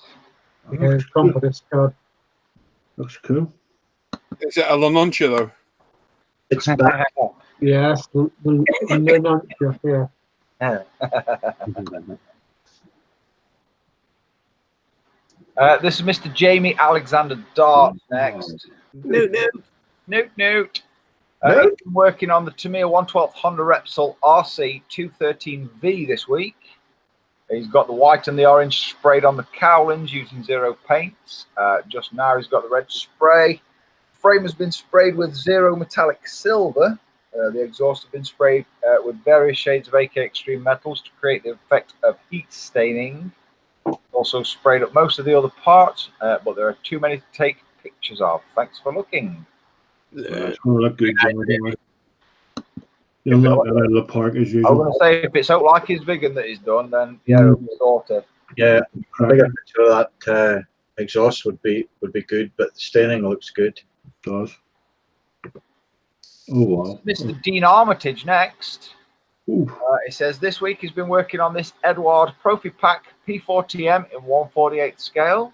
Yeah, confidence card. Looks cool. Is it a launcher though? It's back. Yes, the launcher, yeah. This is Mr. Jamie Alexander Dart next. Noot. He's been working on the Tamiya 112 Honda Repsol RC 213V this week. He's got the white and the orange sprayed on the cowlings using zero paints. Just now he's got the red spray. Frame has been sprayed with zero metallic silver. The exhaust has been sprayed with various shades of AK Extreme Metals to create the effect of heat staining. Also sprayed up most of the other parts, but there are too many to take pictures of. Thanks for looking. It's going to look good. You'll knock that out of the park as usual. I was going to say, if it's out like his vegan that he's done, then it'll be sorted. Yeah, I think a picture of that exhaust would be good, but the staining looks good. It does. Oh wow. Mr. Dean Armitage next. He says this week he's been working on this Edward Profi Pack P4TM in 1/48 scale.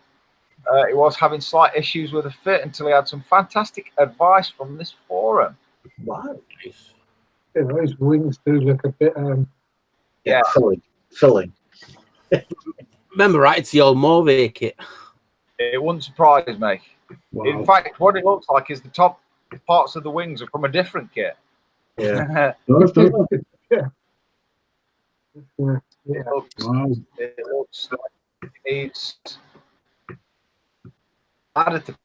He was having slight issues with the fit until he had some fantastic advice from this forum. Wow. Yeah, those wings do look a bit filling. Remember, right? It's the old Morvay kit. It wouldn't surprise me. Wow. In fact, what it looks like is the top parts of the wings are from a different kit. Yeah. yeah. It looks like it needs added to.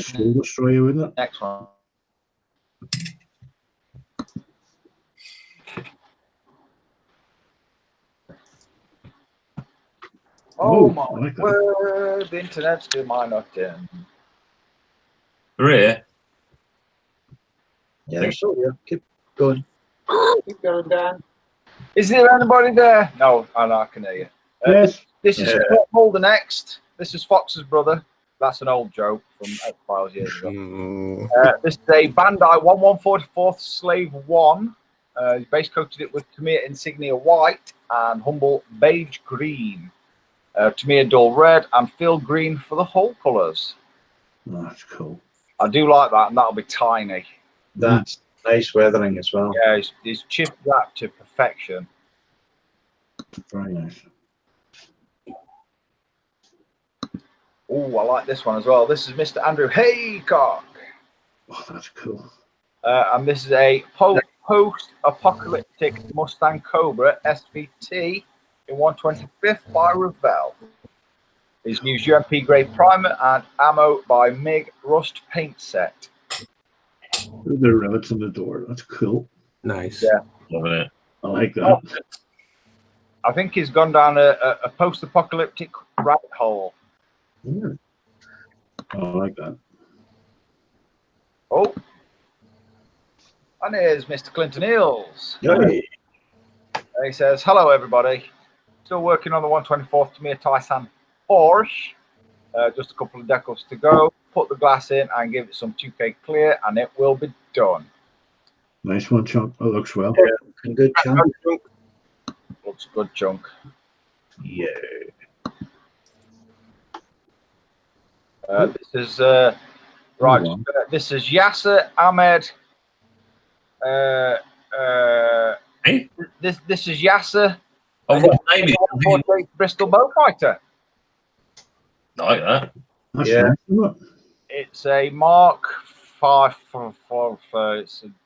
Shoulder destroy you, wouldn't it? Next one. Oh my word, the internet's doing my nothing. We're Yeah, so yeah, keep going. Keep going, Dan. Is there anybody there? No, I can hear you. Yes. This is Scott Mulder next. This is Fox's brother. That's an old joke from X-Files years ago. This is a Bandai 1144th Slave 1. He's base coated it with Tamiya Insignia White and Humble Beige Green. Tamiya Dull Red and Field Green for the hull colours. Oh, that's cool. I do like that, and that'll be tiny. That's nice weathering as well. Yeah, he's chipped that to perfection. Very nice. Oh, I like this one as well. This is Mr. Andrew Haycock. Oh, that's cool. And this is a post-apocalyptic Mustang Cobra SVT in 125th by Revell. He's used UMP grade primer and ammo by MiG Rust paint set. The rivets in the door. That's cool. Nice. Yeah. Loving it. I like that. I think he's gone down a post-apocalyptic rabbit hole. Yeah. I like that. Oh. And here's Mr. Clinton Hills. Yay. He says, hello, everybody. Still working on the 124th Tamiya Tyson Porsche. Just a couple of decals to go. Put the glass in and give it some 2K clear, and it will be done. Nice one, Chunk. That looks well. And good chunk. Looks good, Chunk. Yeah. This is right. This is Yasser Ahmed. Hey? This is Yasser. Oh, what name is it? Bristol Bowfighter. I like that. That's Yeah. nice, isn't it? It's a Mark 5.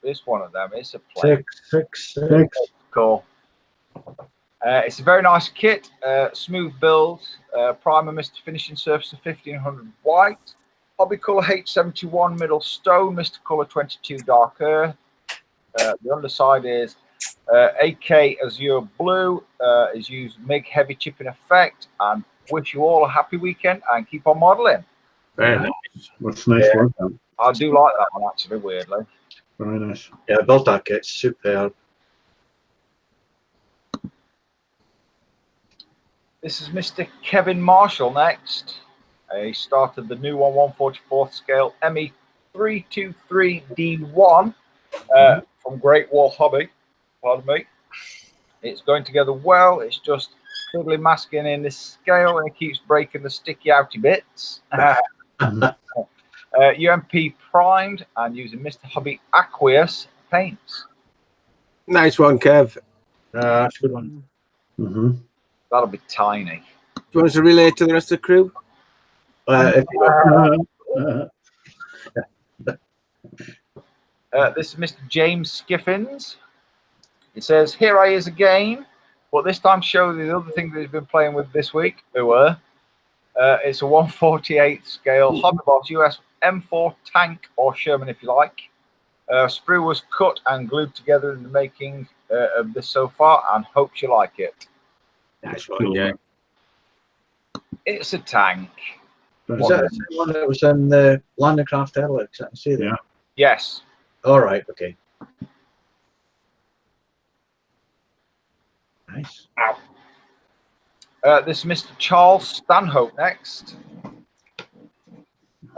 It's one of them. It's a plane. 666. Cool. It's a very nice kit. Smooth build. Primer Mr. Finishing Surface of 1500 white. Hobby Color H71 middle stone. Mr. Color 22 dark earth. The underside is AK Azure Blue. Is used MIG heavy chipping effect. And wish you all a happy weekend and keep on modeling. Very nice. That's nice work. Then. I do like that one actually. Weirdly. Very nice. Yeah, I built that kit. Superb. This is Mr. Kevin Marshall next. He started the new 1/144th scale ME323D1 from Great Wall Hobby. Pardon me. It's going together well. It's just totally masking in this scale and it keeps breaking the sticky outy bits. UMP primed and using Mr. Hobby Aqueous paints. Nice one, Kev. That's a good one. Mm-hmm. That'll be tiny. Do you want us to relate to the rest of the crew? This is Mr. James Skiffins. He says, here I is again, but this time show the other thing that he's been playing with this week. It's a 1/48 scale Hobby Boss US M4 tank, or Sherman if you like. Sprue was cut and glued together in the making of this so far, and hopes you like it. Nice one, yeah. It's a tank. Was that the one that was in the Landcraft Airlux? I can see that. Yeah. Yes. All right. Okay. Nice. This is Mr. Charles Stanhope next.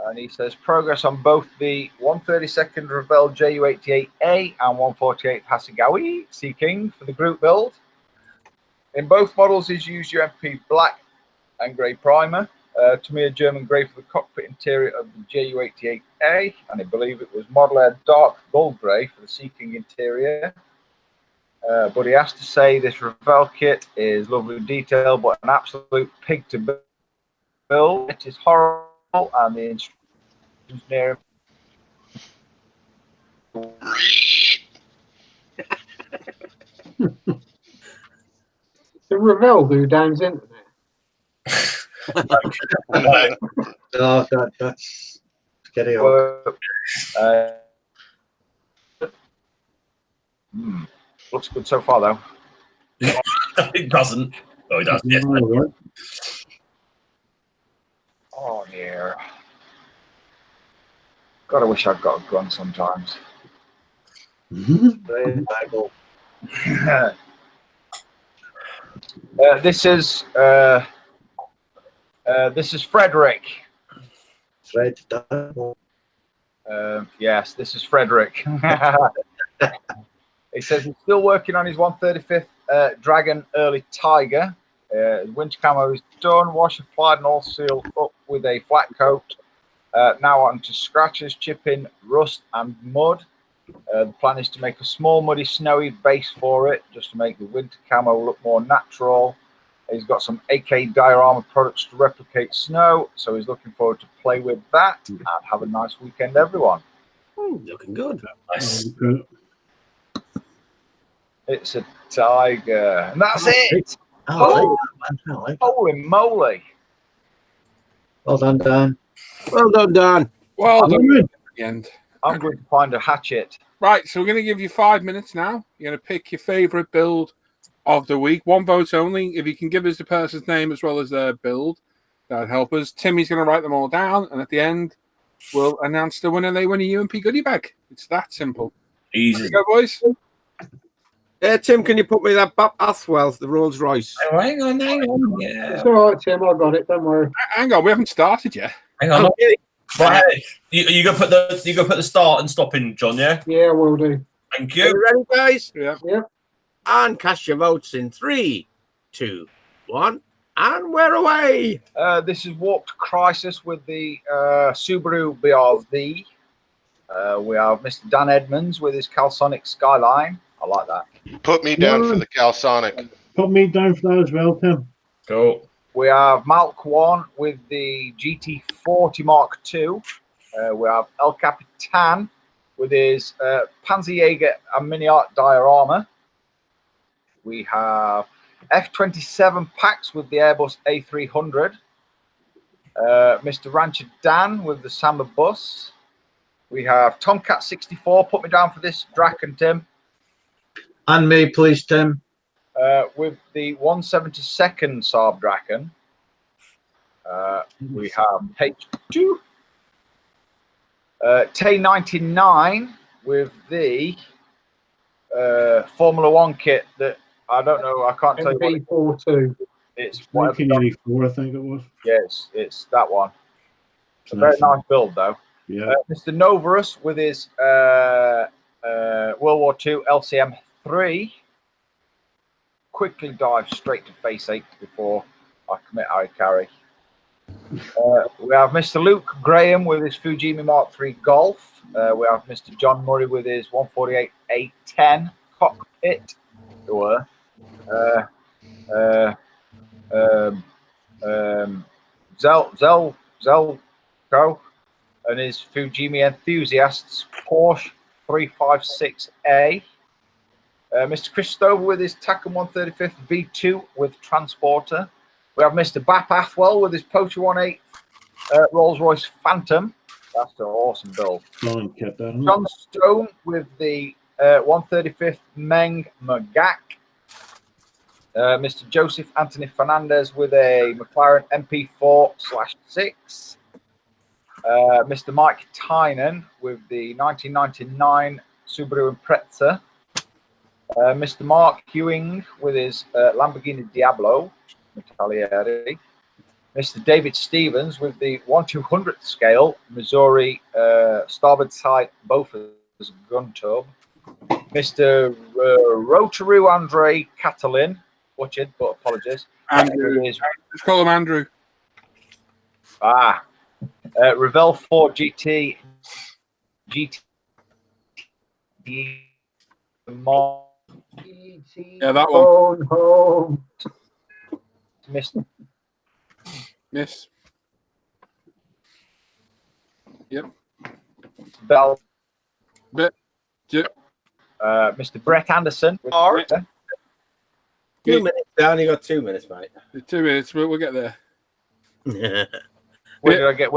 And he says, progress on both the 132nd Revell JU88A and 148th Hasegawa Sea King for the group build. In both models, he's used UMP black and grey primer. Tamiya German grey for the cockpit interior of the JU88A, and I believe it was Model Air dark gold grey for the Sea King interior. But he has to say this Revell kit is lovely detail, but an absolute pig to build. It is horrible, and the instructions near him. The Revell do Dan's internet. No, that's scary. Looks good so far, though. It doesn't. Oh, it does. Yes. Oh, dear. God, I wish I'd got a gun sometimes. This is Frederick. Fred. Yes, this is Frederick. He says he's still working on his 135th Dragon Early Tiger. Winter camo is done, wash applied and all sealed up with a flat coat. Now on to scratches, chipping, rust and mud. The plan is to make a small muddy snowy base for it, just to make the winter camo look more natural. He's got some AK diorama products to replicate snow, so he's looking forward to play with that and have a nice weekend, everyone. Looking good. Nice. It's a tiger, and that's it. Holy moly! Well done, Dan. Well done, Dan. Well done. At the end. I'm going to find a hatchet. Right, so we're going to give you 5 minutes now. You're going to pick your favourite build of the week. 1 vote only. If you can give us the person's name as well as their build, that'd help us. Timmy's going to write them all down, and at the end, we'll announce the winner. They win a UMP goodie bag. It's that simple. Easy. There you go, boys. Tim, can you put me that Bob Athwell, the Rolls Royce? Oh, hang on. Yeah. It's all right, Tim. I got it. Don't worry. Hang on, we haven't started yet. Hang on. Right, you go put the start and stop in, John. Yeah. Yeah, we'll do. Thank Are you you. ready, guys? Yeah. And cast your votes in 3, 2, 1, and we're away. This is Warped Crisis with the Subaru BRV. We have Mr. Dan Edmonds with his Calsonic Skyline. I like that. Put me down for the Calsonic. Put me down for that as well, Tim. Cool. We have Malk One with the GT40 Mark II. We have El Capitan with his Panzerjäger and Mini Art diorama. We have F27 Pax with the Airbus A300. Mr. Rancher Dan with the Samba bus. We have Tomcat 64. Put me down for this, Draken, Tim. And me, please, Tim. With the 172nd Saab Draken. We have H2. T99 with the Formula One kit that I don't know. I can't tell you what MV42. it's. Whatever. 1984, I think it was. Yes, it's that one. It's a very nice build, though. Yeah. Mr. Novarus with his World War II LCM 3. Quickly dive straight to face 8 before I commit I carry. We have Mr. Luke Graham with his Fujimi Mark III Golf. We have Mr. John Murray with his 148 A10 cockpit. Zelco and his Fujimi Enthusiasts Porsche 356A. Mr. Christopher with his Taken 135th V2 with transporter. We have Mr. Bap Athwell with his Poacher 18 Rolls-Royce Phantom. That's an awesome build. John Stone with the 135th Meng Magak. Mr. Joseph Anthony Fernandez with a McLaren MP4/6. Mr. Mike Tynan with the 1999 Subaru Impreza. Mr. Mark Ewing with his Lamborghini Diablo Italieri. Mr. David Stevens with the 1/200th scale Missouri starboard side Bofors gun tub. Mr. Rotaru Andre Catalin, butchered, but apologies. Andrew. Let's call him Andrew. Revell 4 GT. Yeah, that one. Home. Miss. Yep. Bell. Yep. Mr. Brett Anderson. 2 minutes. I only got 2 minutes, mate. 2 minutes. We'll get there. Where did I get?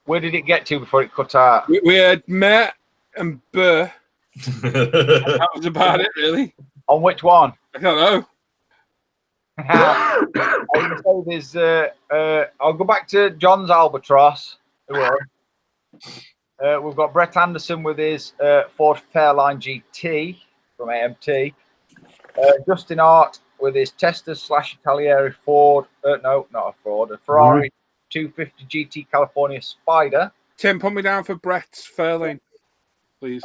Where did it get to before it cut out? We had Matt and Burr. That was about it, really. On which one? I don't know. I'll go back to John's Albatross. We've got Brett Anderson with his Ford Fairline GT from AMT. Justin Hart with his Testa/Italieri Ford. No, not a Ford. A Ferrari 250 GT California Spider. Tim, put me down for Brett's Fairlane, please.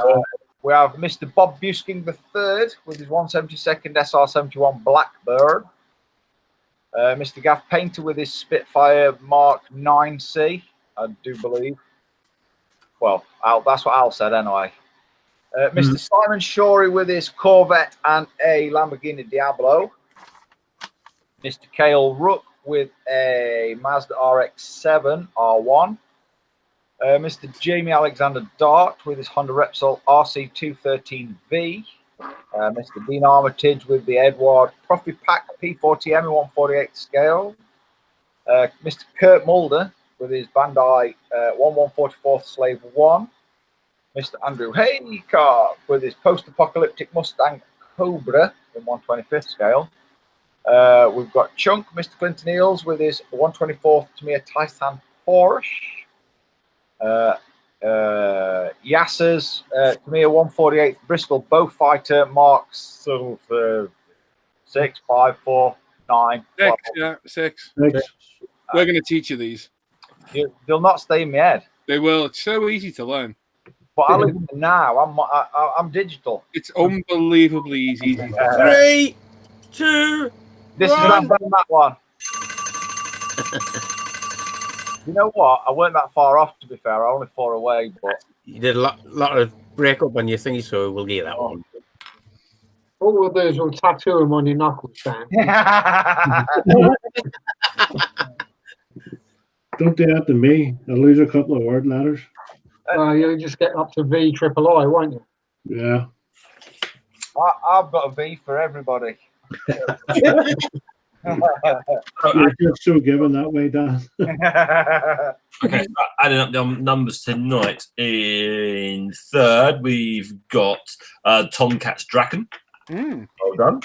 We have Mr. Bob Busking III with his 172nd SR71 Blackbird. Mr. Gaff Painter with his Spitfire Mark 9C, I do believe. Well, that's what Al said anyway. Mr. Simon Shorey with his Corvette and a Lamborghini Diablo. Mr. Cale Rook with a Mazda RX-7 R1. Mr. Jamie Alexander Dart with his Honda Repsol RC213V. Mr. Dean Armitage with the Edward Profi Pack P40M 148 scale. Mr. Kurt Mulder with his Bandai 1144th Slave 1. Mr. Andrew Haycock with his post-apocalyptic Mustang Cobra in 125th scale. We've got Chunk, Mr. Clinton Eels with his 124th Tamiya Titan Porsche. Yasser's Tamiya 148th Bristol Bowfighter Mark 6, 5, 4, 9. 6, yeah, 6. We're going to teach you these. They'll not stay in my head. They will. It's so easy to learn. But I live in the now. I'm digital. It's unbelievably easy. 3, 2, This is that one. You know what? I weren't that far off, to be fair. I only 4 away, but you did a lot of breakup on your thingy, so we'll get that one. All we'll do is we'll tattoo them on your knuckles, Dan. Don't do that to me. I'll lose a couple of word letters. You'll just get up to VIII, won't you? Yeah. I've got a V for everybody. You're just so given that way, Dan. Okay, so adding up the numbers tonight. In third, we've got Tomcat's Draken. Well done.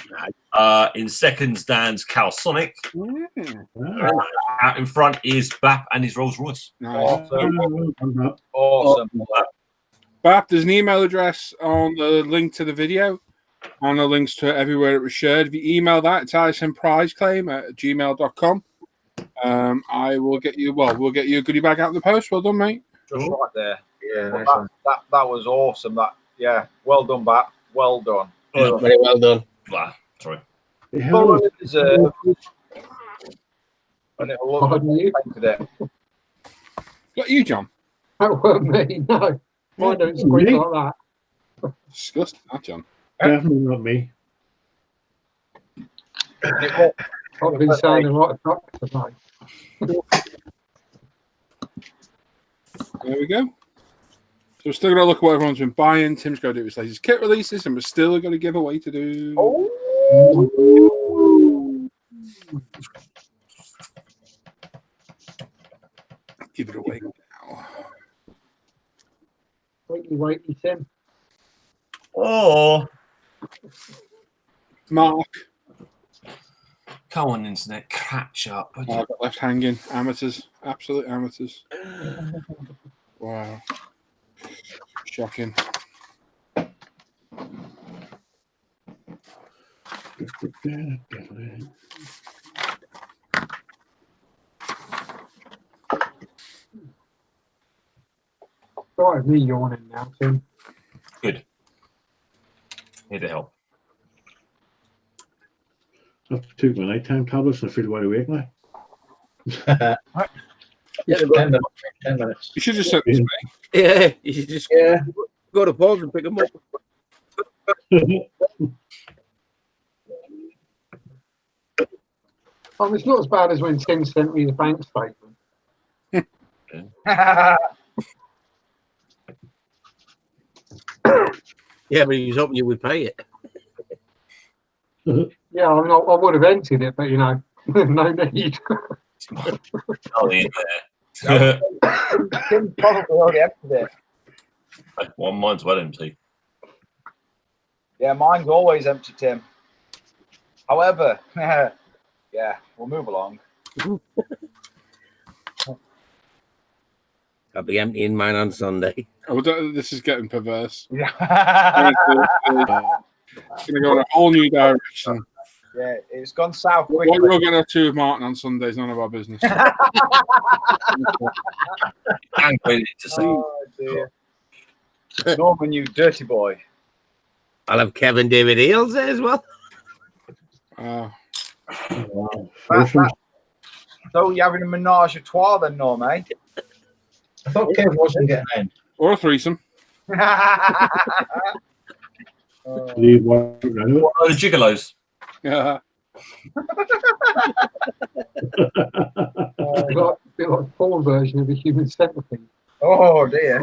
In second stands Cal Sonic. Out in front is Bap and his Rolls Royce. Nice. Awesome. Bap, there's an email address on the link to the video, on the links to everywhere it was shared. If you email that, it's ismprizeclaim@gmail.com. I will get you, we'll get you a goodie bag out in the post. Well done, mate. Just right there. Yeah, nice that was awesome. Well done, Bap. Well done. Very well done. Wow, sorry. Fully deserved. And it'll look today. Got you, John? That weren't me, no. Mine don't squeak like that. Disgusting, that, John. Definitely not me. I've been sounding like a truck tonight. There we go. So we're still going to look at what everyone's been buying. Tim's going to do his latest kit releases, and we're still going to give away to do. Give it away now. Wakey, Tim. Oh, Mark. come on, internet, catch up. I got left hanging. Amateurs. Absolute amateurs. Wow. Shocking. Started me yawning now, Tim. Good. Here to help. I've took my nighttime tablets and I feel wide awake now. Yeah, 10 minutes. You should just send it to me. Yeah, you should just go to Paul's and pick them up. It's not as bad as when Tim sent me the bank statement. Yeah, but he was hoping you would pay it. Yeah, I would have entered it, but no need. Oh, in there. Tim probably already emptied it. Well, mine's well empty. Yeah, mine's always empty, Tim. However, we'll move along. I'll be emptying mine on Sunday. Oh, this is getting perverse. Yeah. It's going to go in a whole new direction. Yeah, it's gone south What quickly. we're going to do with Martin on Sunday is none of our business. I'm ready to see. Oh, dear. Norman, you dirty boy. I'll have Kevin David Eales there as well. So you're having a menage a trois then, Norm, eh? I thought Kev wasn't getting in. Or a threesome. Leave one around it. What are the gigolos? Yeah. Bit like Paul version of the human centipede. Oh, dear.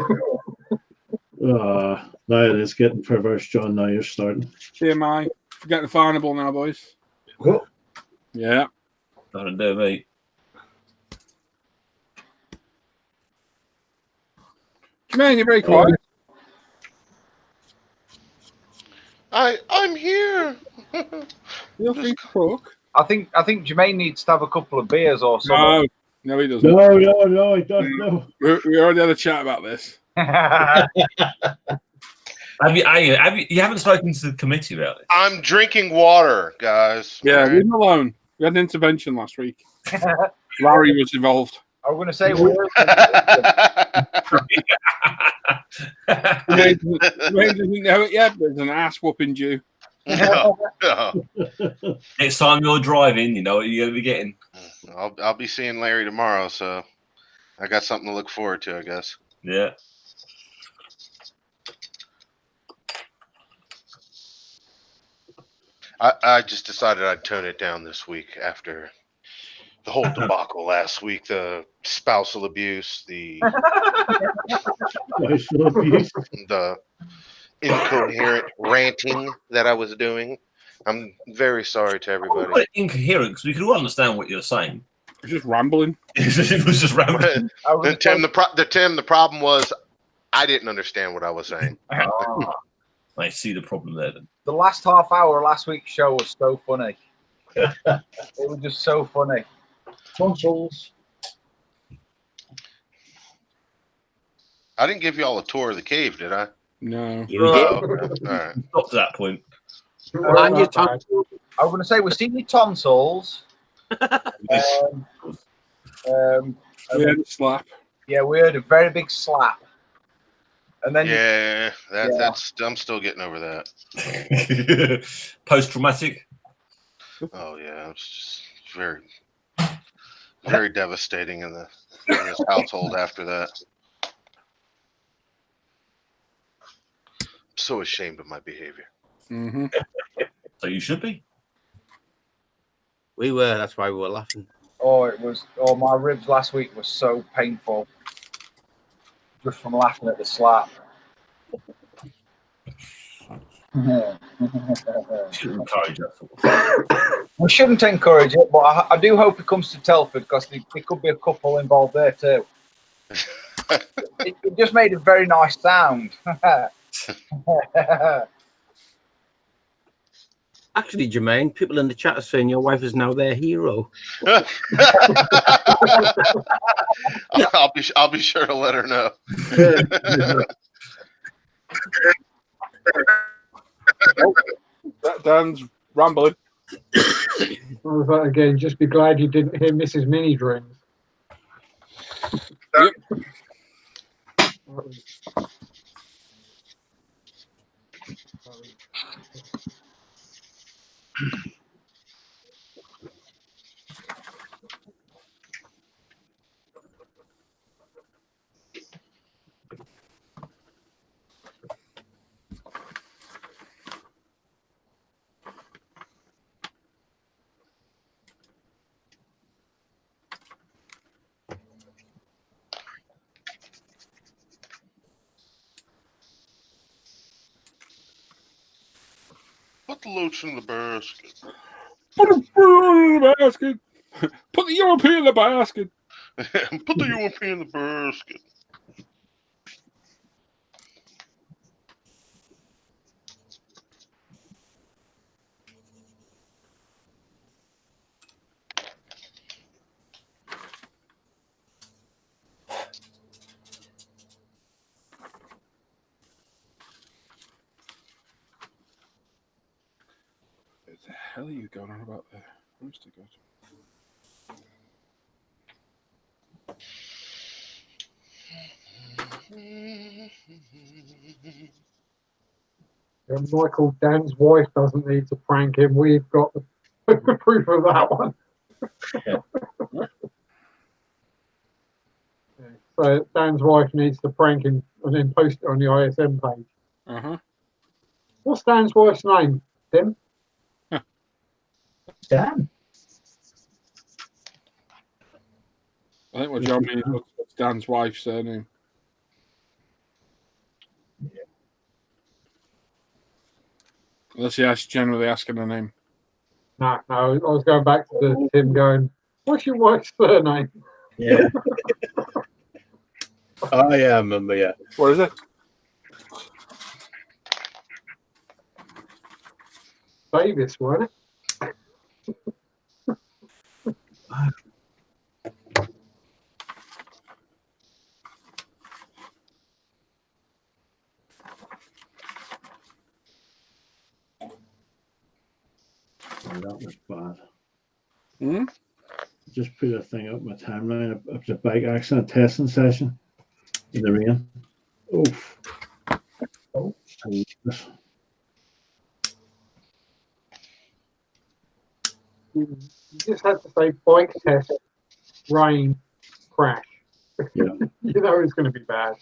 Now it's getting perverse, John. Now you're starting. TMI. We're getting finable now, boys. Cool. Yeah. Nothing to do with me. Man, you're very quiet. I'm here. Feel free to talk. I think Jermaine needs to have a couple of beers or something. No, he doesn't. No, he doesn't. No. We already had a chat about this. You haven't spoken to the committee about this? I'm drinking water, guys. Yeah, All right? leave him alone. We had an intervention last week. Larry was involved. I was going to say, Jermaine doesn't know it yet, but there's an ass whooping due. No. Next time you're driving, you know what you're going to be getting. I'll be seeing Larry tomorrow, so I got something to look forward to, I guess. Yeah. I just decided I'd tone it down this week after the whole debacle last week, the spousal abuse, the incoherent ranting that I was doing. I'm very sorry to everybody. Incoherent, because we could all understand what you're saying. It was just rambling. It was just rambling. Then Tim, the problem was I didn't understand what I was saying. I see the problem there then. The last half hour of last week's show was so funny. It was just so funny. Tonsils. I didn't give you all a tour of the cave, did I? No. You did. Okay. All right. Not to that point. And your tonsils. I was going to say, we've seen your tonsils. We had a slap. Yeah, we heard a very big slap. And then That's I'm still getting over that. Post-traumatic. Oh yeah, it's just very, very devastating in this household after that. I'm so ashamed of my behavior. Mm-hmm. So you should be. We were. That's why we were laughing. My ribs last week were so painful. Just from laughing at the slap. Shouldn't encourage that sort of thing. We shouldn't encourage it, but I do hope it comes to Telford because there could be a couple involved there too. it just made a very nice sound. Actually, Jermaine, people in the chat are saying your wife is now their hero. I'll be sure to let her know. Dan's rambling. Again, just be glad you didn't hear Mrs. Mini Dreams. Yep. Put the lotion in the basket. Put the in the basket. Put the European in the basket. Put the European in the basket. What the hell are you going on about there? Where's the go? Michael, Dan's wife doesn't need to prank him. We've got the proof of that one. So Dan's wife needs to prank him and then post it on the ISM page. Uh-huh. What's Dan's wife's name, Tim? Dan. I think what John means is what's Dan's wife's surname. Unless he's generally asking her name. No, I was going back to Tim going, what's your wife's surname? Yeah. Oh, yeah, I remember, yeah. What is it? Davis, wasn't it? That was bad. Hmm? just put a thing up my timeline. It was a bike accident testing session in the rain. Oof. Oh. You just have to say bike test, rain, crash. Yeah. You know it's going to be bad.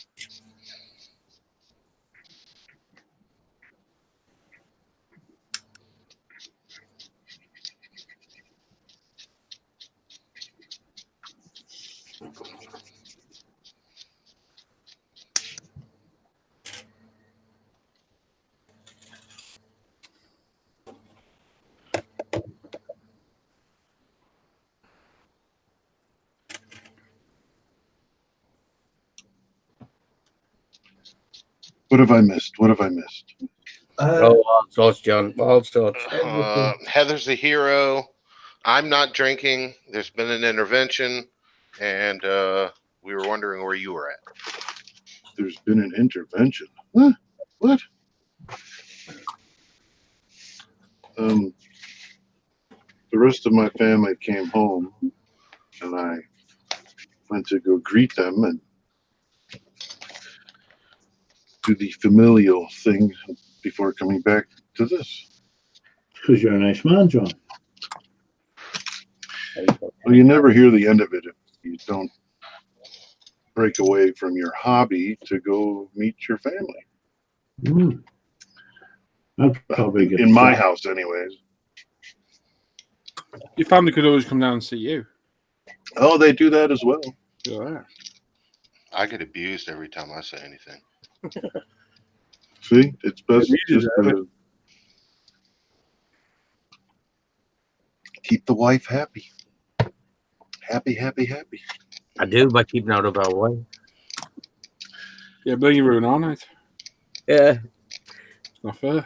What have I missed? What have I missed? All sorts, John. All sorts. Heather's a hero. I'm not drinking. There's been an intervention, and we were wondering where you were at. There's been an intervention. Huh? What? The rest of my family came home, and I went to go greet them and do the familial thing before coming back to this. Because you're a nice man, John. Well, you never hear the end of it if you don't break away from your hobby to go meet your family. Mm. I'd probably get in my house, anyways. Your family could always come down and see you. Oh, they do that as well. Yeah. I get abused every time I say anything. See, it's best just to keep the wife happy. Happy, happy, happy. I do by keeping out of our way. Yeah, but you ruin our night. Yeah. It's not fair.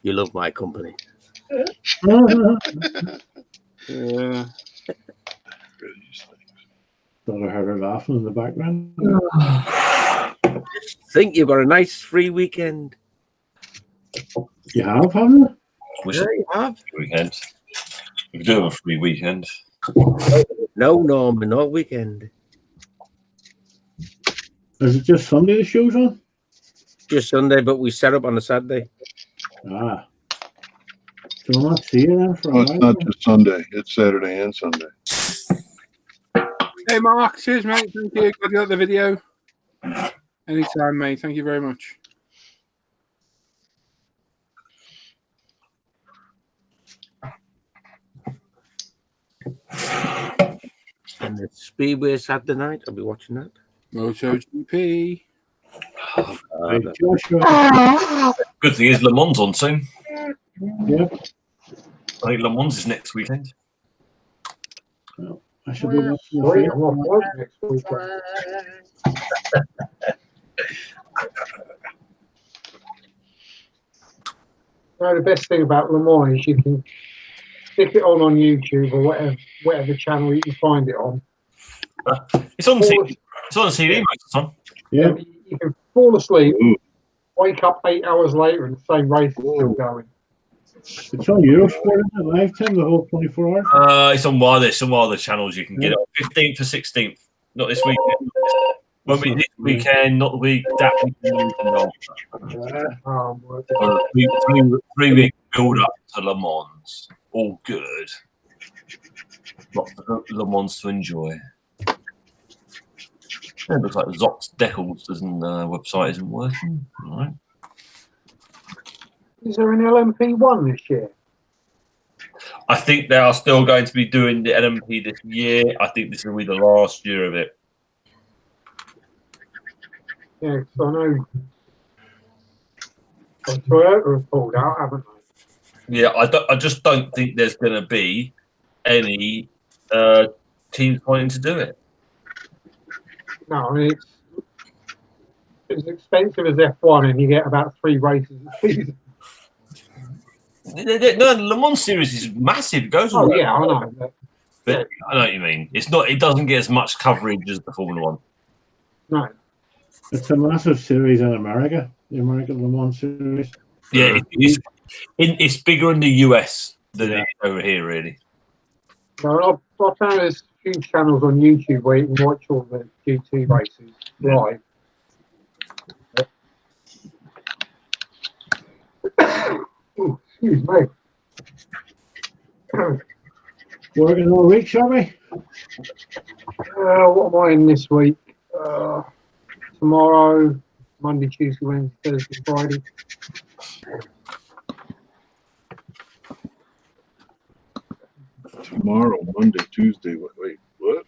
You love my company. Yeah. Thought I heard her laughing in the background. Think you've got a nice free weekend. You have, haven't you? We Yeah, you have. weekend. We do have a free weekend. No, Norman, no weekend. Is it just Sunday the show's on? Just Sunday, but we set up on a Saturday. Ah. So we'll not see you then for a Oh, it's while. not just Sunday. It's Saturday and Sunday. Hey, Mark. Cheers, mate. Thank you. Glad you got the video. Anytime, mate. Thank you very much. And the Speedway Saturday night. I'll be watching that. MotoGP. Hey, Joshua. Good thing is Le Mans on soon. Yep. I think Le Mans is next weekend. Well, I should be watching the Wait, film. I'm off work next weekend. No, the best thing about Le Mans is you can stick it on YouTube or whatever channel you can find it on. It's on CD. It's on CD most of the time. Yeah. You can fall asleep, wake up 8 hours later, and the same race is still going. It's on Eurosport, isn't it? Lifetime, the whole 24 hours? It's on one of the channels you can get it on. 15th to 16th. Not this weekend. Won't be this weekend, not the week, that weekend. Three-week build up to Le Mans. All good. Lots of Le Mans to enjoy. Yeah, it looks like Zox Decals website isn't working. All right. Is there an LMP1 this year? I think they are still going to be doing the LMP this year. I think this will be the last year of it. Yeah, because I know Toyota have pulled out, haven't they? Yeah, I just don't think there's going to be any teams wanting to do it. No, I mean, it's as expensive as F1 and you get about 3 races a season. No, the Le Mans series is massive. It goes all yeah, I know. But I know what you mean. It's not. It doesn't get as much coverage as the Formula One. No. It's a massive series in America, the American Le Mans series. Yeah, it's bigger in the US than it is over here, really. No, I found there's a few channels on YouTube where you can watch all the GT races live. Oh, excuse me. Working all week, shall we? What am I in this week? Tomorrow, Monday, Tuesday, Wednesday, Thursday, Friday. Tomorrow, Monday, Tuesday. Wait, what?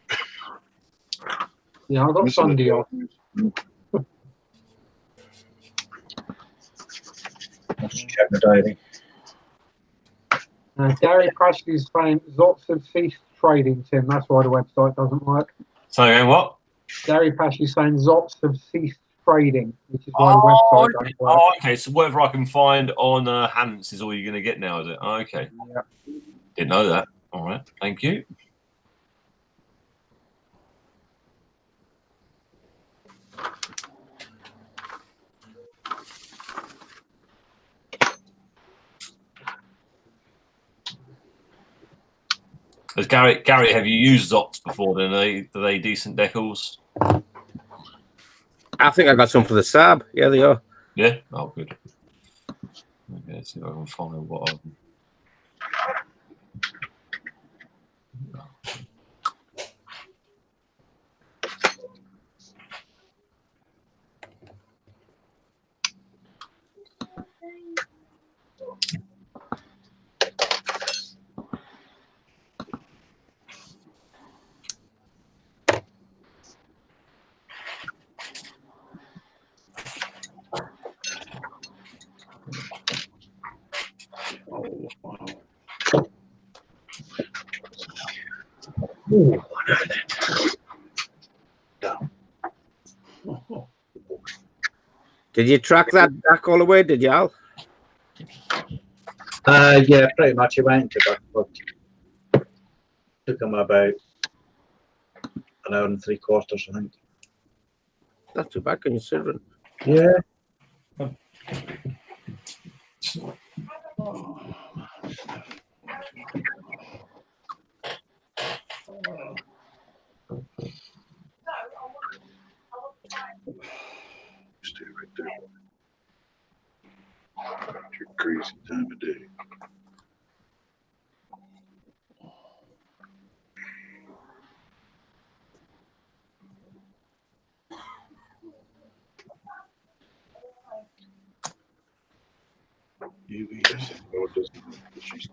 Yeah, I've got Missing Sunday it. off. Let's check the diary. Gary Crashly is saying lots have ceased trading, Tim. That's why the website doesn't work. So what? Gary Pashy is saying Zots have ceased trading, which is why the website doesn't work. Oh, okay. So whatever I can find on Hans is all you're going to get now, is it? Oh, okay. Yeah. Didn't know that. All right. Thank you. Gary, have you used Zots before? Then are they decent decals? I think I got some for the Saab. Yeah, they are. Yeah. Oh, good. Okay, let's see if I can find what I've... Ooh, Did you track that back all the way? Did you, Al? yeah, pretty much. He went into that, but took him about an hour and 3/4, I think. Not too bad considering. Yeah. Stay right there. It's your crazy time of day. Yes. No, it doesn't. It's just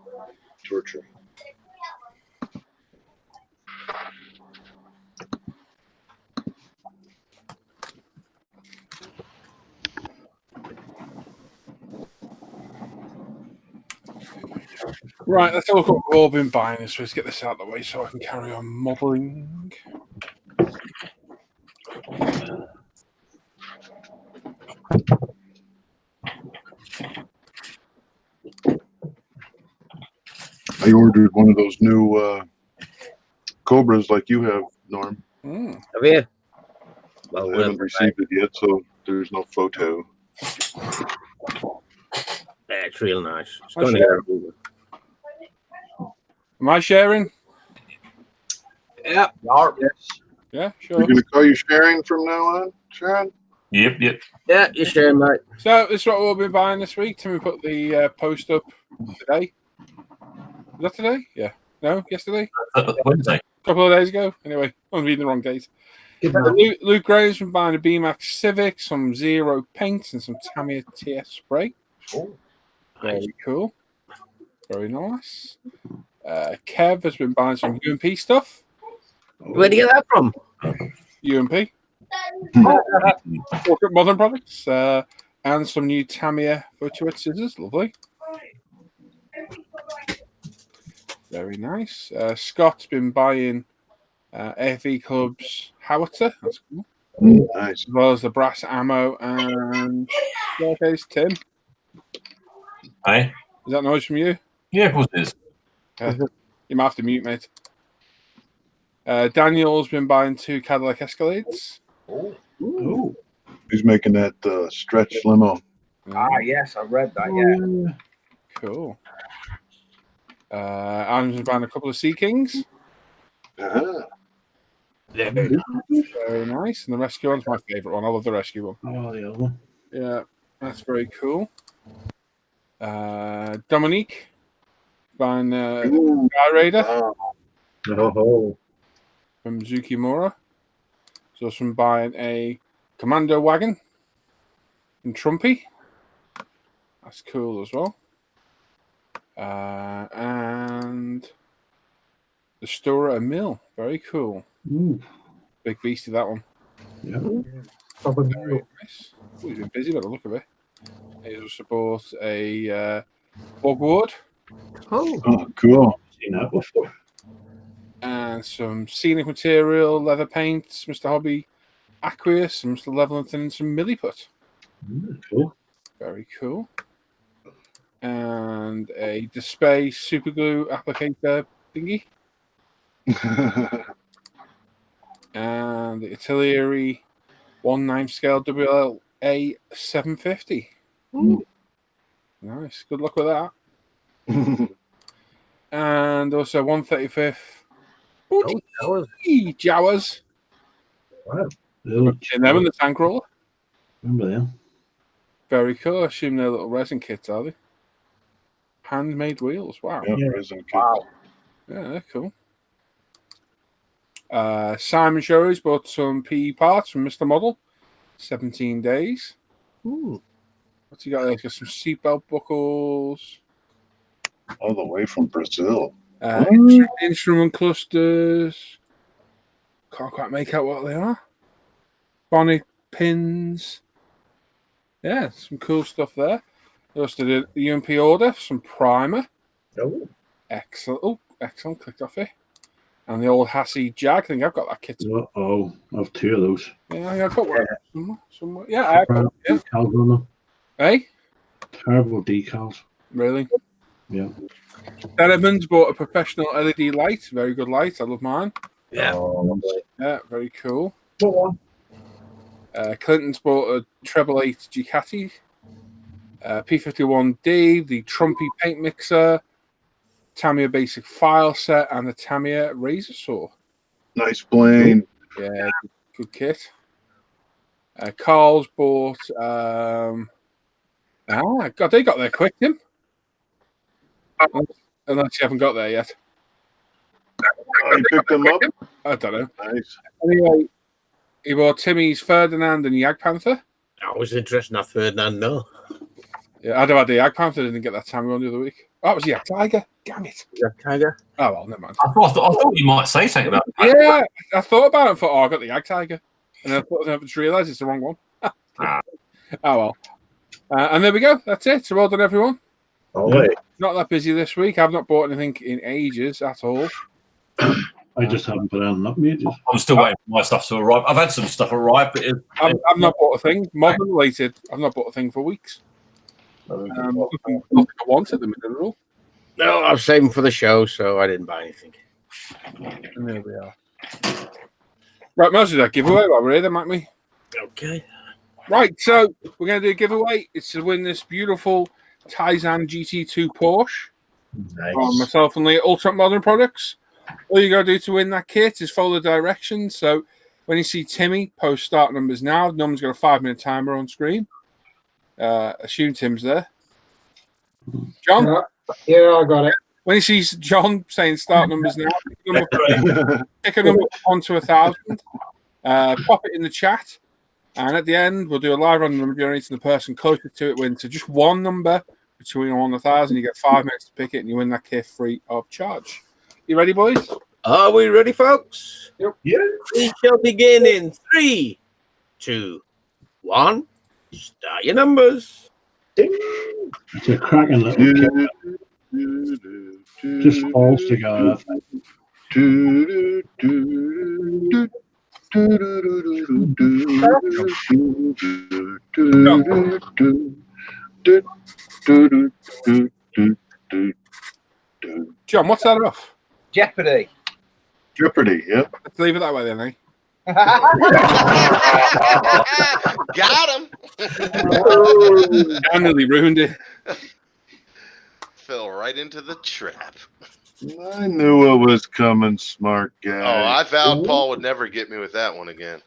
torture. Right, let's have a look at what we've all been buying this. Let's get this out of the way so I can carry on modelling. I ordered one of those new Cobras like you have, Norm. Have you? Well, I haven't received it yet, so there's no photo. Yeah, it's real nice. It's I'll going to share. get Am I sharing? Yeah. Yeah, You're sure. going to call you sharing from now on, Sharon? Yep. Yeah, you're sharing, mate. So this is what we'll be buying this week. Tim, we put the post up today. Was that today? Yeah. No, yesterday? Wednesday. A couple of days ago. Anyway, I'm reading the wrong date. Luke Graham's been buying a B-Max Civic, some Zero paints, and some Tamiya TS spray. Oh, very cool. Very nice. Kev has been buying some UMP stuff. Where'd you get that from? UMP. Modern products. And some new Tamiya photo scissors. Lovely. Very nice. Scott's been buying FE Club's howitzer. That's cool. Nice. As well as the brass ammo and staircase. Tim, Hey. is that noise from you? Yeah, of course it is. You might have to mute, mate. Daniel's been buying 2 Cadillac Escalades. Ooh. Who's making that stretch limo? Ah, yes, I read that. Yeah. Cool. Adam's buying a couple of Sea Kings. Very nice. And the Rescue one's my favourite one. I love the Rescue one. Oh, the other one. Yeah, that's very cool. Dominique buying Sky Raider from Zukimura. So from buying a Commando wagon from Trumpy. That's cool as well. And the Stora Mill. Very cool. Ooh. Big beastie, that one. Yeah. Very nice. Oh, he's been busy by the look of it. He'll support a Bogwood. Oh, cool. Seen that before. And some scenic material, leather paints, Mr. Hobby Aqueous, and Mr. Leveling and some Milliput. Cool. Very cool. And a Display super glue applicator thingy. And the Artillery 1/9 scale WLA 750. Nice. Good luck with that. And also 135th. Jawas. Wow. In them and the tank roller. Remember them? Very cool. I assume they're little resin kits, are they? Handmade wheels. Wow. Yeah, resin kit. Wow. Yeah, they're cool. Simon Sherry's bought some PE parts from Mr. Model. 17 days. Ooh. What's he got there? He's got some seatbelt buckles. All the way from Brazil. Instrument clusters. Can't quite make out what they are. Bonnet pins. Yeah, some cool stuff there. They also did the UMP order, some primer. Oh. Excellent. Oh, excellent. Clicked off it. And the old Hassie Jag. I think I've got that kit. Oh, I have two of those. Yeah, I've got one somewhere. Yeah, I've got yeah. Decals on them. Hey? Terrible decals. Really? Yeah. Dan Edmonds bought a professional LED light. Very good light. I love mine. Yeah. Yeah, very cool. Go on. Clinton's bought a treble 8 Ducati. P51D, the Trumpy paint mixer, Tamiya basic file set, and the Tamiya razor saw. Nice plane. Yeah, good kit. Carl's bought. God, they got there quick, Tim. Unless you haven't got there yet. Oh, you picked them up? I don't know. Nice. Anyway, he bought Timmy's Ferdinand and Yag Panther. That was interesting. I've heard that. No. Yeah, I'd have had the Yag Panther. Didn't get that time on the other week. Oh, that was the Yag Tiger. Damn it. Yag Tiger. Oh, well, never mind. I thought you might say something about that. Yeah, I thought about it and thought, I got the Yag Tiger. And then I just realised it's the wrong one. Oh, well. And there we go. That's it. So well done, everyone. Oh, wait. Not that busy this week. I've not bought anything in ages at all. I just haven't put on up ages. I'm still waiting for my stuff to arrive. I've had some stuff arrive, but I've not bought a thing. Modern related. I've not bought a thing for weeks. Nothing I want at the minute at all. No, I was saving for the show, so I didn't buy anything. And there we are. Right, most of that giveaway while we're here, then, might we? Okay. Right, so we're going to do a giveaway. It's to win this beautiful Tizen GT2 Porsche from myself and Lee at Ultimate Modern Products. All you got to do to win that kit is follow the directions. So when you see Timmy post start numbers now, the number's got a 5-minute timer on screen. Assume Tim's there. John? Yeah, I got it. When he sees John saying start numbers now, pick a number 1 to 1,000, pop it in the chat, and at the end, we'll do a live random number generating the person closest to it wins. So just one number between 1 and 1,000, you get 5 minutes to pick it, and you win that kit free of charge. You ready, boys? Are we ready, folks? Yep. Yeah. We shall begin in 3, 2, 1. Start your numbers. It's a cracking little kit. Just falls together, I think. John, what's that off? Jeopardy. Jeopardy, yep. Let's leave it that way then, eh? Got him. I nearly ruined it. fell right into the trap. I knew it was coming, smart guy. Oh, I vowed Paul would never get me with that one again.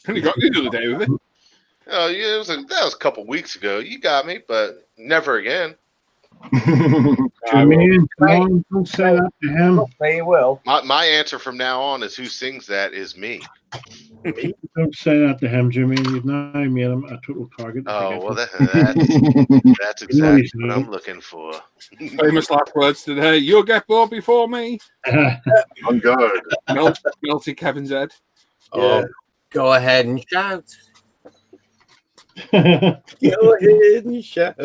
You got me the other day with it. Oh, yeah, that was a couple weeks ago. You got me, but never again. Jermaine, come on, don't say that to him. He will. My answer from now on is who sings that is me. Don't say that to him, Jermaine. You've now made him a total target. Oh, well, that's No, exactly he's what not. I'm looking for. Famous last words today. You'll get bored before me. On guard. Melty Kevin's head. Oh, go ahead and shout. Go ahead and shout.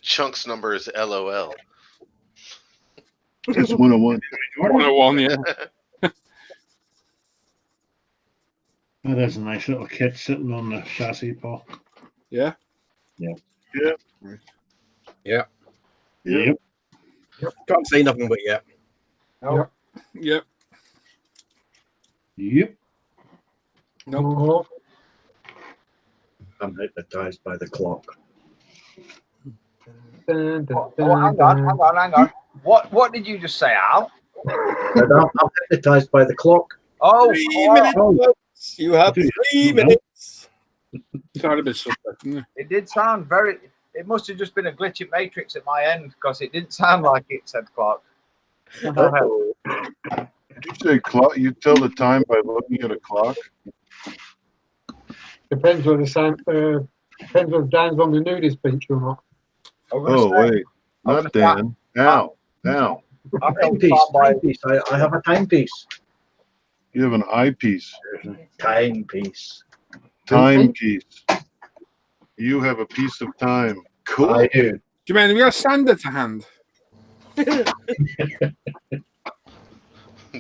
Chunk's number is LOL. It's 101. 101, yeah. That is a nice little kit sitting on the chassis, Paul. Yeah. Yep. Can't say nothing but yeah. No. Yep. Oh, I'm hypnotized by the clock. dun, dun, Hang on. What did you just say, Al? I'm hypnotized by the clock. Oh, 3 minutes, folks. You have 3 minutes. Sounded a bit suspect, didn't it? it did sound very. It must have just been a glitch in Matrix at my end because it didn't sound like it said clock. Did you say clock? You tell the time by looking at a clock? depends whether Dan's on the nudist bench or not. Oh, wait. Not Dan. Now. Timepiece. I have a timepiece. You have an eyepiece. Timepiece. Timepiece. You have a piece of time. Cool. I do. Jermaine, have you got a sander to hand?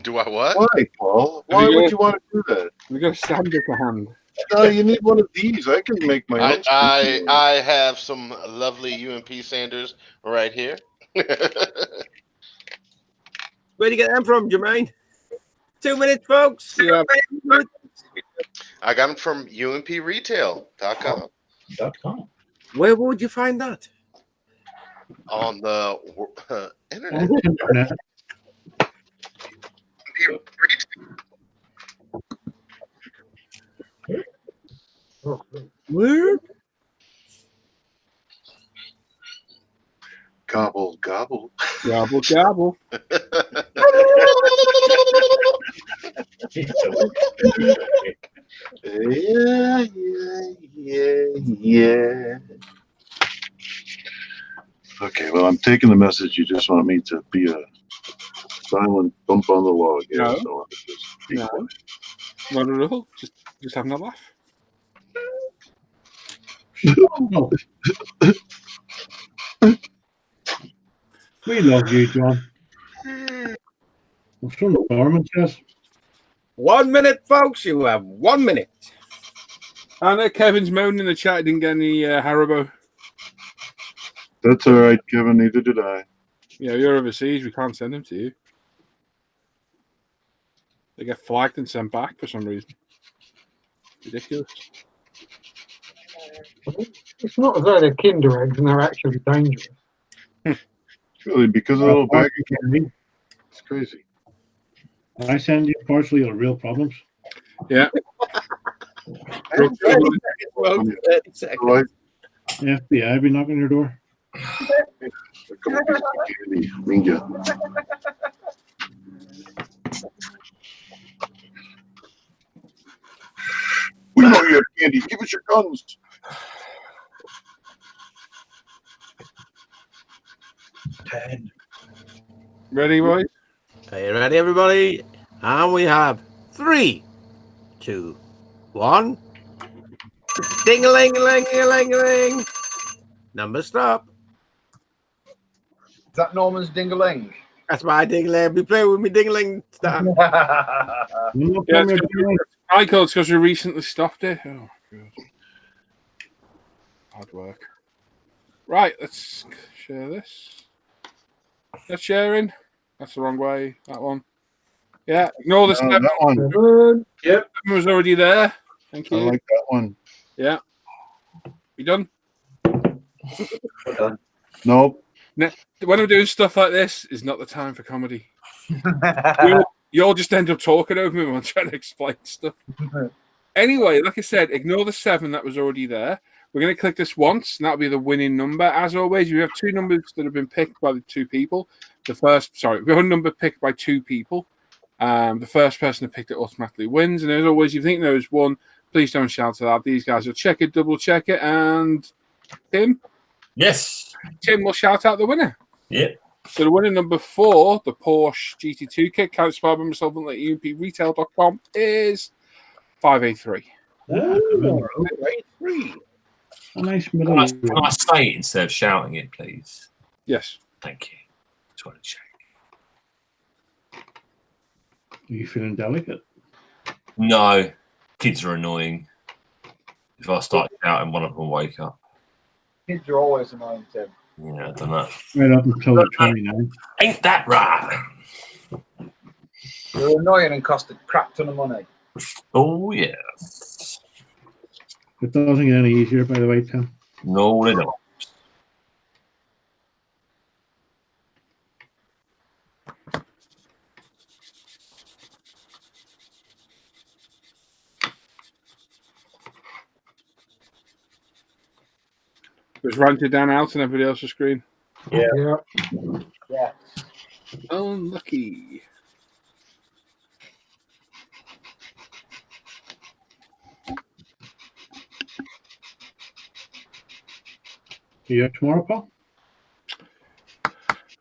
Do I what? Why, Paul? Why would you want to do that? Have you got a sander to hand? No, you need one of these. I can make my own. I have some lovely UMP Sanders right here. Where'd you get them from, Jermaine? 2 minutes, folks. Yeah. I got them from UMPRetail.com. Where would you find that? On the internet. Internet. Where? Gobble, gobble. Gobble, gobble. Yeah. Okay, well, I'm taking the message. You just want me to be a silent bump on the log. Yeah, No. so I'll just be No. quiet. Not at all. Just having a laugh. Oh. We love you, John. What's from the Norman says? 1 minute, folks. You have 1 minute. I know Kevin's moaning in the chat. He didn't get any Haribo. That's all right, Kevin. Neither did I. Yeah, you're overseas. We can't send them to you. They get flagged and sent back for some reason. Ridiculous. It's not as though they're Kinder eggs and they're actually dangerous. It's really because of a little bag of candy. It's crazy. I send you partially the real problems. Yeah. 30 seconds, folks. 30 seconds. Right. The FBI be knocking your door. A couple pieces of candy. Ninja. We know you have candy. Give us your guns. Ready, boys? Are you ready, everybody? And we have 3, 2, 1. Ding-a-ling-a-ling-a-ling-a-ling. Number stop. Is that Norman's ding-a-ling? That's my ding-a-ling. Be playing with me ding-a-ling stuff. Yeah, Michael, it's because we recently stopped it. Oh, God. Hard work. Right, let's share this. That's sharing. That's the wrong way. That one. Yeah, ignore the step. That one. Yep. It was already there. Thank I you. like that one. Yeah. You done? We're done. Nope. When I'm doing stuff like this, is not the time for comedy. You all just end up talking over me when I'm trying to explain stuff. Anyway, like I said, ignore the 7 that was already there. We're going to click this once, and that'll be the winning number. As always, we have 2 numbers that have been picked by the 2 people. We have a number picked by 2 people. The first person who picked it automatically wins. And as always, if you think there is one, please don't shout it out. These guys will check it, double check it, and Tim? Yes. Tim will shout out the winner. Yep. So the winner number 4, the Porsche GT2 kit, count spy by myself on UMPRetail.com, is 583. Oh, 583. a nice middle. Can I say it instead of shouting it, please? Yes. Thank you. Just want to check. Are you feeling delicate? No. Kids are annoying. If I start shouting, one of them will wake up. Kids are always annoying, Tim. Yeah, I don't know. Right up until the 29th. Ain't that right? They're annoying and cost a crap ton of money. Oh, yeah. It doesn't get any easier, by the way, Tim. No, they don't. It was ranted down out on everybody else's screen. Yeah. Yeah. Unlucky. You have tomorrow, Paul?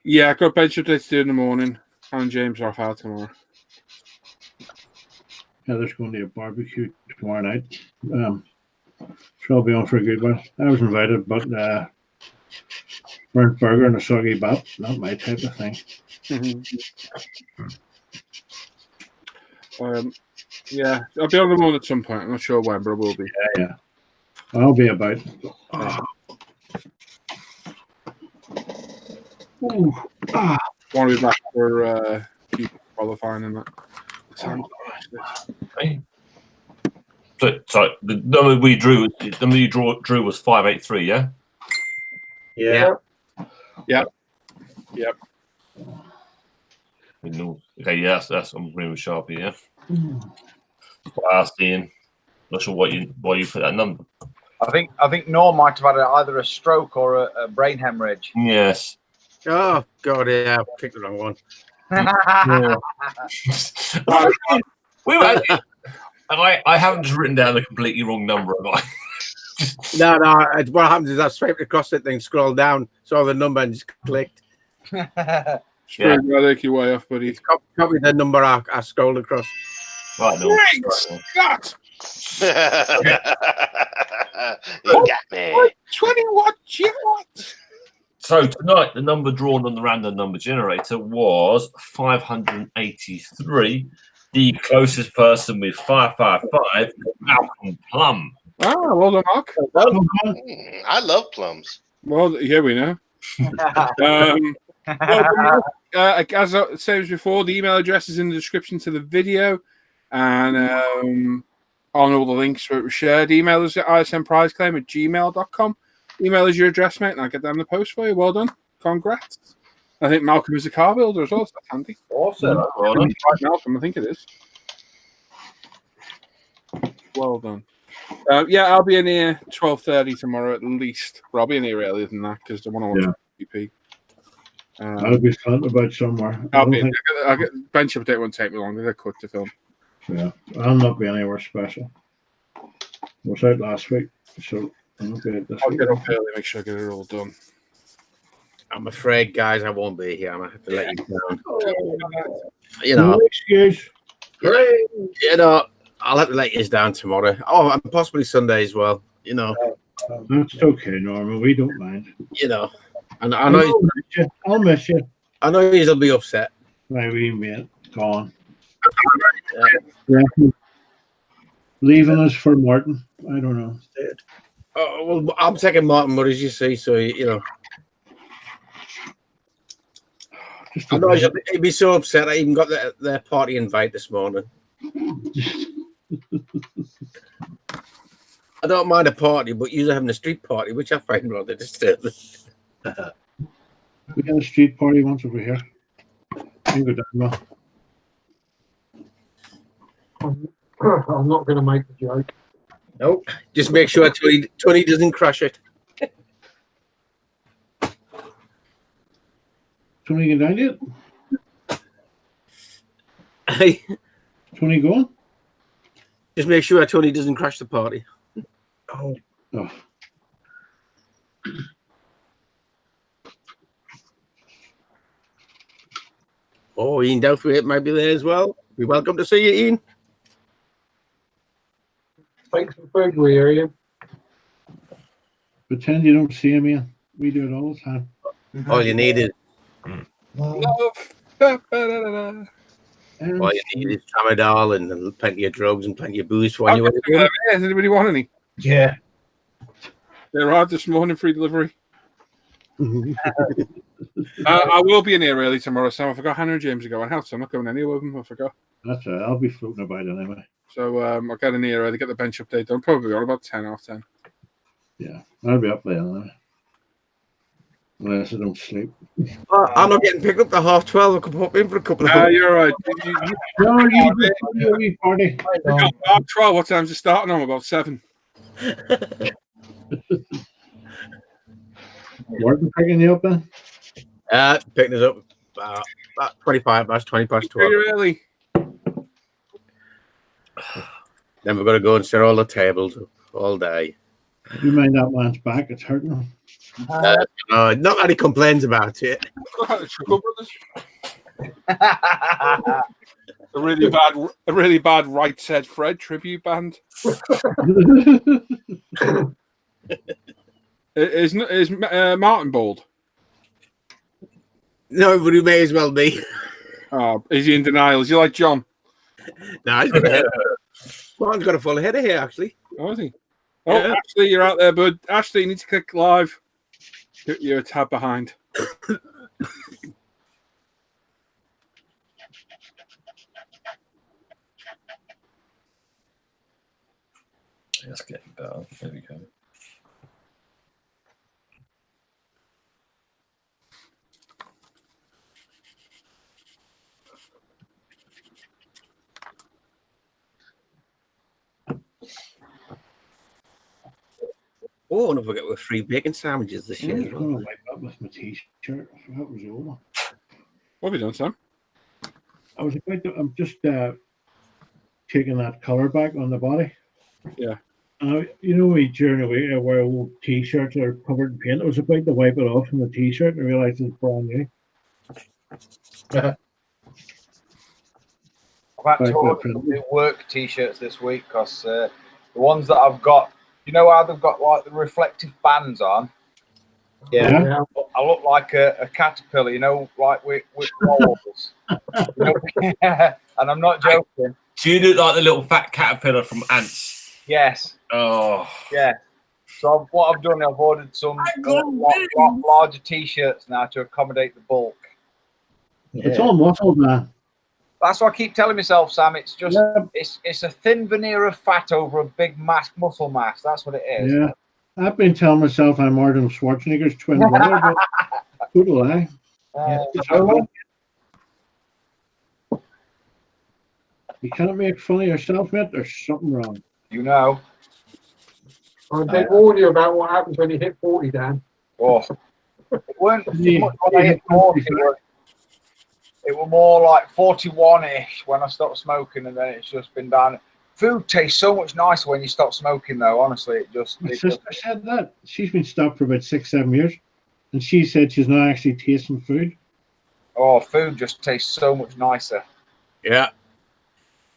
Yeah, I got bench updates to do in the morning. And James are off out tomorrow. Yeah, there's going to be a barbecue tomorrow night. So I'll be on for a good one. I was invited, but burnt burger and a soggy bap, not my type of thing. Yeah, I'll be on the morning at some point. I'm not sure when, but I will be. Yeah. I'll be about. Ooh. Want to be back for people qualifying and that. Hey. So the number we drew, drew was 583, yeah? Yeah. Yep. Okay, yeah, that's I'm agreeing with Sharpie, yeah. I asked Ian, not sure why you put that number. I think Norm might have had either a stroke or a brain hemorrhage. Yes. Oh God, yeah, I picked the wrong one. I haven't just written down the completely wrong number, have I? No. What happens is I swiped across it, then scrolled down, saw the number, and just clicked. Screw your way off, buddy. Copy the number I scrolled across. Right, no. Great Scott! You got me. 20 what you want? So tonight, the number drawn on the random number generator was 583. The closest person with 555, Malcolm Plum. Ah, well done, Mark. I love plums. Well, here we know. As I said before, the email address is in the description to the video, and on all the links where it was shared. Email us at ismprizeclaim@gmail.com. Email is your address, mate, and I'll get that in the post for you. Well done. Congrats. I think Malcolm is a car builder as well, so that's handy. Awesome. Well done. Malcolm, I think it is. Well done. I'll be in here 12:30 tomorrow at least, but I'll be in here earlier than that because the one I want to PP. I'll be thought about somewhere. I'll get bench update won't take me long. They're quick to film. Yeah, I'll not be anywhere special. I was out last week, so I'm not good this I'll week. get up early, make sure I get it all done. I'm afraid, guys, I won't be here. I'm gonna have to let you down. No excuse. I'll have to let you down tomorrow. Oh, and possibly Sunday as well. That's okay, Norman. We don't mind. And I know I'll miss you. I know he'll be upset. My wee mate gone. Leaving us for Martin. I don't know. Oh, well, I'm taking Martin Murray's, you see, so I know he'd be so upset. I even got their party invite this morning. I don't mind a party, but usually having a street party, which I find rather disturbing. We got a street party once over here. You go down, Mo. I'm not going to make the joke. Nope. Just make sure Tony doesn't crash it. Tony get down yet? Hey, Tony going? just make sure Tony doesn't crash the party. Oh, Oh. Oh, Ian Douthwaite might be there as well. We're welcome to see you, Ian. Take some food with you, Ian. Pretend you don't see him, Ian. We do it all the time. All you need is Love. And all you need is tramadol and plenty of drugs and plenty of booze for when you want to go. Does anybody want any? Yeah. They arrived this morning, free delivery. I will be in here early tomorrow, Sam. I forgot Hannah and James are going out, so I'm not going anywhere with them. I forgot. that's right. I'll be floating about anyway. So I'll get in here early, get the bench update done. Probably on about 10 out of 10. Yeah, I'll be up there anyway. Unless I don't sleep. I'm not getting picked up to 12:30. I could pop in for a couple of hours. You're right. No, you do a party. Half 12. What time's it starting on? About 7. Martin picking you up then? Picking us up about 25 past 20 past 12. Pretty early. Then we're going to go and set all the tables up all day. You mind that man's back? It's hurting him. Not that he complains about it. Sugar Brothers. A really bad Right Said Fred tribute band. Is Martin bald? No, but he may as well be. Oh, is he in denial? Is he like John? No, he's got a head. Martin's got a full head of hair, actually. Oh, is he? Oh, Yeah. Ashley, you're out there, bud. Ashley, you need to click live. You're a tab behind. Let's get it better. There we go. Oh, and I forget we're free bacon sandwiches this year. I'm as well. going to wipe up with my t-shirt. I forgot it was the old one. What have you done, Sam? I was about to, I'm just taking that colour back on the body. Yeah. You know, during the week I wear old t-shirts that are covered in paint. I was about to wipe it off from the t-shirt and I realised it's brand new. I've had to order new work t-shirts this week because the ones that I've got, you know how they've got like the reflective bands on? Yeah. I look like a caterpillar, you know, like with rolls. And I'm not joking. Do you look like the little fat caterpillar from Ants? Yes. Oh. Yeah. So what I've done, I've ordered some larger t-shirts now to accommodate the bulk. It's all muscle, man. That's what I keep telling myself, Sam. It's just it's a thin veneer of fat over a big muscle mass. That's what it is. Yeah. I've been telling myself I'm Arnold Schwarzenegger's twin brother, but good lie. You can't make fun of yourself, mate. There's something wrong. You know. I did warn you about what happens when you hit 40, Dan. Oh, it weren't so much when I hit 40. It was more like 41-ish when I stopped smoking, and then it's just been down. Food tastes so much nicer when you stop smoking, though. Honestly, My sister said that. She's been stopped for about 6-7 years, and she said she's not actually tasting food. Oh, food just tastes so much nicer. Yeah.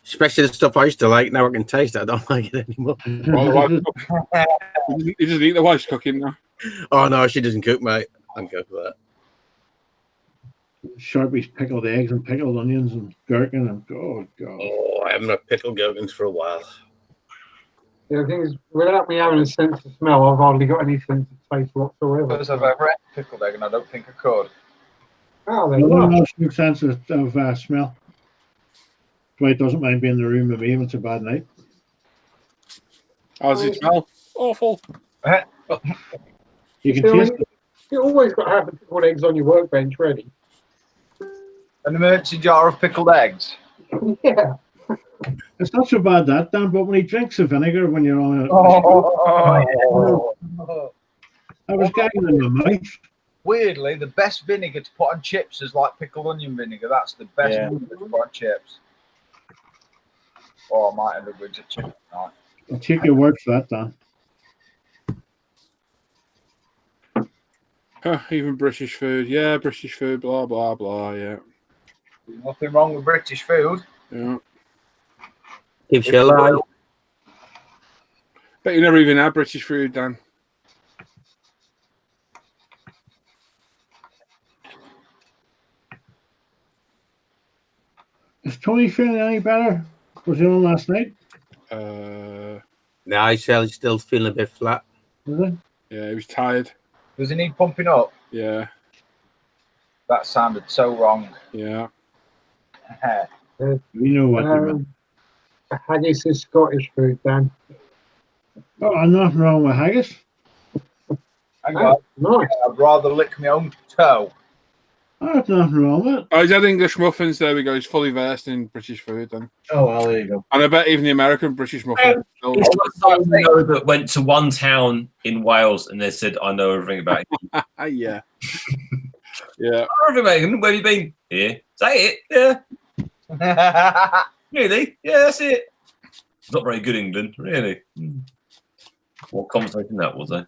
Especially the stuff I used to like. Now I can taste it. I don't like it anymore. You just eat the wife's cooking now. Oh, no, she doesn't cook, mate. I'm good for that. Sharpie's pickled eggs and pickled onions and gherkin and oh god. Oh, I haven't had pickled gherkins for a while. The thing is, without me having a sense of smell, I've hardly got any sense of taste whatsoever. Because I've ever had pickled egg, and I don't think I could. Oh, there you are. No sense of smell. Dwight doesn't mind being in the room with me when it's a bad night. How does it smell? Awful. You can taste it. You always got to have the pickled eggs on your workbench ready. An emergency jar of pickled eggs. Yeah. It's not so bad that, Dan, but when he drinks the vinegar when you're on a... Oh. I was gagging in my mouth. Weirdly, the best vinegar to put on chips is like pickled onion vinegar. That's the best vinegar to put on chips. Oh, I might have a good chip tonight. I'll take your word for that, Dan. Even British food. Yeah, British food, blah, blah, blah, yeah. There's nothing wrong with British food. Yeah. Keeps you alive. Bet you never even had British food, Dan. Is Tony feeling any better? Was he on last night? No, I said he's still feeling a bit flat. Was he? Yeah, he was tired. Does he need pumping up? Yeah. That sounded so wrong. Yeah. We know what you meant. Haggis is Scottish food, Dan. Oh, nothing wrong with haggis. Hang on. Nice. I'd rather lick my own toe. Oh, there's nothing wrong with it. Oh, he's had English muffins. There we go. He's fully versed in British food then. Oh, well, there you go. And I bet even the American British muffins. It's like someone you know that went to one town in Wales and they said, I know everything about you. Yeah. Yeah. I know everything about you. Where have you been? Here. Say it. Yeah. Really? Yeah, that's it. Not very good, England. Really. What conversation that was, eh?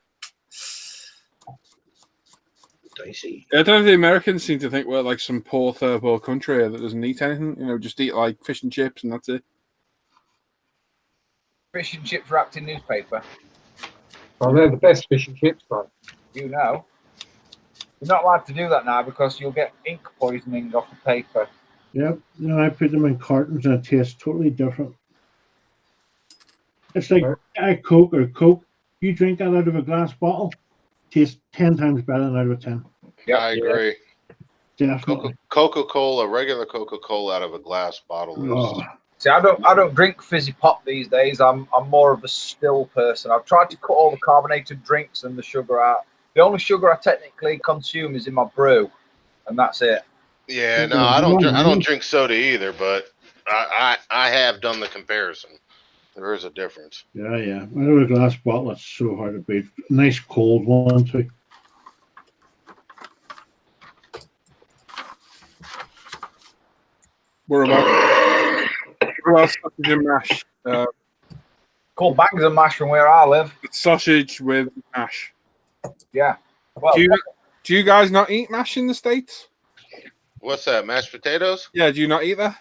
Dicey. I don't know if the Americans seem to think we're like some poor third world country that doesn't eat anything. You know, just eat like fish and chips and that's it. Fish and chips wrapped in newspaper. Oh, they're the best fish and chips, though. You know. You're not allowed to do that now because you'll get ink poisoning off the paper. Yep. No, I put them in cartons and it tastes totally different. It's like a Coke or Coke. You drink that out of a glass bottle, tastes 10 times better than out of a tin. Yeah, I agree. Definitely. Coca-Cola, regular Coca-Cola out of a glass bottle is... Oh. See, I don't drink fizzy pop these days. I'm more of a still person. I've tried to cut all the carbonated drinks and the sugar out. The only sugar I technically consume is in my brew, and that's it. Yeah, no, I don't drink soda either, but I have done the comparison. There is a difference. Yeah, yeah. Out of a glass bottle, it's so hard to beat. Nice cold one too. What about sausage and mash? Called bangers and mash from where I live. It's sausage with mash. Yeah. Well, do you guys not eat mash in the States? What's that? Mashed potatoes? Yeah, do you not eat that?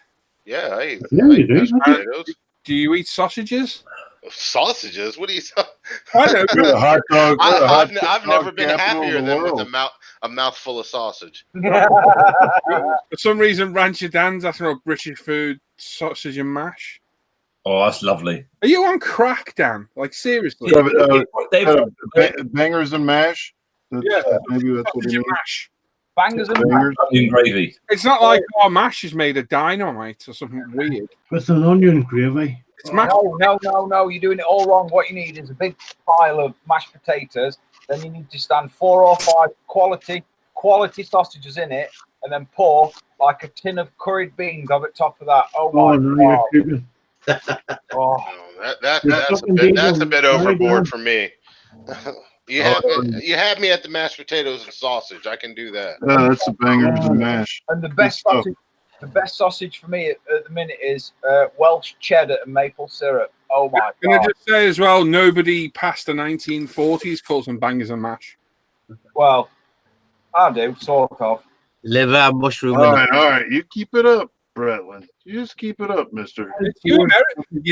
Yeah, I eat. Yeah, you do. Mashed potatoes. Do you eat sausages? Sausages? What do you? I know. Good hot dog. I've never been happier than with a mouthful of sausage. For some reason, Rancher Dan's asking about British food, sausage and mash. Oh, that's lovely. Are you on crack, Dan? Like, seriously? Bangers and mash? Yeah. Maybe that's what Sausage you and mean. mash. bangers and Bangers. In gravy. It's not like our mash is made of dynamite or something weird. With an onion gravy. It's mash. No, you're doing it all wrong. What you need is a big pile of mashed potatoes. Then you need to stand 4 or 5 quality sausages in it, and then pour like a tin of curried beans over the top of that. Oh my no, God! Oh. That's a bit overboard for me. You have me at the mashed potatoes and sausage. I can do that. Yeah, that's the bangers and mash. And the best sausage for me at the minute is Welsh cheddar and maple syrup. Oh my God! Can I just say as well, nobody past the 1940s calls them bangers and mash. Well, I do, sort of. Liver, mushroom. All right. You keep it up, Bretland. You just keep it up, mister. You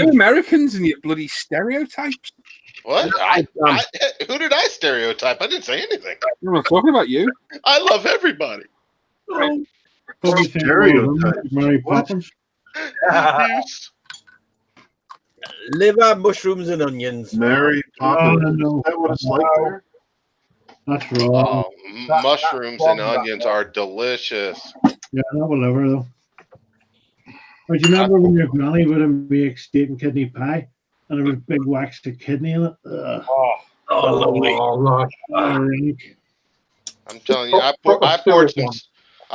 Americans and your bloody stereotypes. What? Who did I stereotype? I didn't say anything. I'm not talking about you. I love everybody. Stereotype. Mary Poppins. Liver, mushrooms, and onions. Mary Poppins. No. Is that what it's like there? That's wrong. Mushrooms and onions are delicious. Yeah, that will ever though. But you remember when your granny would make steak and kidney pie, and there was big waxed kidney in it? Oh, lovely. I I'm telling you, I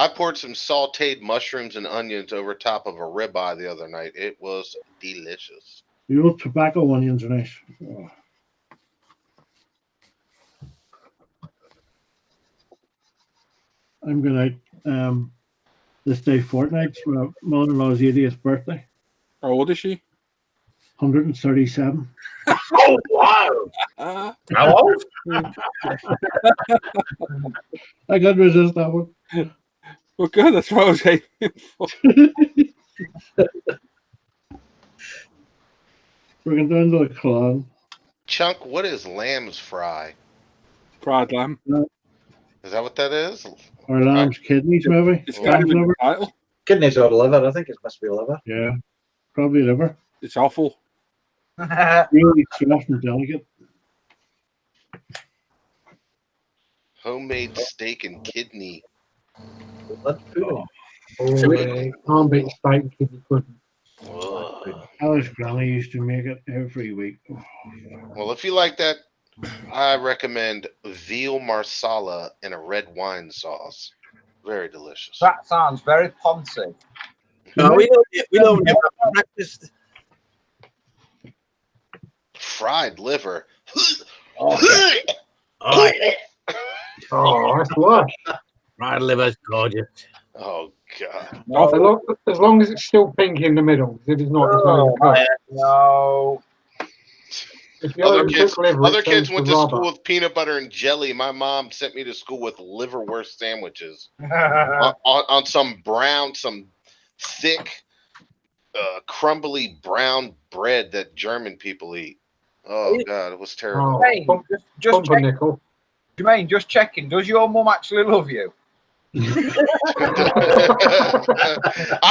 poured some sautéed mushrooms and onions over top of a ribeye the other night. It was delicious. The old tobacco onions are nice. Oh. I'm going out this day fortnight. It's my mother-in-law's 80th birthday. How old is she? 137. Oh, wow. How old? I couldn't resist that one. Well, good. That's what I was aiming for. We're going down to the clan. Chunk, what is lamb's fry? Fried lamb. Is that what that is? Or lamb's kidneys, maybe? It's got to be the title. Kidneys or liver? I think it must be liver. Yeah, probably liver. It's awful. Really soft and delicate. Homemade steak and kidney. That's good. Oh, yeah. Can't beat steak and kidney pudding. Alice Granny used to make it every week. Oh. Well, if you like that, I recommend veal marsala in a red wine sauce. Very delicious. That sounds very poncy. No, we don't have breakfast. Fried liver. Oh, that's lush. fried liver's gorgeous. Oh, God. As long as it's still pink in the middle. If it's not, it's not cut. No. Other kids went to school with peanut butter and jelly. My mom sent me to school with liverwurst sandwiches on some thick, crumbly brown bread that German people eat. Oh, God, it was terrible. Jermaine, just checking. Does your mum actually love you? I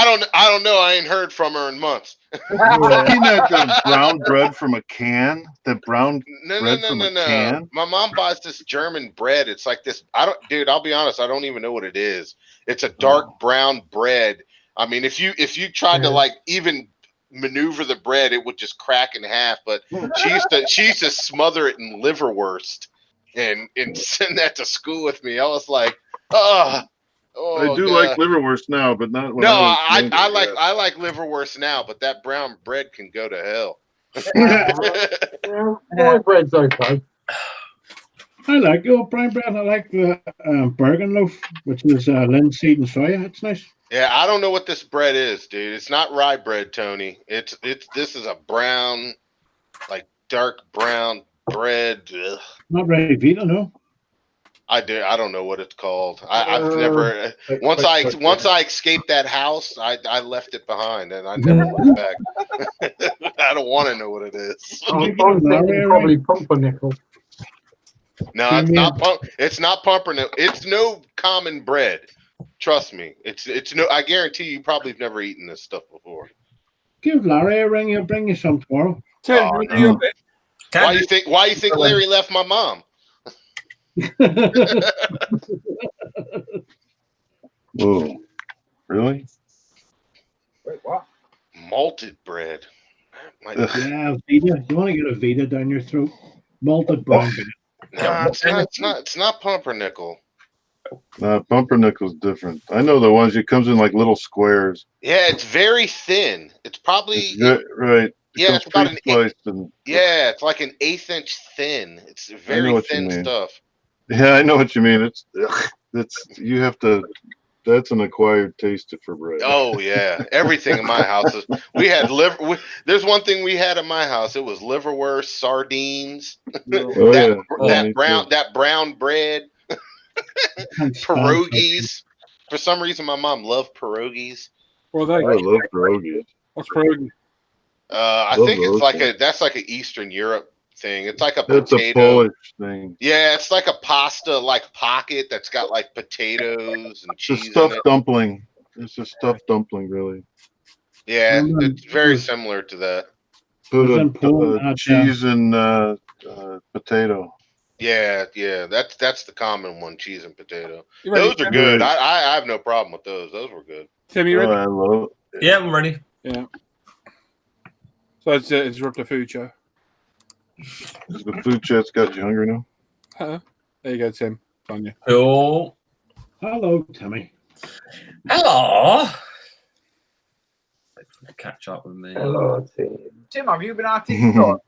don't know. I ain't heard from her in months. You mean that brown bread from a can? That brown bread from a can? My mom buys this German bread. It's like this. I'll be honest. I don't even know what it is. It's a dark brown bread. I mean, if you tried to like even maneuver the bread, it would just crack in half. But she used to smother it in liverwurst and send that to school with me. I was like, I do like liverwurst now, but not when I like liverwurst now, but that brown bread can go to hell. My bread's okay. I like the old brown bread. I like the Bergen loaf, which is linseed and soya. It's nice. Yeah, I don't know what this bread is, dude. It's not rye bread, Tony. This is a brown, like dark brown bread. Ugh. Not Ray Vita, no. I don't know what it's called. I've never. Once I escaped that house, I left it behind, and I never went back. I don't want to know what it is. I'm probably pumpernickel. No, it's not pumpernickel. It's no common bread. Trust me. It's no. I guarantee you probably have never eaten this stuff before. Give Larry a ring. He'll bring you some tomorrow. Oh, no. Why you think Larry left my mom? Whoa, really? Wait, what? Malted bread. Yeah, Vita. You want to get a Vita down your throat? Malted brown bread. No, it's not pumpernickel. Pumpernickel's different. I know the ones that comes in like little squares. Yeah, it's very thin. It's probably right. Yeah, it's about it's like an 1/8 inch thin. It's very thin stuff. Yeah, I know what you mean. That's an acquired taste for bread. Oh yeah, everything in my house is. We had liver. There's one thing we had in my house. It was liverwurst, sardines, that brown bread, pierogies. For some reason, my mom loved pierogies. Well, I love pierogies. What's pierogi? I think it's that's like an Eastern Europe thing. It's like a potato. It's a Polish thing. Yeah, it's like a pasta like pocket that's got like potatoes and cheese. It's a stuffed dumpling. It's a stuffed dumpling, really. Yeah, it's very similar to that. Put a cheese and potato. Yeah, that's the common one, cheese and potato. Those are good. I have no problem with those. Those were good. Tim, you ready? I love it. Yeah, I'm ready. Yeah. So it's interrupt the food show. The food chat's got you hungry now? There you go, Tim. Sonia. Cool. Hello, Timmy. Hello. Thanks for catch up with me. Hello, Tim. Tim, have you been out eating? Or?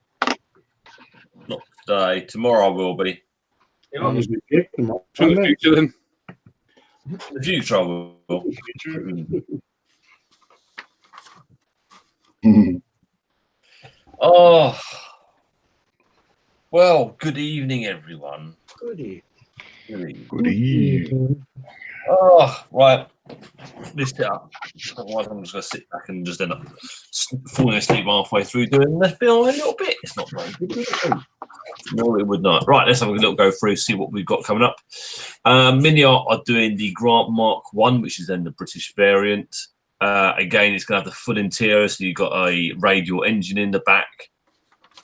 Not today. Tomorrow I will be. You That look- was the cake tomorrow. From the future, then. The future I will. Oh. Well, good evening, everyone. Goody. Good evening. Oh, right. This it up. Otherwise, I'm just going to sit back and just end up falling asleep halfway through doing this bill a little bit. It's not very good. No, it would not. Right, let's have a little go through, see what we've got coming up. Miniart are doing the Grant Mark 1, which is then the British variant. Again, it's going to have the full interior, so you've got a radial engine in the back,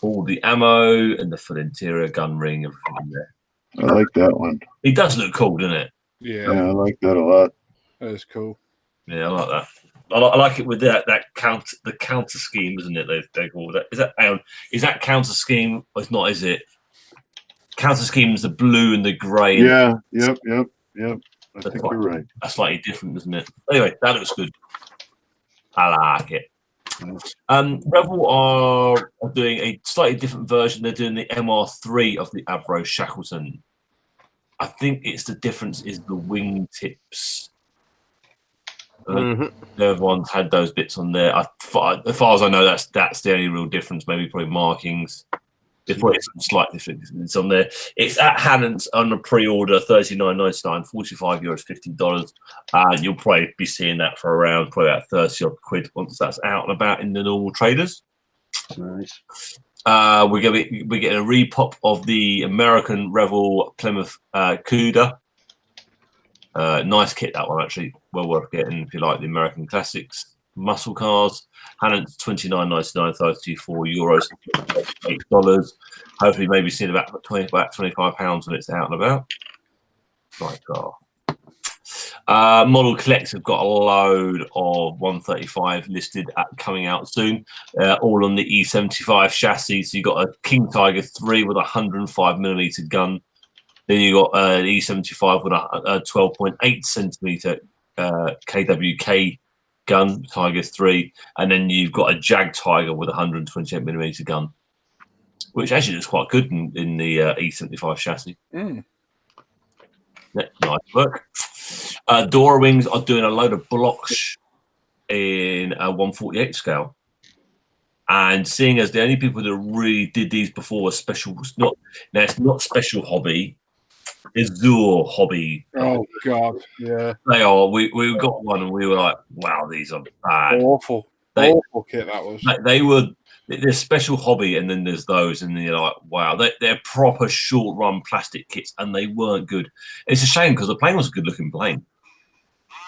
all the ammo, and the full interior, gun ring, everything in there. I like that one. It does look cool, doesn't it? Yeah, Yeah, I like that a lot. that is cool. Yeah, I like that. I like it with that counter scheme, isn't it? They call that. Is that counter scheme? Or it's not, is it? Counter scheme is the blue and the grey. Yeah, yep. I think you're right. That's slightly different, isn't it? Anyway, that looks good. I like it. Rebel are doing a slightly different version. They're doing the MR3 of the Avro Shackleton. I think it's the difference is the wing tips. The other ones had those bits on there. As far as I know, that's the only real difference. Maybe probably markings. There's probably some slight difference on there. It's at Hannon's on a pre-order, $39.99, €45, $50. You'll probably be seeing that for around probably about 30 odd quid once that's out and about in the normal traders. Nice. We're getting a repop of the American Revel Plymouth Cuda. Nice kit, that one, actually. Well worth getting if you like the American classics muscle cars. Hannon's $29.99, €34, $8. Hopefully, maybe seeing about £25 when it's out and about. Nice car. Model Collects have got a load of 135 listed coming out soon, all on the E75 chassis. So you've got a King Tiger 3 with a 105mm gun. Then you got an E75 with a 12.8 centimeter KWK gun, Tiger 3, and then you've got a Jag Tiger with a 128mm gun, which actually looks quite good in the E75 chassis. Yeah, nice work. Dora Wings are doing a load of blocks in a 148 scale. And seeing as the only people that really did these before were special, it's not Special Hobby, it's Zur Hobby. Oh God, yeah. They are. We got one and we were like, wow, these are bad. Awful kit that was. There's Special Hobby, and then there's those, and then you're like, wow, they're proper short run plastic kits, and they weren't good. It's a shame because the plane was a good looking plane.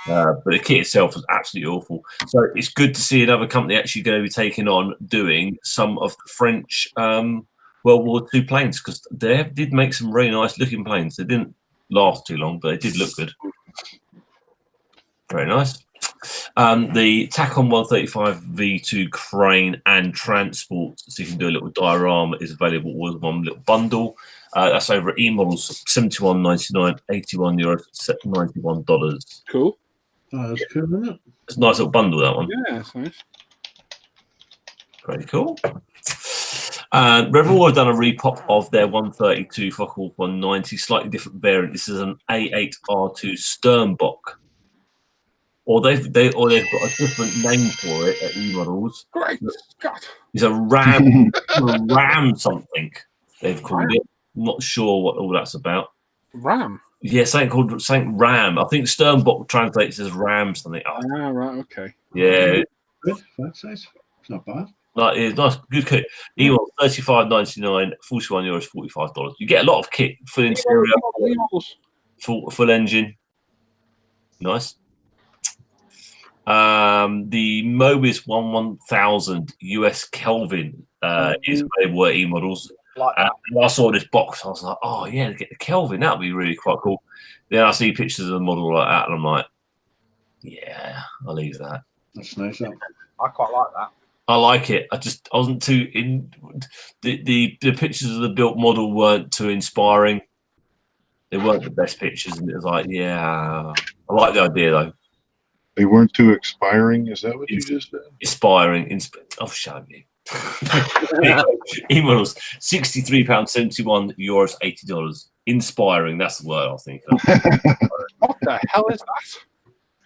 But the kit itself was absolutely awful. So it's good to see another company actually going to be taking on doing some of the French World War II planes, because they did make some really nice looking planes. They didn't last too long, but they did look good. Very nice. The Tacon 135 V2 crane and transport, so you can do a little diorama, is available with one little bundle. That's over at eModels, $71.99, €81, $91. Cool. Oh, that's cool, isn't it? It's a nice little bundle, that one. Yeah, that's nice. Very cool. Revel have done a repop of their 132 Focke-Wulf 190, slightly different variant. This is an A8R2 Sternbock. Or they've got a different name for it at eModels. Great God. It's a Ram, Ram something they've called it. I'm not sure what all that's about. Ram. Yeah, something Ram. I think Sternbock translates as Ram something. Ah, right, okay. Yeah. Good. That size. It's not bad. Like, it's nice, good kit. Email $35.99, €41, $45. You get a lot of kit, full interior, full engine. Nice. The Mobis 1000 US Kelvin is available at eModels. And I saw this box, I was like, oh yeah, get the Kelvin, that would be really quite cool. Then I see pictures of the model like that, and I'm like, yeah, I'll leave that. That's nice. That. I quite like that. I like it. I wasn't too in the pictures of the built model weren't too inspiring. they weren't the best pictures, and it was like, yeah, I like the idea though. They weren't too expiring. Is that what you just said? Inspiring. Oh, shut me. E-models, £63.71, $80. Inspiring. That's the word I think. What the hell is that?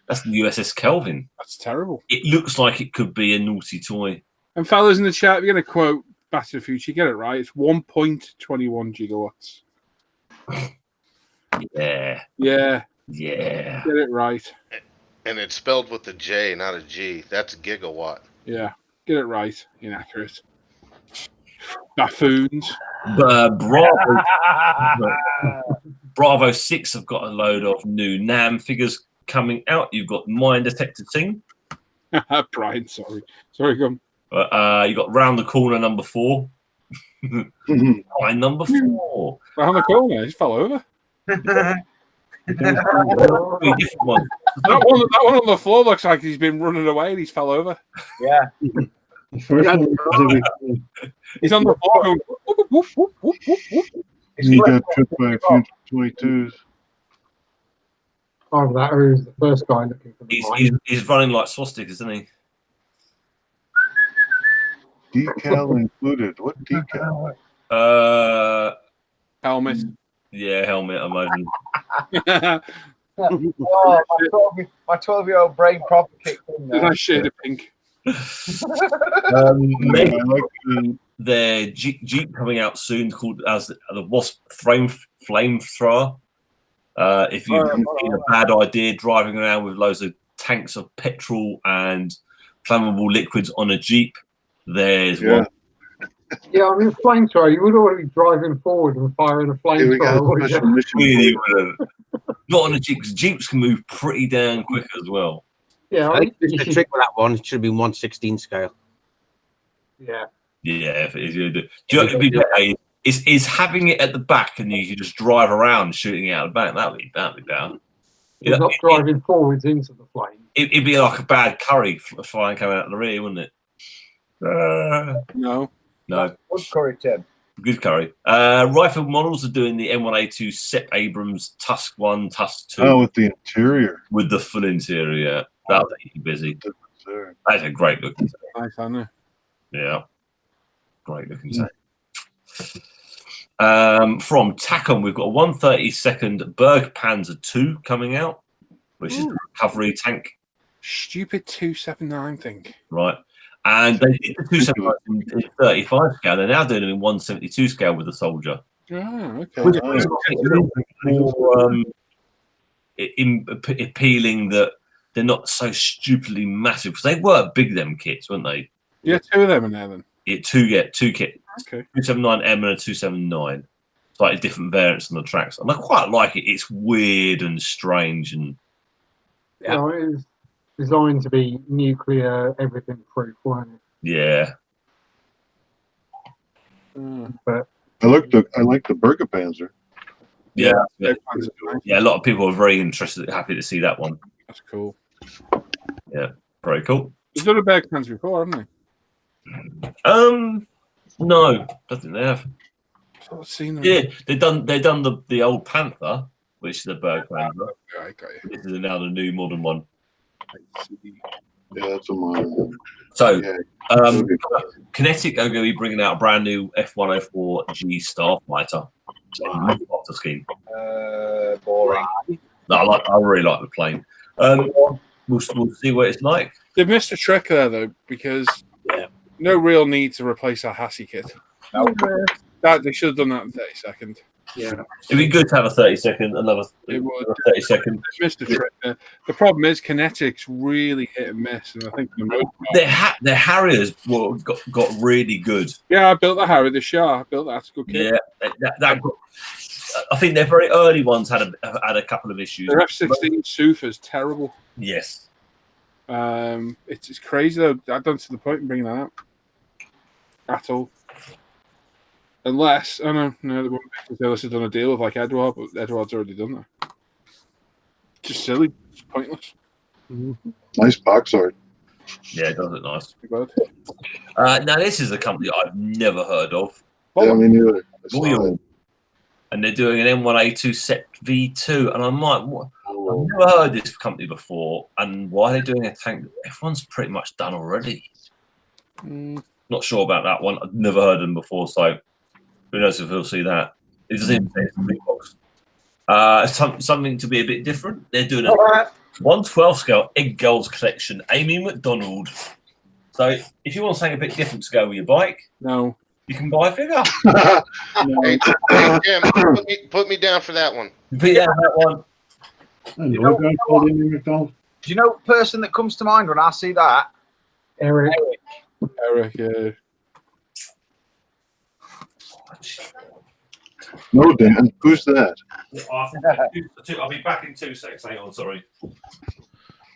That's the USS Kelvin. That's terrible. It looks like it could be a naughty toy. And fellas in the chat, if you're going to quote Back to the Future, get it right. It's 1.21 gigawatts. Yeah. Yeah. Yeah. Get it right. And it's spelled with a J, not a G. That's gigawatt. Yeah. Get it right. Inaccurate. Buffoons. Bravo 6 have got a load of new NAM figures coming out. You've got Mine Detector Team. Brian, sorry. Sorry, go on. You got Round the Corner number 4. Mine number 4. Round the corner, he fell over. That one on the floor looks like he's been running away and he's fell over. Yeah. The first one he's on the floor going, whoop, whoop, whoop, whoop, whoop, whoop. He got tripped by a few 22s. Oh, that is the first guy looking for the he's running like swastikas, isn't he? Decal included. What decal? Helmet. Yeah, helmet, I imagine. Oh, my 12-year-old brain proper kicked in there. Nice shade of pink. Their Jeep coming out soon called as the Wasp Flamethrower. If you've been a bad idea driving around with loads of tanks of petrol and flammable liquids on a Jeep, there's one. Yeah, I mean, flamethrower, you would already be driving forward and firing a flamethrower. Really not on a Jeep, because Jeeps can move pretty damn quick as well. Yeah, I think the trick with that one, it should be 1/16 scale. Yeah. Yeah, if it is, do you know what would be better? Is having it at the back and you can just drive around shooting it out the back. That'd be better. You're not driving forwards into the flame. It'd be like a bad curry flying coming out of the rear, wouldn't it? No. No. Good curry, Tim. Good curry. Rifle models are doing the M1A2 Sep Abrams Tusk 1, Tusk 2. Oh, with the interior. With the full interior. That'll keep you busy. That's a great looking thing. Nice, I know. Yeah. Great looking thing. From Tacom, we've got a 132nd Berg Panzer II coming out, which is the recovery tank. Stupid 279 thing. Right. And they did the 279 in 35 scale. They're now doing it in 172 scale with the soldier. Oh, okay. Which is a little bit more appealing that they're not so stupidly massive. Because they were big, them kits, weren't they? Yeah, 2 of them in there then. Yeah, two kits. Okay. 279M and a 279. Slightly different variants on the tracks. And I quite like it. It's weird and strange. And yeah, so it is designed to be nuclear everything proof, wasn't it? Yeah. But I like the Berger Panzer. Yeah. Yeah, a lot of people are very interested, happy to see that one. That's cool. Yeah, very cool. They've done a Berg Panzer before, haven't they? No, I think they have. I've seen them. Yeah, they've done the old Panther, which is the Berg Panzer. I got you. This is now the new modern one. Yeah, that's a modern one. So, Kinetic are going to be bringing out a brand new F-104G Starfighter scheme. Boring. No, I really like the plane. We'll see what it's like. They've missed a trick there though, because no real need to replace our Hassie kit. That they should have done that in 30 seconds. Yeah, it'd be good to have a 30-second, another 30-second. Missed a trick there. The problem is Kinetic's really hit and miss, and I think their Harriers got really good. Yeah, I built the Harrier this year. I built that. That's a good kit. Yeah, I think their very early ones had a couple of issues. Their F-16 Sufa's terrible. Yes. It's crazy though. I don't see the point in bringing that up at all. Unless, no, they won't, because Ellis has done a deal with like Edward, but Edward's already done that. Just silly, it's pointless. Nice box art. Yeah, it does look nice. Now this is a company I've never heard of. Yeah, me neither. and they're doing an M1A2 set V2, and I'm like, what? I've never heard this company before, and why are they doing a tank? F1's pretty much done already. Not sure about that one. I've never heard of them before, so who knows if we'll see that. It doesn't even say it's a big box. Something to be a bit different. They're doing a 1/12 scale Egg Girls collection, Amy McDonald. So if you want something a bit different to go with your bike, no, you can buy a figure. Hey, Jim, put me down for that one. Put down that one. Do you know the person that comes to mind when I see that? Eric. Eric, yeah. No, Dan. Who's that? I'll be back in 2 seconds. Hang on, sorry.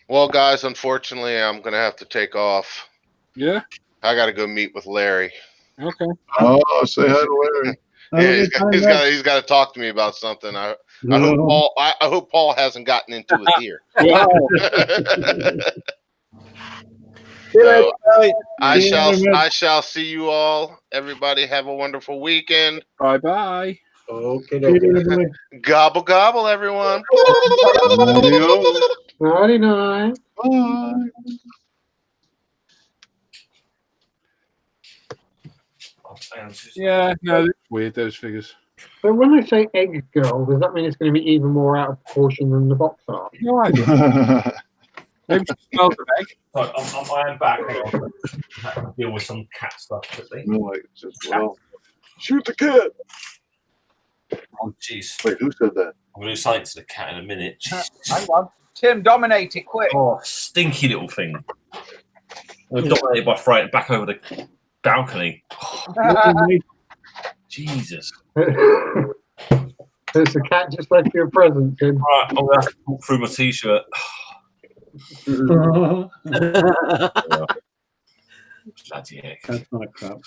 Well, guys, unfortunately, I'm going to have to take off. Yeah? I got to go meet with Larry. Okay. Oh, say hi to Larry. Yeah, he's got to talk to me about something. I hope Paul hasn't gotten into it here. So, I shall see you all. Everybody have a wonderful weekend. Bye-bye. Okay. Gobble, gobble, everyone. Friday night. Bye. Yeah, no, it's weird, those figures. So when they say egg girl, does that mean it's going to be even more out of proportion than the box art? No idea. Maybe she smells of egg. I am back. Hang on. I have to deal with some cat stuff quickly. Shoot the cat. Oh, jeez. Wait, who said that? I'm going to do something to the cat in a minute. Hang on. Tim, dominate it quick. Oh, stinky little thing. We're dominated by fright back over the balcony. Jesus. There's the cat just left you a present, Tim. Right, I'm going to have to walk through my t-shirt. Bloody heck. That's not crap.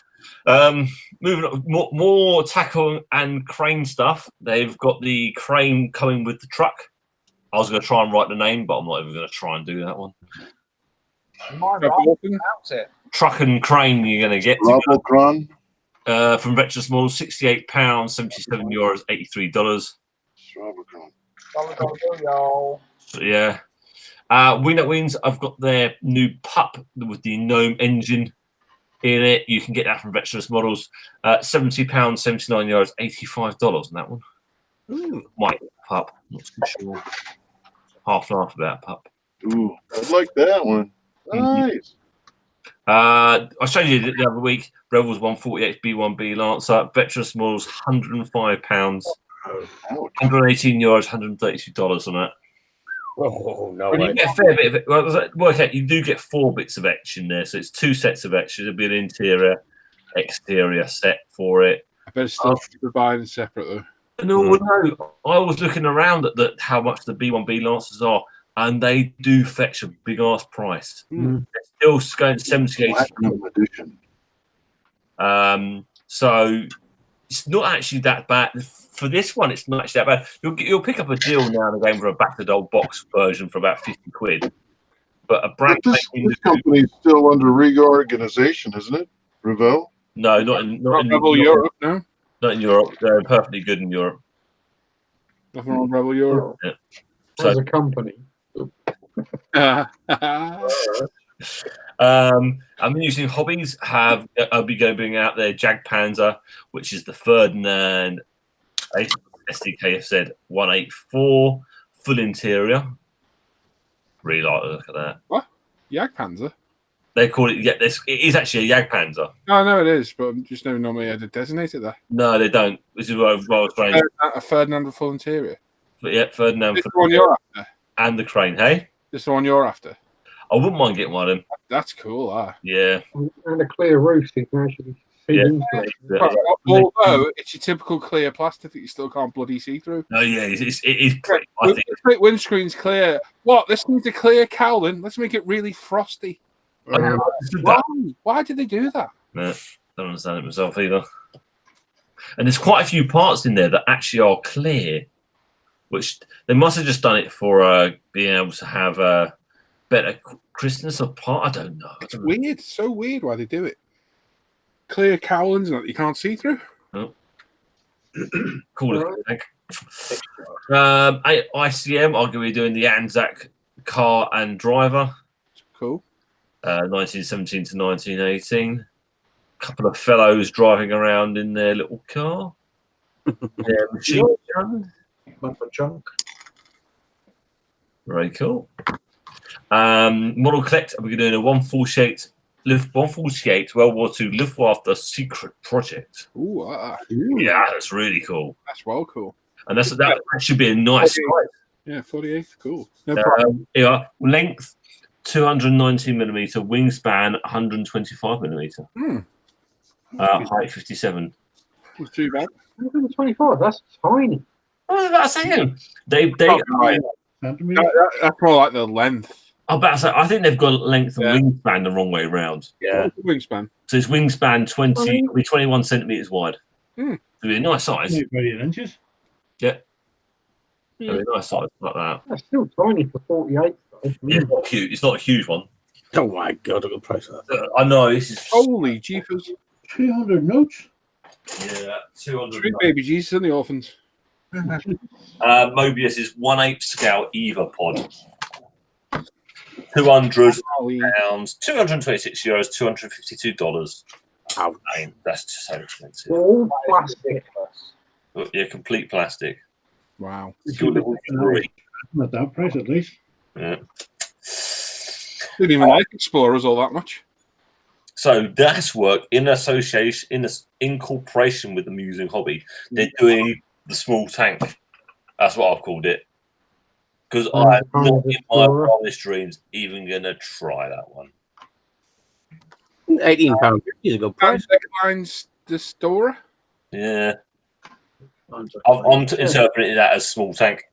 Moving on, more tackle and crane stuff. They've got the crane coming with the truck. I was going to try and write the name, but I'm not even going to try and do that one. Truck and crane you're going to get. From Retro Small, £68, €77, $83. So, yeah. Wins, I've got their new pup with the Gnome engine in it. You can get that from Retros Models. £70, €79, $85 on that one. White pup, not too sure. Half and half about pup. Ooh, I like that one. Nice. I showed you the other week. Rebels 148 B1B Lancer. Retros Models, £105. €118, $132 on that. Oh, no Well, way. you get a fair bit of it. Well, work out, you do get 4 bits of action there, so it's 2 sets of action. There'll be an interior, exterior set for it. I better still be buying separate though. No, I was looking around at how much the B1B Lancers are, and they do fetch a big ass price. They're still going 78. So it's not actually that bad. For this one, it's not actually that bad. You'll pick up a deal now and again for a battered old box version for about £50. But a brand this company is still under reorganization, isn't it? Revell? No, not in Rebel Europe. No, not in Europe. They're perfectly good in Europe. Nothing wrong with Rebel Europe. Yeah. As a company. I'm using hobbies. I'll be going to bring out their Jag Panzer, which is the Ferdinand SDK have said 184 full interior. Really like the look at that. What? Jag Panzer? They call it. Yeah, it is actually a Jag Panzer. Oh, no, it is, but I just never normally had to designate it there. No, they don't. This is what I was trying. A Ferdinand with full interior. But yeah, Ferdinand. This is the one you're after. And the crane. Hey, this is the one you're after. I wouldn't mind getting one of them. That's cool. Yeah. And a clear roof, so you can actually see into it. Although it's your typical clear plastic that you still can't bloody see through. Oh yeah, it is pretty. I think the windscreen's clear. What? This needs a clear cowling. Let's make it really frosty. Why did they do that? No, don't understand it myself either. And there's quite a few parts in there that actually are clear, which they must have just done it for being able to have a better crispness of part. I don't know. It's weird. It's so weird why they do it. Clear cowlings that you can't see through. Oh. Cool looking tank. ICM, I'm going to be doing the Anzac car and driver. Cool. 1917 to 1918. A couple of fellows driving around in their little car. Machine gun. Chunk. Very cool. Model collect. We're doing a 148 World War II Luftwaffe secret project. Ooh, yeah, that's really cool. That's well cool. And that should be a nice size. Yeah, 48. Cool. No problem. Length 219 millimeter, wingspan 125 millimeter. Height 57. Not too bad. 125. That's tiny. What was I saying? They that's more like the length. I think they've got length and wingspan the wrong way around. Yeah, wingspan. So it's wingspan 21 centimeters wide. It'll be a nice size. 28 inches. Yeah. It'll be a nice size like that. That's still tiny for 48. Yeah, it's not cute. It's not a huge one. Oh my god, look at the price of that. I know this is holy jeepers. 200 notes. Yeah, 200. Sweet baby Jesus and the orphans. Mobius is 1/8 scale Eva pod. £200, €226, $252. Ouch. That's just so expensive. All plastic. Yeah, complete plastic. Wow. At that price, at least. Yeah. Didn't even like Explorers all that much. So that's work in association, in cooperation with the Musing Hobby. They're doing the small tank. That's what I've called it. Because I'm not in my wildest dreams even going to try that one. £18 is a good price. Mine's the store. Yeah. I'm interpreting that as small tank.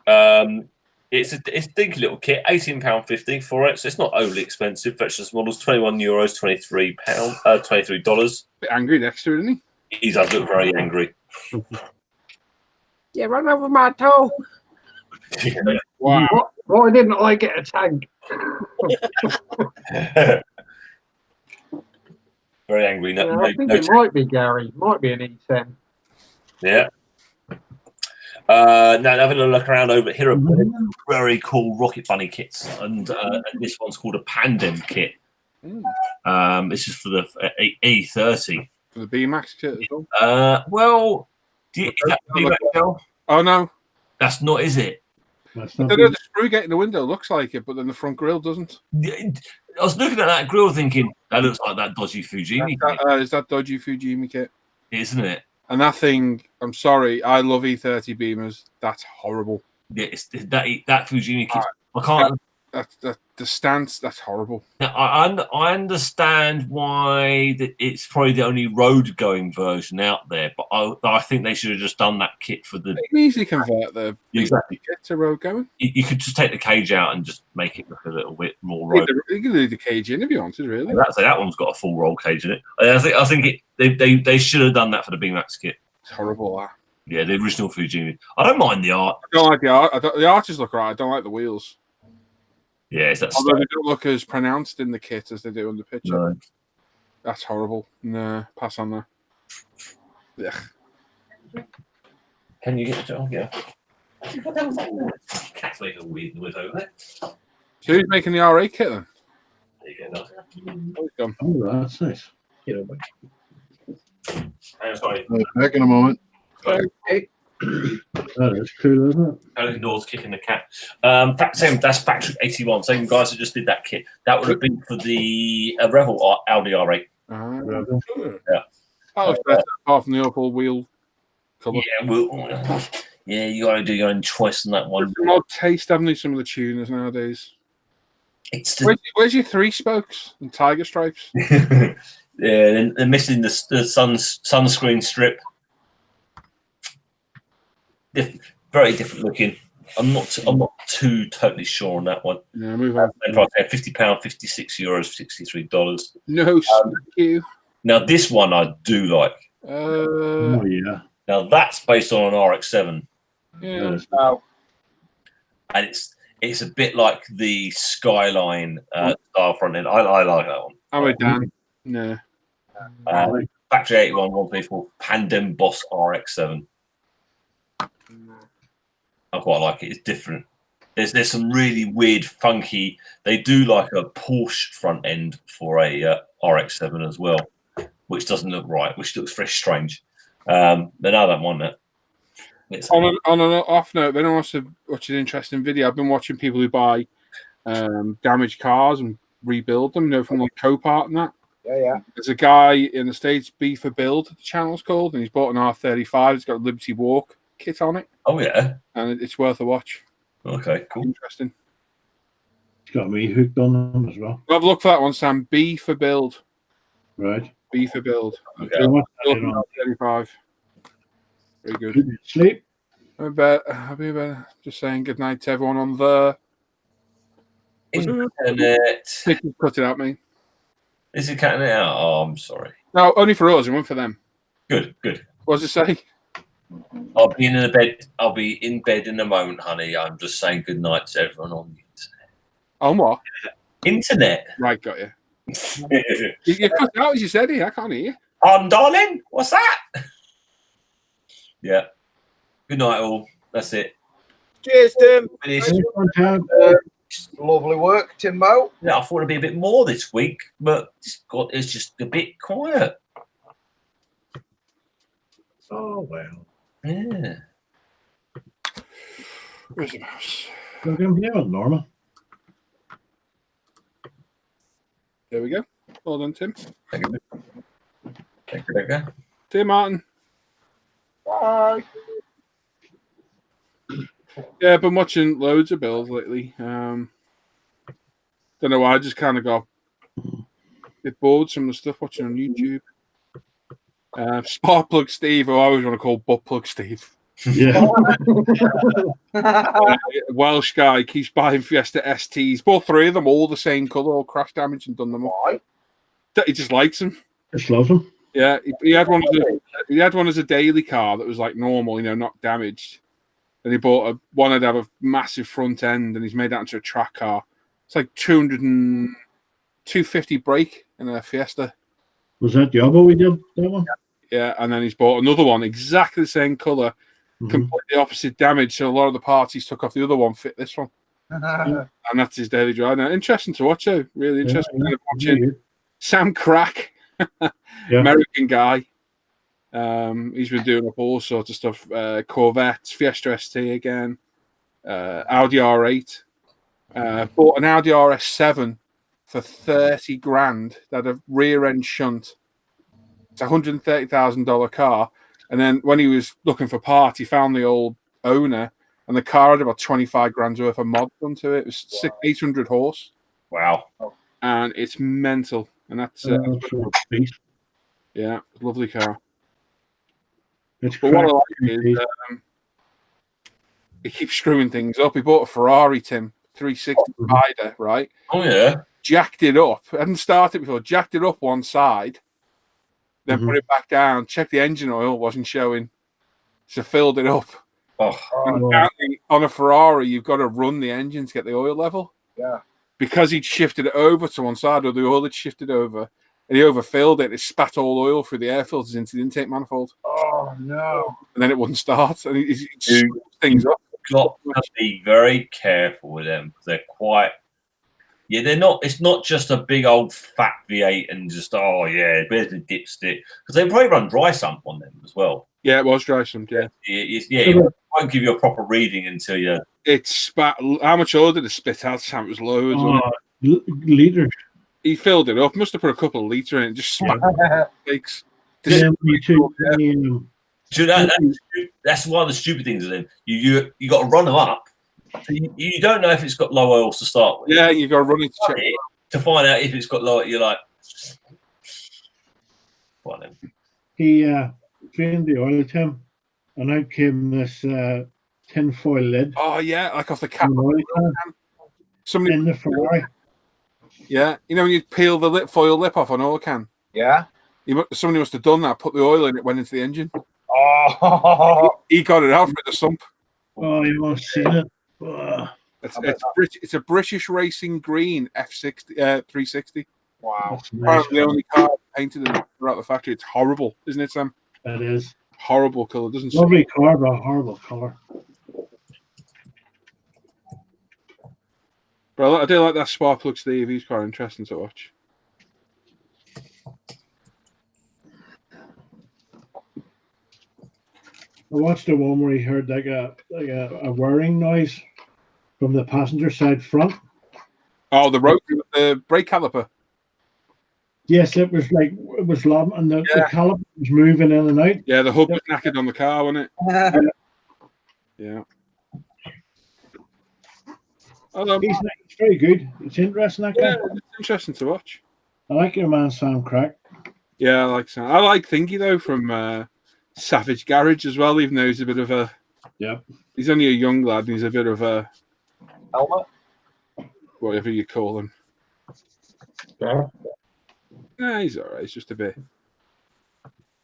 It's a dinky little kit, £18.50 for it, so it's not overly expensive. Fetches models, €21, $23. Bit angry next to it, isn't he? He does look very angry. Yeah, run over my toe. Wow. Why didn't I get a tank? Very angry. I think it might be Gary. Might be an E10. Yeah. Now having a look around over here, very cool Rocket Bunny kits, and this one's called a Pandem kit. This is for the E30. For the B-Max kit as well. Is that B-Max L? Oh no, that's not, is it? I don't know, the sprue gate in the window looks like it, but then the front grille doesn't. I was looking at that grille thinking, that looks like that dodgy Fujimi kit. Is that dodgy Fujimi kit? Isn't it? And that thing, I'm sorry, I love E30 Beamers. That's horrible. Yeah, it's that Fujimi kit. I can't. The stance, that's horrible. Now, I understand why it's probably the only road-going version out there, but I think they should have just done that kit for the. They can easily convert the exactly kit to road-going. You could just take the cage out and just make it look a little bit more road. You can leave the cage in if you wanted, really. That one's got a full roll cage in it. I think they should have done that for the B-Max kit. It's horrible, that. Yeah, the original Fujimi. I don't mind the art. I don't like the art. The arches look right. I don't like the wheels. Yeah, it's that. Although they don't look as pronounced in the kit as they do in the picture. No. That's horrible. Nah, pass on that. Yeah. Can you get it? Oh, yeah. Cat's making a weird noise over there. So who's making the R8 kit then? There you go. Oh, that's nice. Sorry. Back in a moment. Okay. That is cool, isn't it? Alex Nor's kicking the cat. That's Patrick 81. Same guys that just did that kit. That would have been for the Revel Audi R8. Yeah. Yeah. That was better, apart from the Opal wheel colour. Yeah, you got to do your own choice on that one. Some odd taste, haven't they, some of the tuners nowadays? Where's your 3 spokes and tiger stripes? Yeah, they're missing the sunscreen strip. Very different looking. I'm not too totally sure on that one. Yeah, move on. £50, €56, $63. No, thank you. Now this one I do like. Oh yeah. Now that's based on an RX-7. Yeah. And it's a bit like the Skyline style front end. I like that one. I'm a Dan. No. Factory 81 134 Pandem Boss RX7. I quite like it. It's different. There's some really weird, funky. They do like a Porsche front end for a RX7 as well, which doesn't look right, which looks very strange. But I don't want that. On an off note, if anyone wants to watch an interesting video, I've been watching people who buy damaged cars and rebuild them, from like Copart and that. Yeah. There's a guy in the States, B for Build, the channel's called, and he's bought an R35. It's got a Liberty Walk kit on it. Oh, yeah. And it's worth a watch. Okay, cool. Interesting. It's got me hooked on them as well. I've looked for that one, Sam. B for Build. Right. B for Build. Okay. R35. Very good. Sleep. I'll be better. Just saying good night to everyone on the internet. Cut it out, mate. Is it cutting it out? Oh, I'm sorry. No, only for us. It went for them. Good. What does it say? I'll be in the bed. I'll be in bed in a moment, honey. I'm just saying good night to everyone on the internet. On what? Internet. Right, got you. You cut it out as you said it. I can't hear you. Darling. What's that? Yeah. Good night, all. That's it. Cheers, Tim. Finished. Lovely work, Timbo. Yeah, I thought it'd be a bit more this week, but it's just a bit quiet. Oh, well. Yeah. Where's the mouse? We're going to be out normal. There we go. Well done, Tim. Thank you. Tim Martin. Bye. Yeah, I've been watching loads of builds lately. Don't know why. I just kind of got a bit bored some of the stuff watching on YouTube. Sparkplug Steve, who I always want to call Buttplug Steve. Yeah. Welsh guy keeps buying Fiesta STs. Both three of them, all the same colour, all crash damage and done them all. He just likes them. Just loves them. Yeah, he had one. He had one as a daily car that was like normal, not damaged. And he bought one that had a massive front end, and he's made that into a track car. It's like 250 brake in a Fiesta. Was that Yobo we did that one? Yeah, and then he's bought another one, exactly the same colour, completely opposite damage. So a lot of the parts he's took off the other one fit this one. And that's his daily drive. Now, interesting to watch, though. Really interesting. Yeah, watching Sam Crack, American guy. He's been doing up all sorts of stuff. Corvettes, Fiesta ST again, Audi R8. Bought an Audi RS7 for 30 grand. That had a rear end shunt. It's a $130,000 car. And then when he was looking for parts, he found the old owner, and the car had about 25 grand worth of mods onto it. It was 800 horse. Wow. And it's mental. And that's yeah, lovely car. It's but what I like is he keeps screwing things up. He bought a Ferrari, Tim, 360 Spider, right? Oh, yeah. Jacked it up. Hadn't started before. Jacked it up one side, then put it back down. Checked the engine oil, wasn't showing. So filled it up. Oh. And apparently on a Ferrari, you've got to run the engine to get the oil level. Yeah. Because he'd shifted it over to one side, or the oil had shifted over, and he overfilled it. It spat all oil through the air filters into the intake manifold. Oh, no. And then it wouldn't start. And he screwed things up. Got to be very careful with them because they're quite. Yeah, they're not. It's not just a big old fat V8 and just where's the dipstick? Because they probably run dry sump on them as well. Yeah, it was dry sump. Yeah, it won't give you a proper reading until you. It spat. How much oil did it spit out? Sam, it was loads. Liters. He filled it up. Must have put a couple of litres in it. Just spat. That's one of the stupid things. Then you got to run them up. So you don't know if it's got low oils to start with. Yeah, you got to run it to check to find out if it's got low. You're like, what then? He drained the oil at him, and out came this tin foil lid. Oh yeah, like off the cap. Somebody in the Ferrari. Yeah, when you peel the foil lip off an oil can. Yeah. Somebody must have done that. Put the oil in, it went into the engine. Oh. He got it out for the sump. Oh, you must have seen it. It's a British Racing Green F60 360. Wow. Apparently the only car painted and throughout the factory. It's horrible, isn't it, Sam? It is. Horrible colour. Doesn't Lovely car, but horrible colour. But I do like that Sparkplug Steve. He's quite interesting to watch. I watched the one where he heard like a whirring noise from the passenger side front. Oh, the rope, the brake caliper. Yes, it was lobbing, and the caliper was moving in and out. Yeah, the hub was knackered on the car, wasn't it? Yeah. He's very good. It's interesting, that guy. Yeah, it's interesting to watch. I like your man Sam Crack. Yeah, I like Sam. I like Thingy though from Savage Garage as well, even though he's a bit of a he's only a young lad and he's a bit of a helmet, whatever you call him. Yeah. Nah, he's alright. He's just a bit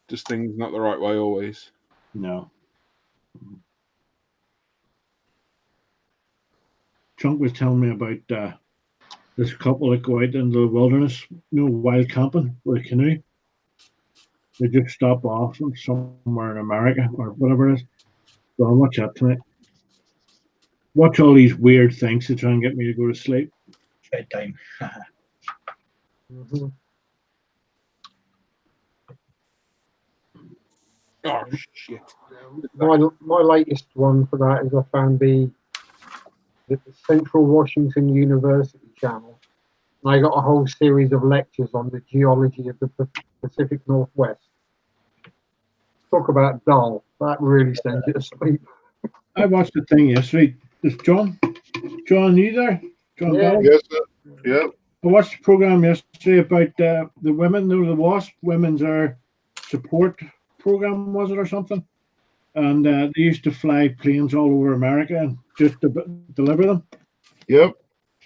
just things not the right way always. No. Chunk was telling me about this couple that go out into the wilderness, wild camping with a canoe. They just stop off somewhere in America or whatever it is. So I'll watch that tonight. Watch all these weird things to try and get me to go to sleep. Bedtime. Oh shit! My latest one for that is I found the Central Washington University channel. And I got a whole series of lectures on the geology of the Pacific Northwest. Talk about dull. That really sends you to sleep. I watched the thing yesterday. Is John, you there? John Bell? Yes, sir. Yeah. I watched the program yesterday about the women, the WASP Women's Support Program, was it, or something? And they used to fly planes all over America and just to deliver them. Yep.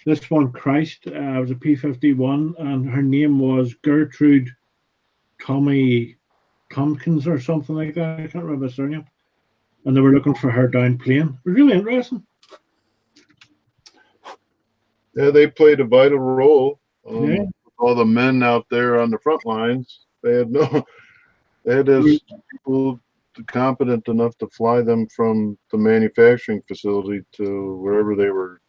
This one, Christ, was a P-51, and her name was Gertrude Tommy Tompkins or something like that. I can't remember the surname. And they were looking for her down plane. It was really interesting. Yeah, they played a vital role. Yeah. All the men out there on the front lines, they had people competent enough to fly them from the manufacturing facility to wherever they were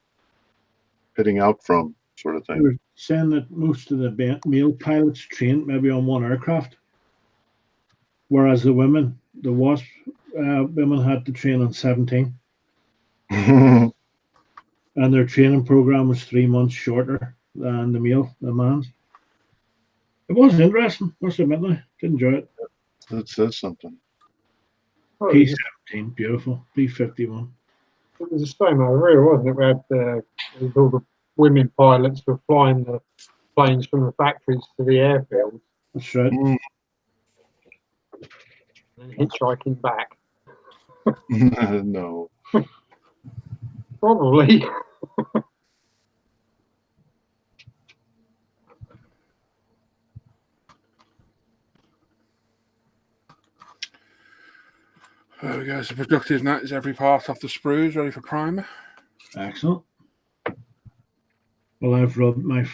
heading out from, sort of They thing. were saying that most of the male pilots trained maybe on one aircraft, whereas the women, the WASP women, had to train on 17. And their training program was 3 months shorter than the man's. It was interesting, must admit. I did enjoy it. That says something. Oh, P-17, beautiful. P-51. it was the same over here, wasn't it? We had all the women pilots were flying the planes from the factories to the airfield. That's right. And then hitchhiking back. No. Probably. There we go. It's a productive night. Is every part off the sprues ready for primer? Excellent. Well, I've rubbed my.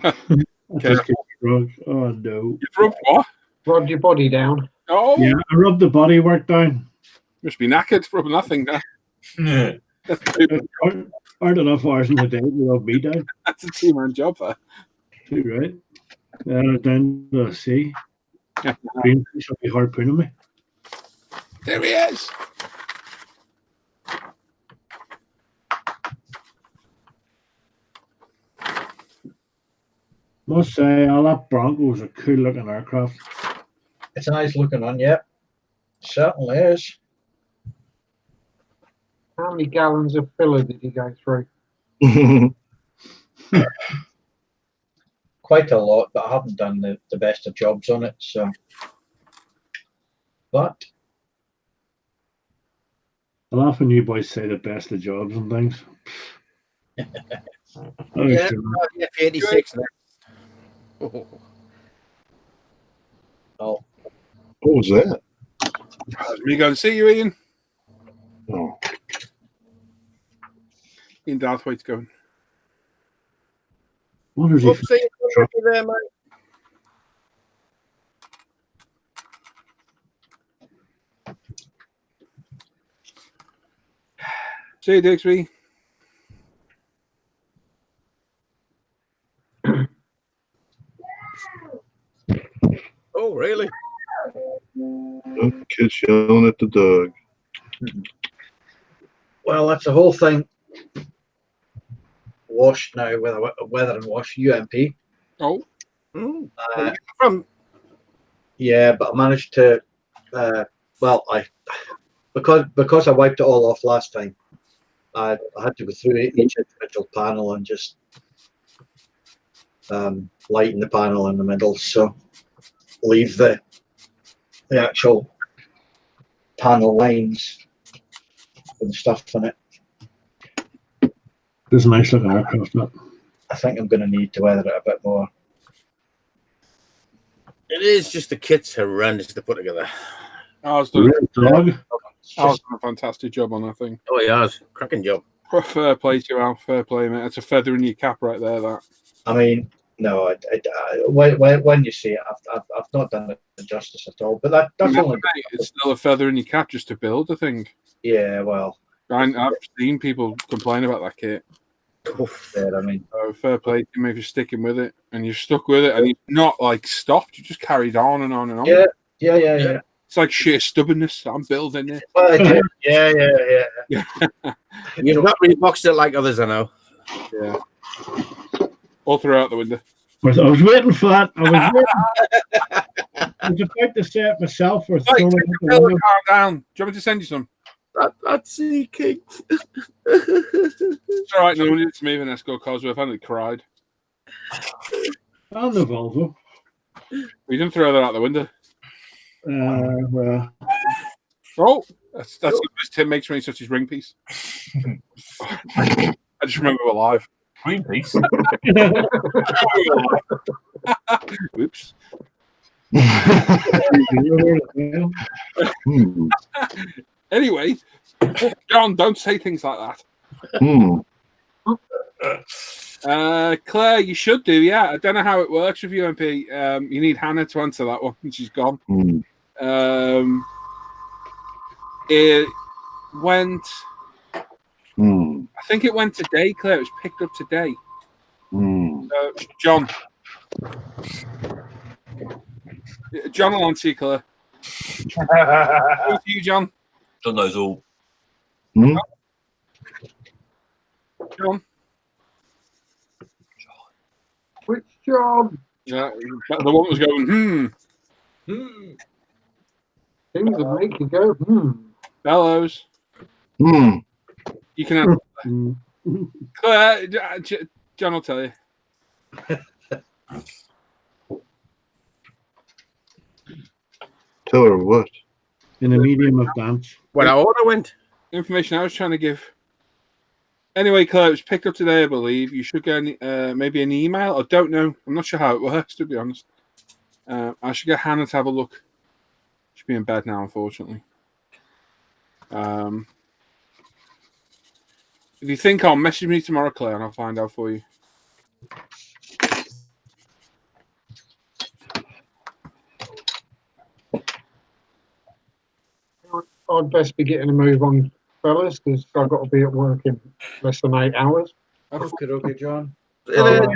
Rug. Oh no! You've rubbed what? Rubbed your body down. Oh, yeah, I rubbed the bodywork down. Must be knackered. Rubbing nothing down. Aren't enough hours in the day to rub me down. That's a two-man job, there. Too right. Down to the sea. Greenfish will be harpooning me. There he is. Must say, all that Bronco's a cool looking aircraft. It's a nice looking one, yeah. Certainly is. How many gallons of filler did you go through? Quite a lot, but I haven't done the best of jobs on it, so. But I laugh when you boys say the best of jobs and things. Yeah, F-86 next. oh, What was that? That's me going to see you, Ian. Oh. Ian Darthwaite's going. What is he? Whoopsie, there, mate. See you, Dixby. Oh, really? Kids yelling at the dog. Well, that's the whole thing. Washed now, weather and wash, UMP. Oh. From Yeah, but I managed to. Because I wiped it all off last time. I had to go through each individual panel and just lighten the panel in the middle, so leave the actual panel lines and stuff in it. There's a nice little aircraft. That. I think I'm going to need to weather it a bit more. it is just the kit's horrendous to put together. Al's done Dog. a fantastic job on that thing. Oh, he has. Cracking job. Fair play to you, Al. Fair play, mate. That's a feather in your cap right there, that. I mean, no, when you see it, I've not done it justice at all. But that's only. Mate, it's still a feather in your cap just to build the thing. Yeah, well. I've seen people complain about that kit. Yeah, I mean, fair play to you if you're sticking with it, and you're stuck with it, and you've not like stopped. You just carried on and on and on. Yeah. It's like sheer stubbornness. I'm building it. Well, yeah. You've not reboxed it like others, I know. Yeah. All throughout the window. I was waiting for that. I was about to say it myself. Or calm down. Do you want me to send you some? That's seeking. It's all right. No, it's me, Vanessa Cosworth. I only cried. On the Volvo. We didn't throw that out the window. Well. Oh, that's what Tim makes when he such his ring piece. I just remember we're live. Ring piece. Oops. Anyway, John, don't say things like that. Claire, you should do, yeah. I don't know how it works with UMP. You need Hannah to answer that one, and she's gone. It went. I think it went today, Claire. It was picked up today. John. John will answer you, Claire. Who's you, John? John knows all. John. Which job? Yeah, the one was going, Things that make you go, Bellows. You can have Claire. John will tell you. Tell her what? In a medium of dance. When our order went. Information I was trying to give. Anyway, Claire, it was picked up today, I believe. You should get maybe an email. I don't know. I'm not sure how it works, to be honest. I should get Hannah to have a look. She'll be in bed now, unfortunately. If you think, I'll message me tomorrow, Claire, and I'll find out for you. I'd best be getting a move on, fellas, because I've got to be at work in less than 8 hours. Okay, John. See you later,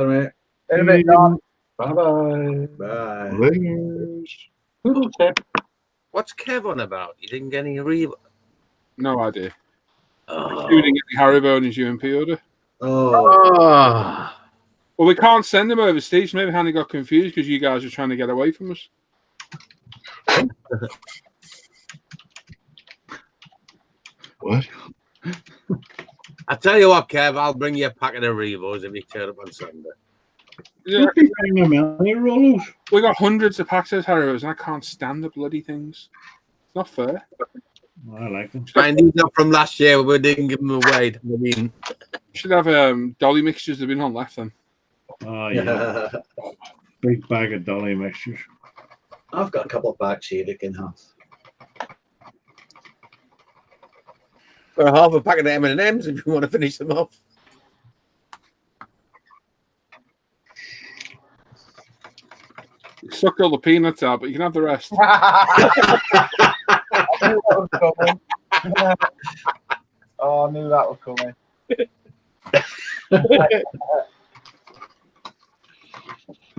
mate. In a bit, John. Bye-bye. Bye. Little tip. What's Kev on about? You didn't get any real. No idea. Oh. You didn't get the Haribo in his UMP order. Oh. Well, we can't send them overseas. Maybe Hannah got confused because you guys are trying to get away from us. What? I tell you what, Kev, I'll bring you a packet of Rebos if you turn up on Sunday. Yeah. Rollos. We got hundreds of packs of Haribos, and I can't stand the bloody things. It's not fair. I like them. And these are from last year. We didn't give them away. I mean, should have dolly mixtures that have been on left then. Oh yeah. Big bag of dolly mixtures. I've got a couple of bags here you can have. for half a packet of M&Ms if you want to finish them off. Suck all the peanuts out, but you can have the rest. Oh, I knew that was coming. It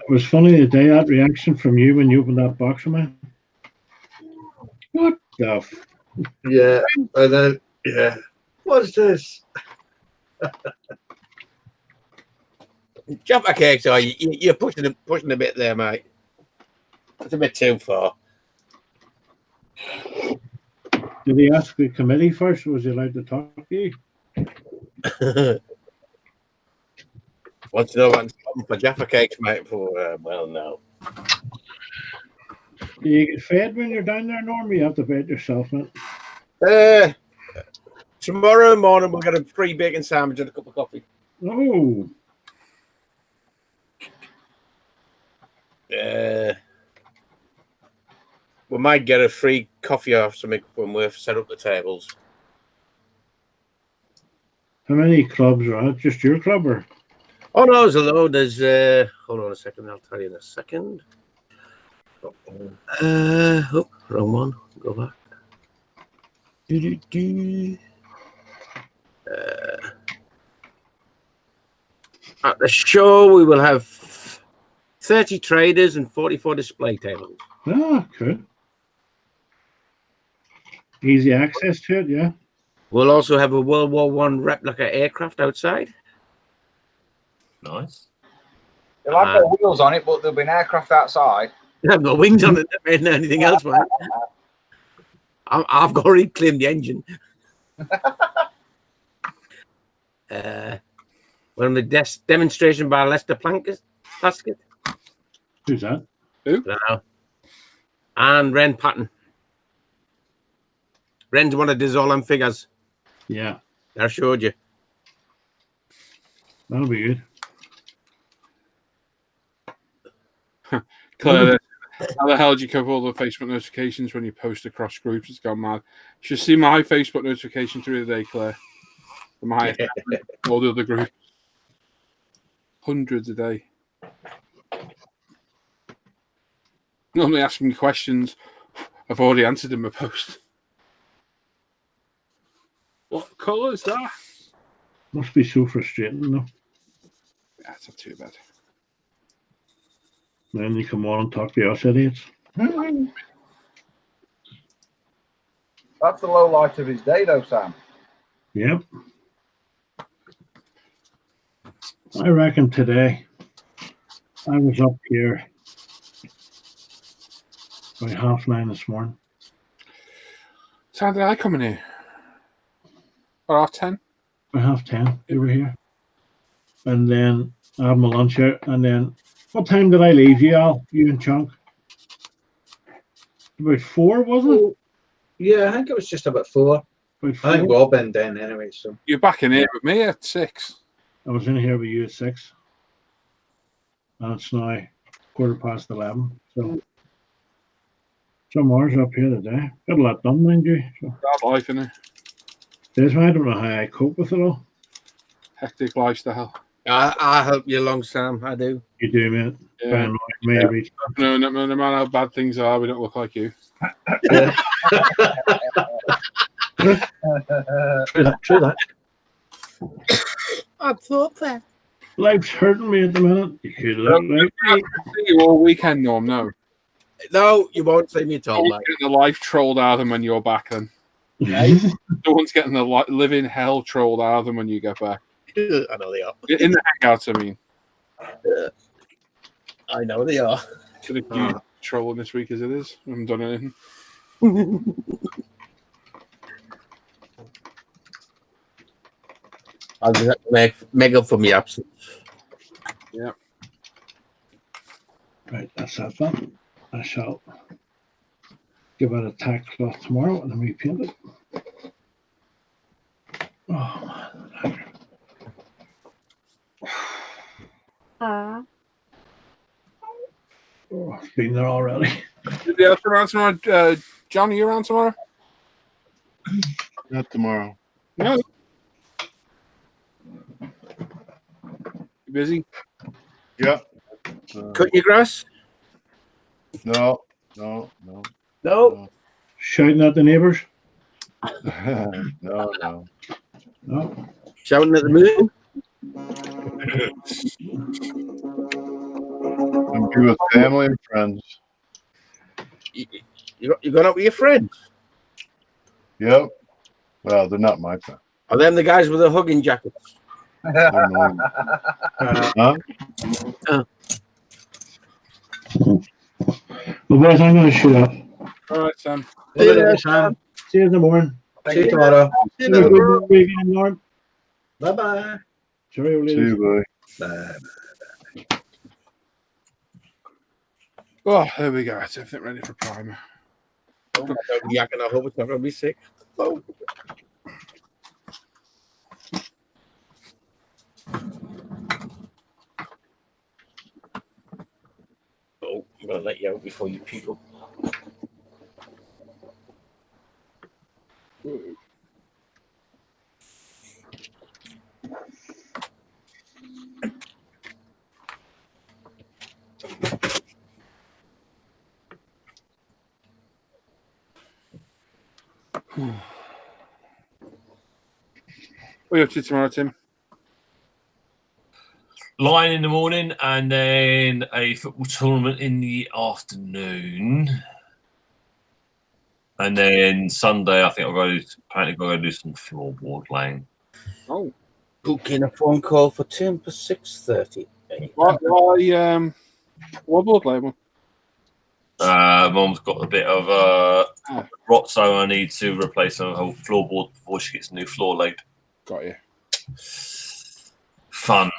was funny the day that reaction from you when you opened that box for me. What the? Yeah, and then yeah, what's this? Jaffa cakes, are you're pushing a bit there, mate. That's a bit too far. Did he ask the committee first? Was he allowed to talk to you? Want to know what's for Jaffa cakes, mate? For well, no. Do you get fed when you're down there, Norm? You have to feed yourself, man. Tomorrow morning we'll get a free bacon sandwich and a cup of coffee. Oh. We might get a free coffee or something when we set up the tables. How many clubs are at? Just your club, or? Oh no, there's a load. There's hold on a second, I'll tell you in a second. Oh, wrong one. Go back. At the show, we will have 30 traders and 44 display tables. Ah, cool. Easy access to it, yeah. We'll also have a World War I replica aircraft outside. Nice. They'll have no wheels on it, but there'll be an aircraft outside. They haven't got wings on it, and anything else, man. I've got to reclaim the engine. One of the demonstration by Lester Plaskett. Who's that? Who? No. And Ren Patton. Ren's one of does all them figures. Yeah. I showed you. That'll be good. Claire, how the hell do you cover all the Facebook notifications when you post across groups? It's gone mad. You should see my Facebook notification through the day, Claire. From my all the other groups. Hundreds a day. Normally asking me questions. I've already answered in my post. What colour is that? Must be so frustrating, though. Yeah, it's not too bad. Then you come on and talk to us idiots. That's the low light of his day, though, Sam. Yep. I reckon today I was up here by 9:30 this morning. So how did I come in here? Or 10:30? By 10:30 you were here. And then I had my lunch out, and then what time did I leave you, Al? You and Chunk? About 4, wasn't it? Yeah, I think it was just about 4. About 4. I think Rob been then anyway, so. You're back in here with me at 6. I was in here with you at 6. And it's now 11:15. So some hours up here today. Got a lot done, mind you. So. Bad life, innit? I don't know how I cope with it all. Hectic lifestyle. I help you along, Sam. I do. You do, mate. Yeah. Maybe. No matter how bad things are, we don't look like you. True that. I thought that. Life's hurting me at the minute. You could look like I see you all weekend, Norm. No. No, you won't see me at all, mate. Getting the life trolled out of them when you're back then. No one's getting the living hell trolled out of them when you get back. I know they are. In the hangouts, I mean. I know they are. Should have used trolling this week as it is. I haven't done anything. I'll just make up for my absence. Yeah. Right, that's that then. I shall give it a tack cloth tomorrow and then repaint it. Oh, man. Oh, it's been there already. Did you have to around tomorrow? John, are you around tomorrow? Not tomorrow. No. You busy? Yeah. Cut your grass? No. No. Shouting at the neighbours? No. No. Shouting at the moon? And be with family and friends. You gone out with your friends? Yep. Well, they're not my friends. Are them the guys with the hugging jackets? They're mine. Huh? Well, boys, I'm going to shoot up. All right, Sam. See you later, Sam. See you in the morning. See you tomorrow. You Have a know, good weekend, Lord. Bye-bye. Cheerio, See ladies. you, buddy. Bye. Oh, there we go. It's everything ready for primer. yakking, I hope it's not going to be sick. Oh. Oh, I'm going to let you out before you people. What are you up to tomorrow, Tim? Line in the morning and then a football tournament in the afternoon. And then Sunday, I think apparently go do some floorboard laying. Oh, Booking a phone call for Tim for 6:30. what board label? Mom's got a bit of rot, so I need to replace the whole floorboard before she gets a new floor laid. Got you. Fun.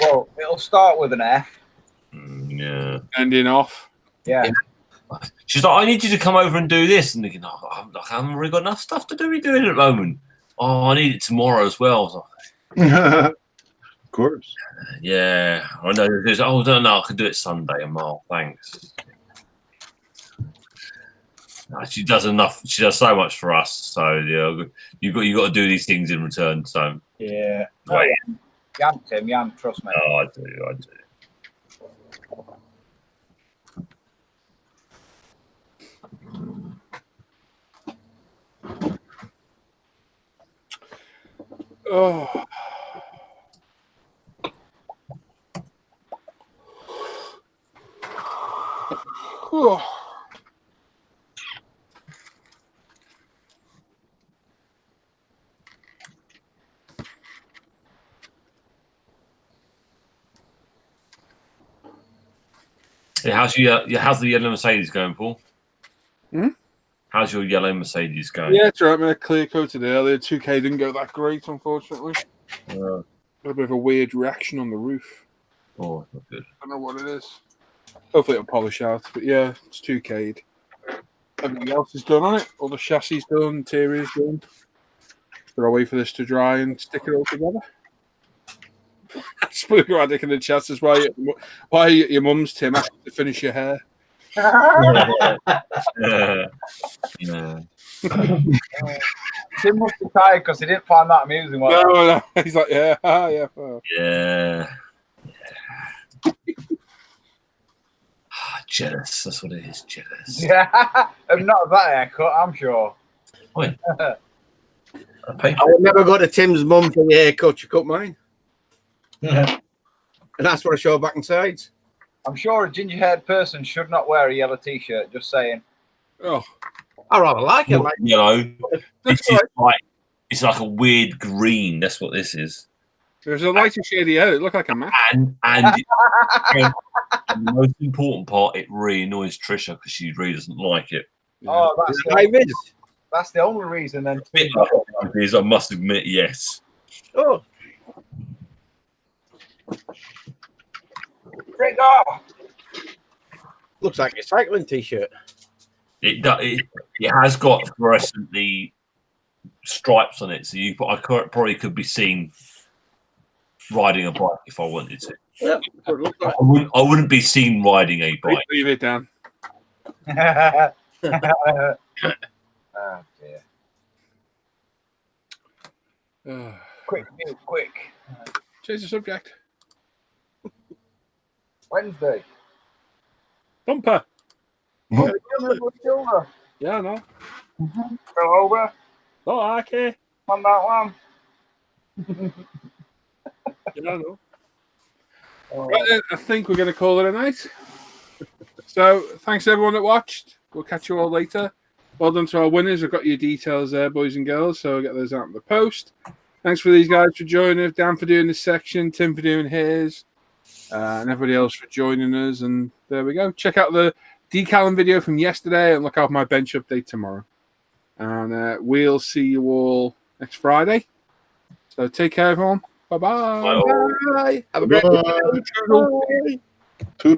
Well, it'll start with an F. Yeah. Ending off. Yeah. She's like, I need you to come over and do this. And thinking, I haven't really got enough stuff to do doing it at the moment. Oh, I need it tomorrow as well. Of course. Yeah. I know. Oh, no, I can do it Sunday. I'm like, thanks. She does enough. She does so much for us. So yeah, you got to do these things in return. So Yeah. Right. Jan, Tim, Jan, trust me. I do. Oh. Oh. Yeah, how's the yellow Mercedes going, Paul? How's your yellow Mercedes going? Yeah, it's all right. I clear coated earlier. 2K didn't go that great, unfortunately. Got a bit of a weird reaction on the roof. Oh, not good. I don't know what it is. Hopefully it'll polish out. But yeah, it's 2K'd. Everything else is done on it. All the chassis done, interior's done. Got to wait for this to dry and stick it all together. Sporadic in the chat as well. Why your mum's Tim asked to finish your hair? Yeah. Tim must be tired because he didn't find that amusing. No. He's like, yeah. Yeah. Jealous. That's what it is. Jealous. Yeah. I'm not that haircut, I'm sure. Wait. I would never go to Tim's mum for the haircut. She cut mine. And that's what I show back and sides. I'm sure a ginger-haired person should not wear a yellow t-shirt. Just saying. Oh, I rather like it. Like, It's like a weird green. That's what this is. there's a lighter shade of yellow. It looked like a map. And the most important part, it really annoys Trisha because she really doesn't like it. Oh, that's the only reason. Then I must admit, yes. oh, Bring off. looks like a cycling t-shirt. It has got fluorescently stripes on it, so I probably could be seen riding a bike if I wanted to. Yeah, it looks like. I wouldn't be seen riding a bike. Leave it down. Oh dear. Quick. Change the subject. Wednesday. Bumper. Yeah, I know. Go over Oh, okay. on that one. Yeah, I know. Right then, I think we're going to call it a night. So, thanks everyone that watched. We'll catch you all later. Well done to our winners. I've got your details there, boys and girls, so I'll get those out in the post. Thanks for these guys for joining us. Dan for doing this section, Tim for doing his, and everybody else for joining us. And there we go. Check out the decaling video from yesterday and look out my bench update tomorrow. And we'll see you all next Friday. So take care, everyone. Bye-bye. Bye. Have a great Bye. weekend. Toodle.